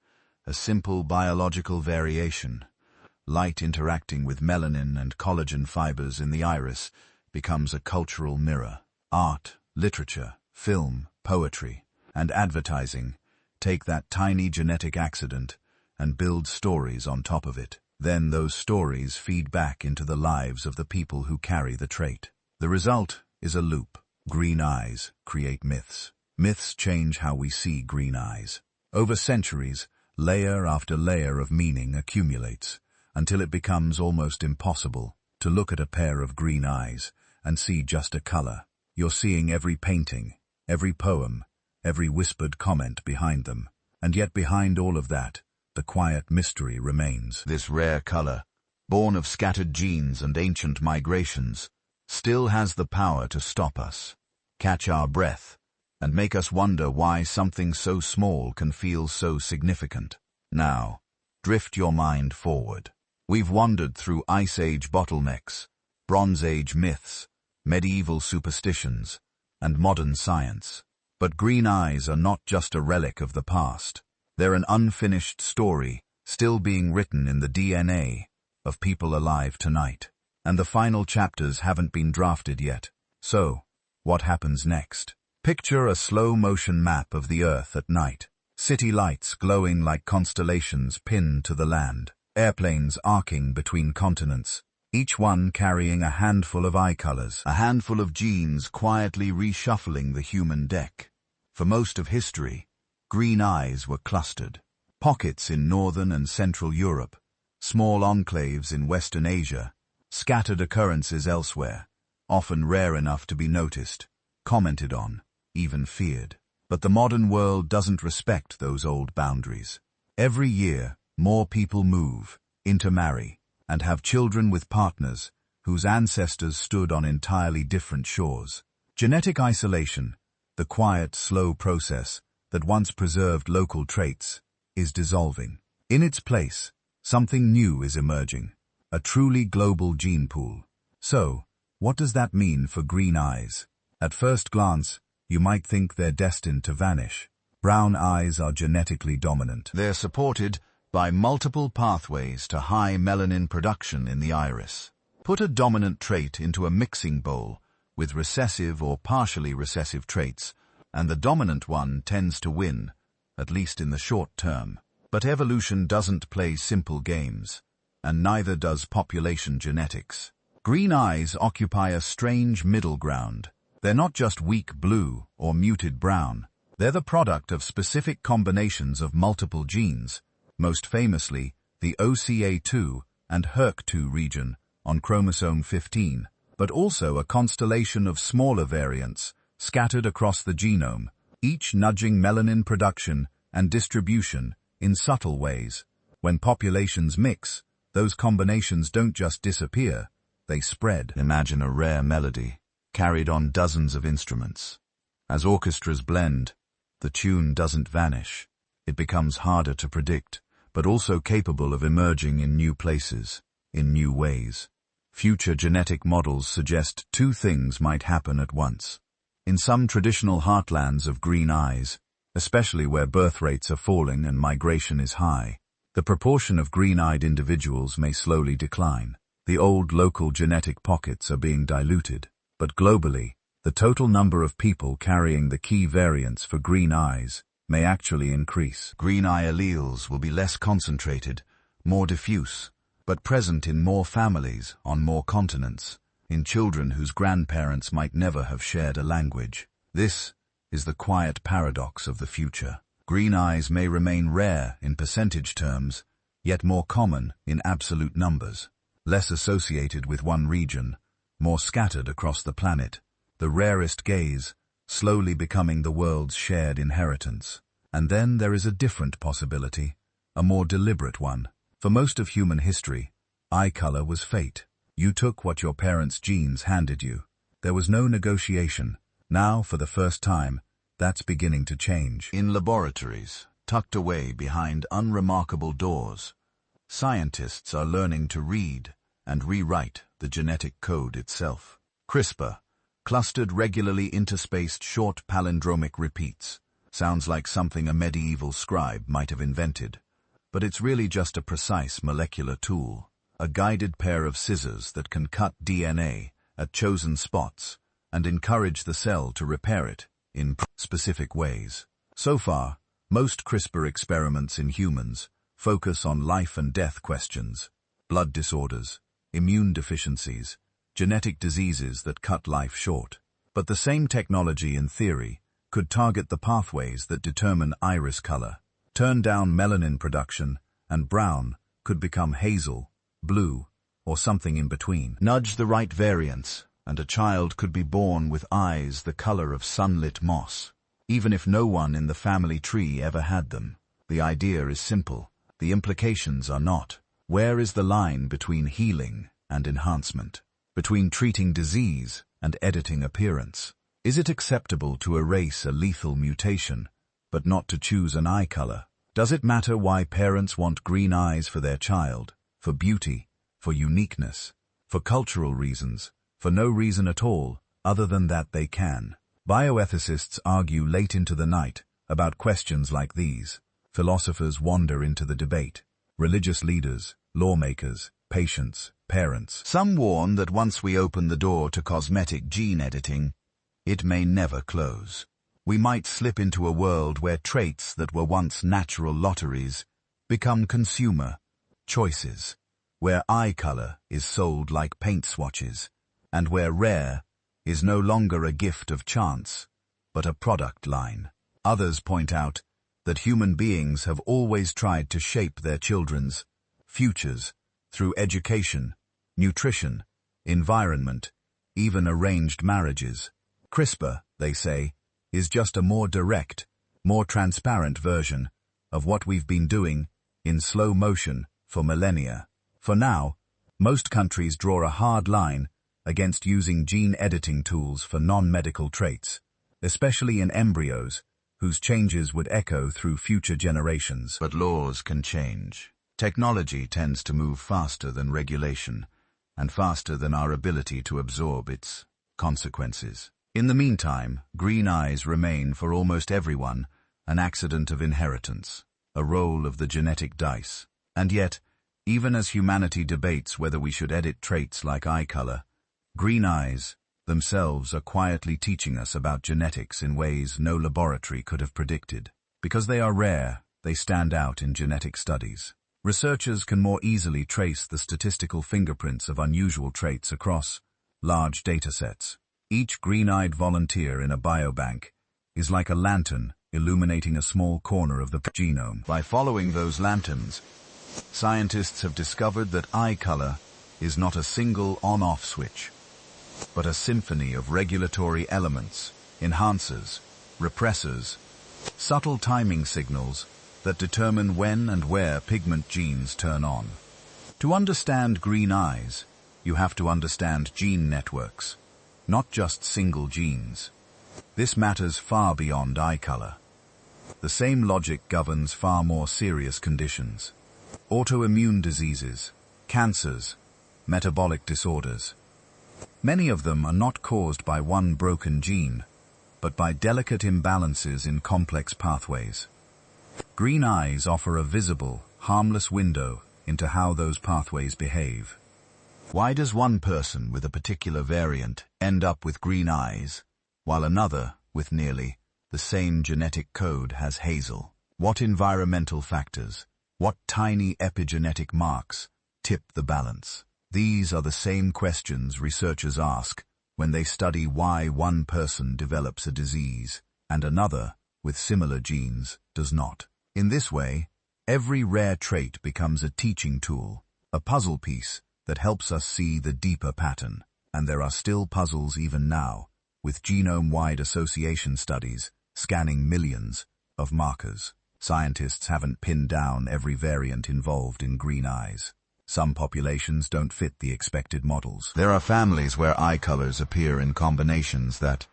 a simple biological variation, light interacting with melanin and collagen fibers in the iris, becomes a cultural mirror. Art, literature, film, poetry, and advertising take that tiny genetic accident and build stories on top of it. Then those stories feed back into the lives of the people who carry the trait. The result is a loop. Green eyes create myths. Myths change how we see green eyes. Over centuries, layer after layer of meaning accumulates, until it becomes almost impossible to look at a pair of green eyes and see just a color. You're seeing every painting, every poem, every whispered comment behind them. And yet behind all of that, the quiet mystery remains. This rare color, born of scattered genes and ancient migrations, still has the power to stop us, catch our breath, and make us wonder why something so small can feel so significant. Now, drift your mind forward. We've wandered through Ice Age bottlenecks, Bronze Age myths, medieval superstitions, and modern science. But green eyes are not just a relic of the past. They're an unfinished story, still being written in the DNA of people alive tonight. And the final chapters haven't been drafted yet. So, what happens next? Picture a slow-motion map of the Earth at night. City lights glowing like constellations pinned to the land. Airplanes arcing between continents, each one carrying a handful of eye colors. A handful of genes quietly reshuffling the human deck. For most of history, green eyes were clustered. Pockets in northern and central Europe, small enclaves in Western Asia, scattered occurrences elsewhere, often rare enough to be noticed, commented on, even feared. But the modern world doesn't respect those old boundaries. Every year, more people move, intermarry, and have children with partners whose ancestors stood on entirely different shores. Genetic isolation, the quiet, slow process that once preserved local traits, is dissolving. In its place, something new is emerging, a truly global gene pool. So, what does that mean for green eyes? At first glance, you might think they're destined to vanish. Brown eyes are genetically dominant. They're supported by multiple pathways to high melanin production in the iris. Put a dominant trait into a mixing bowl with recessive or partially recessive traits, and the dominant one tends to win, at least in the short term. But evolution doesn't play simple games, and neither does population genetics. Green eyes occupy a strange middle ground. They're not just weak blue or muted brown. They're the product of specific combinations of multiple genes, most famously the OCA2 and HERC2 region on chromosome 15, but also a constellation of smaller variants scattered across the genome, each nudging melanin production and distribution in subtle ways. When populations mix, those combinations don't just disappear, they spread. Imagine a rare melody, carried on dozens of instruments. As orchestras blend, the tune doesn't vanish. It becomes harder to predict, but also capable of emerging in new places, in new ways. Future genetic models suggest two things might happen at once. In some traditional heartlands of green eyes, especially where birth rates are falling and migration is high, the proportion of green-eyed individuals may slowly decline. The old local genetic pockets are being diluted, but globally, the total number of people carrying the key variants for green eyes may actually increase. Green eye alleles will be less concentrated, more diffuse, but present in more families, on more continents, in children whose grandparents might never have shared a language. This is the quiet paradox of the future. Green eyes may remain rare in percentage terms, yet more common in absolute numbers. Less associated with one region, more scattered across the planet. The rarest gaze, slowly becoming the world's shared inheritance. And then there is a different possibility, a more deliberate one. For most of human history, eye color was fate. You took what your parents' genes handed you. There was no negotiation. Now, for the first time, that's beginning to change. In laboratories, tucked away behind unremarkable doors, scientists are learning to read and rewrite the genetic code itself. CRISPR, clustered regularly interspaced short palindromic repeats, sounds like something a medieval scribe might have invented. But it's really just a precise molecular tool, a guided pair of scissors that can cut DNA at chosen spots and encourage the cell to repair it in specific ways. So far, most CRISPR experiments in humans focus on life and death questions, blood disorders, immune deficiencies, genetic diseases that cut life short. But the same technology, in theory, could target the pathways that determine iris color, turn down melanin production, and brown could become hazel, blue, or something in between. Nudge the right variants, and a child could be born with eyes the color of sunlit moss, even if no one in the family tree ever had them. The idea is simple. The implications are not. Where is the line between healing and enhancement? Between treating disease and editing appearance? Is it acceptable to erase a lethal mutation, but not to choose an eye color? Does it matter why parents want green eyes for their child? For beauty, for uniqueness, for cultural reasons, for no reason at all, other than that they can. Bioethicists argue late into the night about questions like these. Philosophers wander into the debate. Religious leaders, lawmakers, patients, parents. Some warn that once we open the door to cosmetic gene editing, it may never close. We might slip into a world where traits that were once natural lotteries become consumer choices, where eye color is sold like paint swatches, and where rare is no longer a gift of chance, but a product line. Others point out that human beings have always tried to shape their children's futures through education, nutrition, environment, even arranged marriages. CRISPR, they say, is just a more direct, more transparent version of what we've been doing in slow motion for millennia. For now, most countries draw a hard line against using gene editing tools for non-medical traits, especially in embryos, whose changes would echo through future generations. But laws can change. Technology tends to move faster than regulation, and faster than our ability to absorb its consequences. In the meantime, green eyes remain for almost everyone an accident of inheritance, a roll of the genetic dice. And yet, even as humanity debates whether we should edit traits like eye color, green eyes themselves are quietly teaching us about genetics in ways no laboratory could have predicted. Because they are rare, they stand out in genetic studies. Researchers can more easily trace the statistical fingerprints of unusual traits across large datasets. Each green-eyed volunteer in a biobank is like a lantern illuminating a small corner of the genome. By following those lanterns, scientists have discovered that eye color is not a single on-off switch, but a symphony of regulatory elements, enhancers, repressors, subtle timing signals, that determine when and where pigment genes turn on. To understand green eyes, you have to understand gene networks, not just single genes. This matters far beyond eye color. The same logic governs far more serious conditions. Autoimmune diseases, cancers, metabolic disorders. Many of them are not caused by one broken gene, but by delicate imbalances in complex pathways. Green eyes offer a visible, harmless window into how those pathways behave. Why does one person with a particular variant end up with green eyes, while another with nearly the same genetic code has hazel? What environmental factors, what tiny epigenetic marks tip the balance? These are the same questions researchers ask when they study why one person develops a disease and another with similar genes does not. In this way, every rare trait becomes a teaching tool, a puzzle piece that helps us see the deeper pattern. And there are still puzzles even now, with genome-wide association studies scanning millions of markers. Scientists haven't pinned down every variant involved in green eyes. Some populations don't fit the expected models. There are families where eye colors appear in combinations that,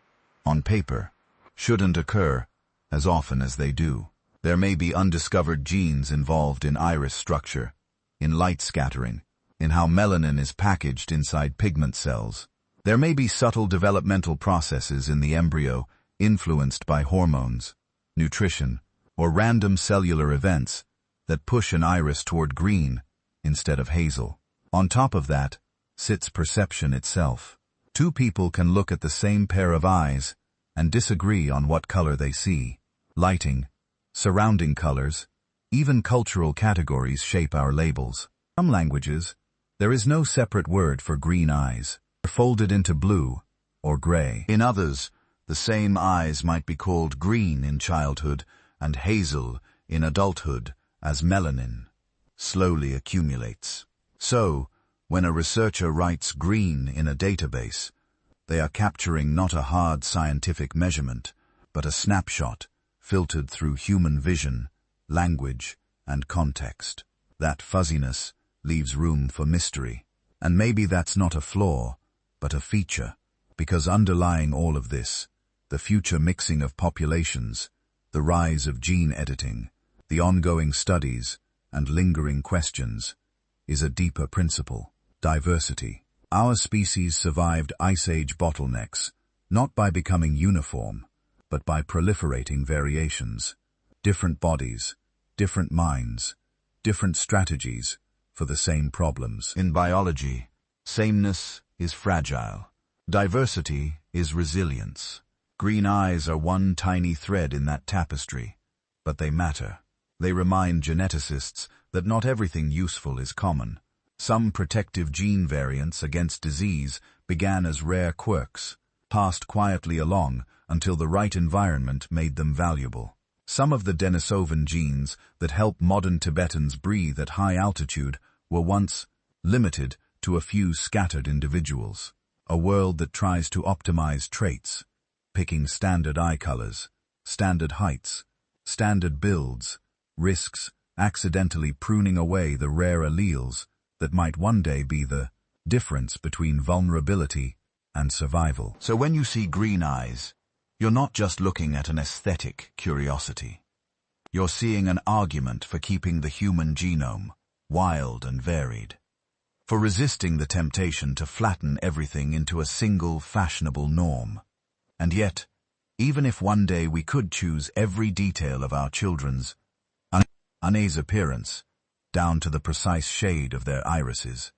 on paper, shouldn't occur as often as they do. There may be undiscovered genes involved in iris structure, in light scattering, in how melanin is packaged inside pigment cells. There may be subtle developmental processes in the embryo influenced by hormones, nutrition, or random cellular events that push an iris toward green instead of hazel. On top of that sits perception itself. Two people can look at the same pair of eyes and disagree on what color they see. Lighting, surrounding colors, even cultural categories shape our labels. In some languages, there is no separate word for green eyes. They're folded into blue or gray. In others, the same eyes might be called green in childhood and hazel in adulthood as melanin slowly accumulates. So, when a researcher writes green in a database, they are capturing not a hard scientific measurement, but a snapshot filtered through human vision, language, and context. That fuzziness leaves room for mystery. And maybe that's not a flaw, but a feature, because underlying all of this, the future mixing of populations, the rise of gene editing, the ongoing studies, and lingering questions, is a deeper principle: diversity. Our species survived Ice Age bottlenecks, not by becoming uniform, but by proliferating variations. Different bodies, different minds, different strategies for the same problems. In biology, sameness is fragile. Diversity is resilience. Green eyes are one tiny thread in that tapestry, but they matter. They remind geneticists that not everything useful is common. Some protective gene variants against disease began as rare quirks, passed quietly along until the right environment made them valuable. Some of the Denisovan genes that help modern Tibetans breathe at high altitude were once limited to a few scattered individuals. A world that tries to optimize traits, picking standard eye colors, standard heights, standard builds, risks accidentally pruning away the rare alleles that might one day be the difference between vulnerability and survival. So when you see green eyes, you're not just looking at an aesthetic curiosity. You're seeing an argument for keeping the human genome wild and varied, for resisting the temptation to flatten everything into a single fashionable norm. And yet, even if one day we could choose every detail of our children's eyes' appearance, down to the precise shade of their irises,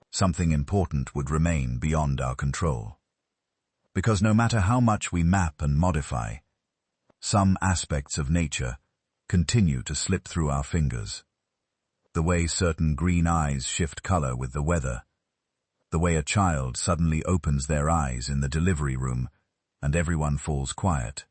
something important would remain beyond our control. Because no matter how much we map and modify, some aspects of nature continue to slip through our fingers. The way certain green eyes shift color with the weather, the way a child suddenly opens their eyes in the delivery room and everyone falls quiet,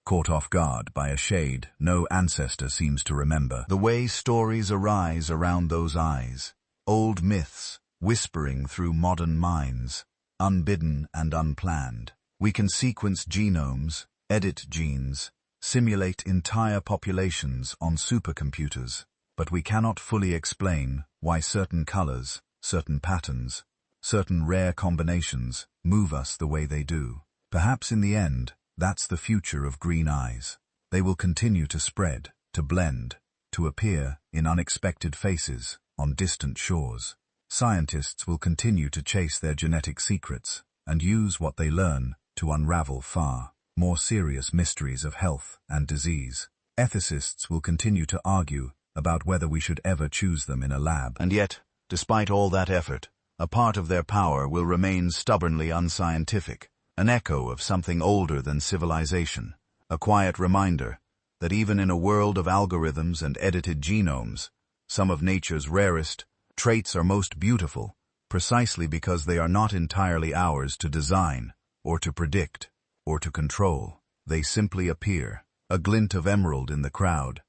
caught off guard by a shade no ancestor seems to remember. The way stories arise around those eyes, old myths whispering through modern minds, unbidden and unplanned. We can sequence genomes, edit genes, simulate entire populations on supercomputers, but we cannot fully explain why certain colors, certain patterns, certain rare combinations move us the way they do. Perhaps in the end, that's the future of green eyes. They will continue to spread, to blend, to appear in unexpected faces on distant shores. Scientists will continue to chase their genetic secrets and use what they learn to unravel far more serious mysteries of health and disease. Ethicists will continue to argue about whether we should ever choose them in a lab. And yet, despite all that effort, a part of their power will remain stubbornly unscientific, an echo of something older than civilization, a quiet reminder that even in a world of algorithms and edited genomes, some of nature's rarest traits are most beautiful, precisely because they are not entirely ours to design, or to predict, or to control. They simply appear, a glint of emerald in the crowd,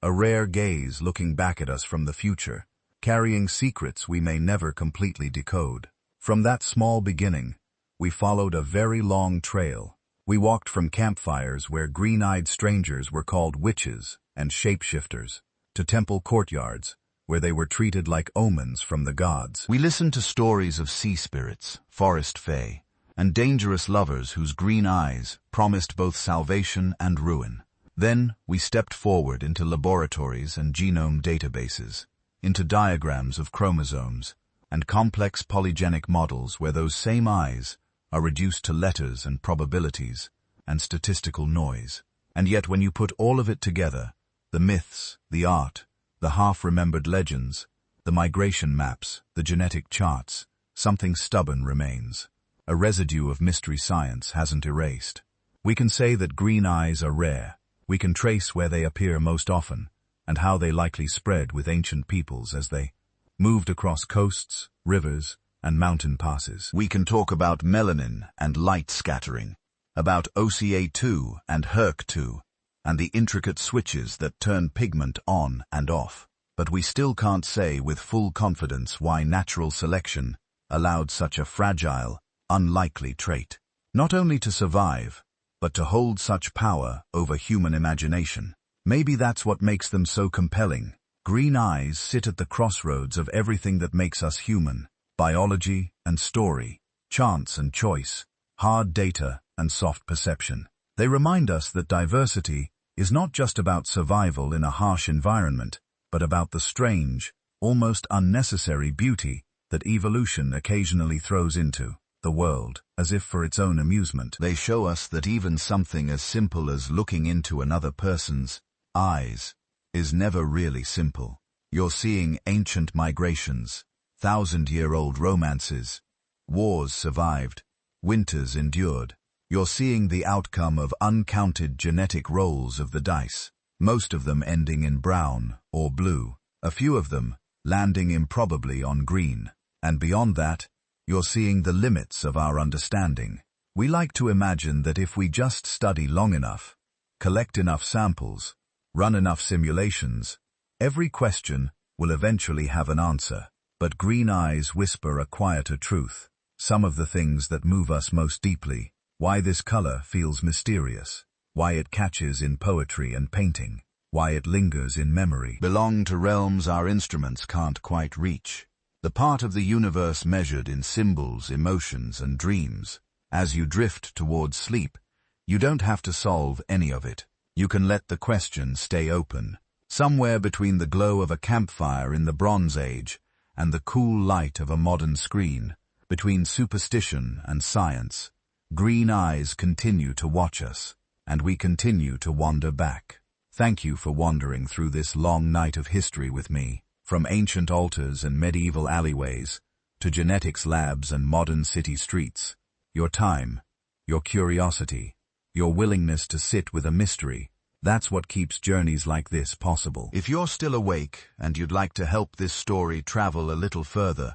a rare gaze looking back at us from the future, carrying secrets we may never completely decode. From that small beginning, we followed a very long trail. We walked from campfires where green-eyed strangers were called witches and shapeshifters, to temple courtyards where they were treated like omens from the gods. We listened to stories of sea spirits, forest fae, and dangerous lovers whose green eyes promised both salvation and ruin. Then we stepped forward into laboratories and genome databases, into diagrams of chromosomes, and complex polygenic models where those same eyes are reduced to letters and probabilities and statistical noise. And yet when you put all of it together, the myths, the art, the half-remembered legends, the migration maps, the genetic charts, something stubborn remains. A residue of mystery science hasn't erased. We can say that green eyes are rare. We can trace where they appear most often, and how they likely spread with ancient peoples as they moved across coasts, rivers, and mountain passes. We can talk about melanin and light scattering, about OCA2 and HERC2, and the intricate switches that turn pigment on and off. But we still can't say with full confidence why natural selection allowed such a fragile, unlikely trait, not only to survive, but to hold such power over human imagination. Maybe that's what makes them so compelling. Green eyes sit at the crossroads of everything that makes us human: biology and story, chance and choice, hard data and soft perception. They remind us that diversity is not just about survival in a harsh environment, but about the strange, almost unnecessary beauty that evolution occasionally throws into the world, as if for its own amusement. They show us that even something as simple as looking into another person's eyes is never really simple. You're seeing ancient migrations, thousand-year-old romances, wars survived, winters endured. You're seeing the outcome of uncounted genetic rolls of the dice, most of them ending in brown or blue, a few of them landing improbably on green. And beyond that, you're seeing the limits of our understanding. We like to imagine that if we just study long enough, collect enough samples, run enough simulations, every question will eventually have an answer. But green eyes whisper a quieter truth. Some of the things that move us most deeply, why this color feels mysterious, why it catches in poetry and painting, why it lingers in memory, belong to realms our instruments can't quite reach. The part of the universe measured in symbols, emotions, and dreams. As you drift towards sleep, you don't have to solve any of it. You can let the question stay open, somewhere between the glow of a campfire in the Bronze Age and the cool light of a modern screen, between superstition and science. Green eyes continue to watch us, and we continue to wander back. Thank you for wandering through this long night of history with me. From ancient altars and medieval alleyways to genetics labs and modern city streets, your time, your curiosity, your willingness to sit with a mystery, that's what keeps journeys like this possible. If you're still awake and you'd like to help this story travel a little further,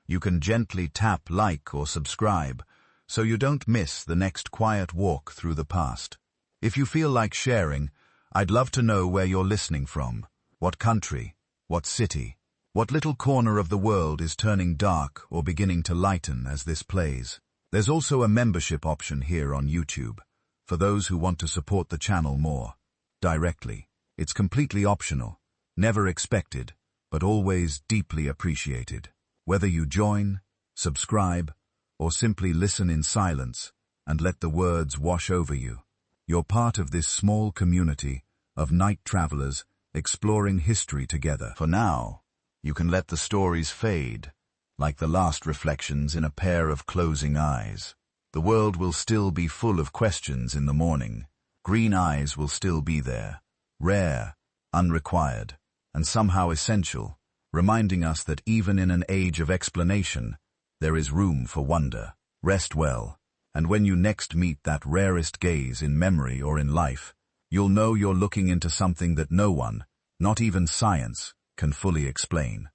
you can gently tap like or subscribe so you don't miss the next quiet walk through the past. If you feel like sharing, I'd love to know where you're listening from, what country, what city, what little corner of the world is turning dark or beginning to lighten as this plays. There's also a membership option here on YouTube. For those who want to support the channel more directly, it's completely optional, never expected, but always deeply appreciated. Whether you join, subscribe, or simply listen in silence and let the words wash over you, you're part of this small community of night travelers exploring history together. For now, you can let the stories fade, like the last reflections in a pair of closing eyes. The world will still be full of questions in the morning. Green eyes will still be there, rare, unrequired, and somehow essential, reminding us that even in an age of explanation, there is room for wonder. Rest well, and when you next meet that rarest gaze in memory or in life, you'll know you're looking into something that no one, not even science, can fully explain.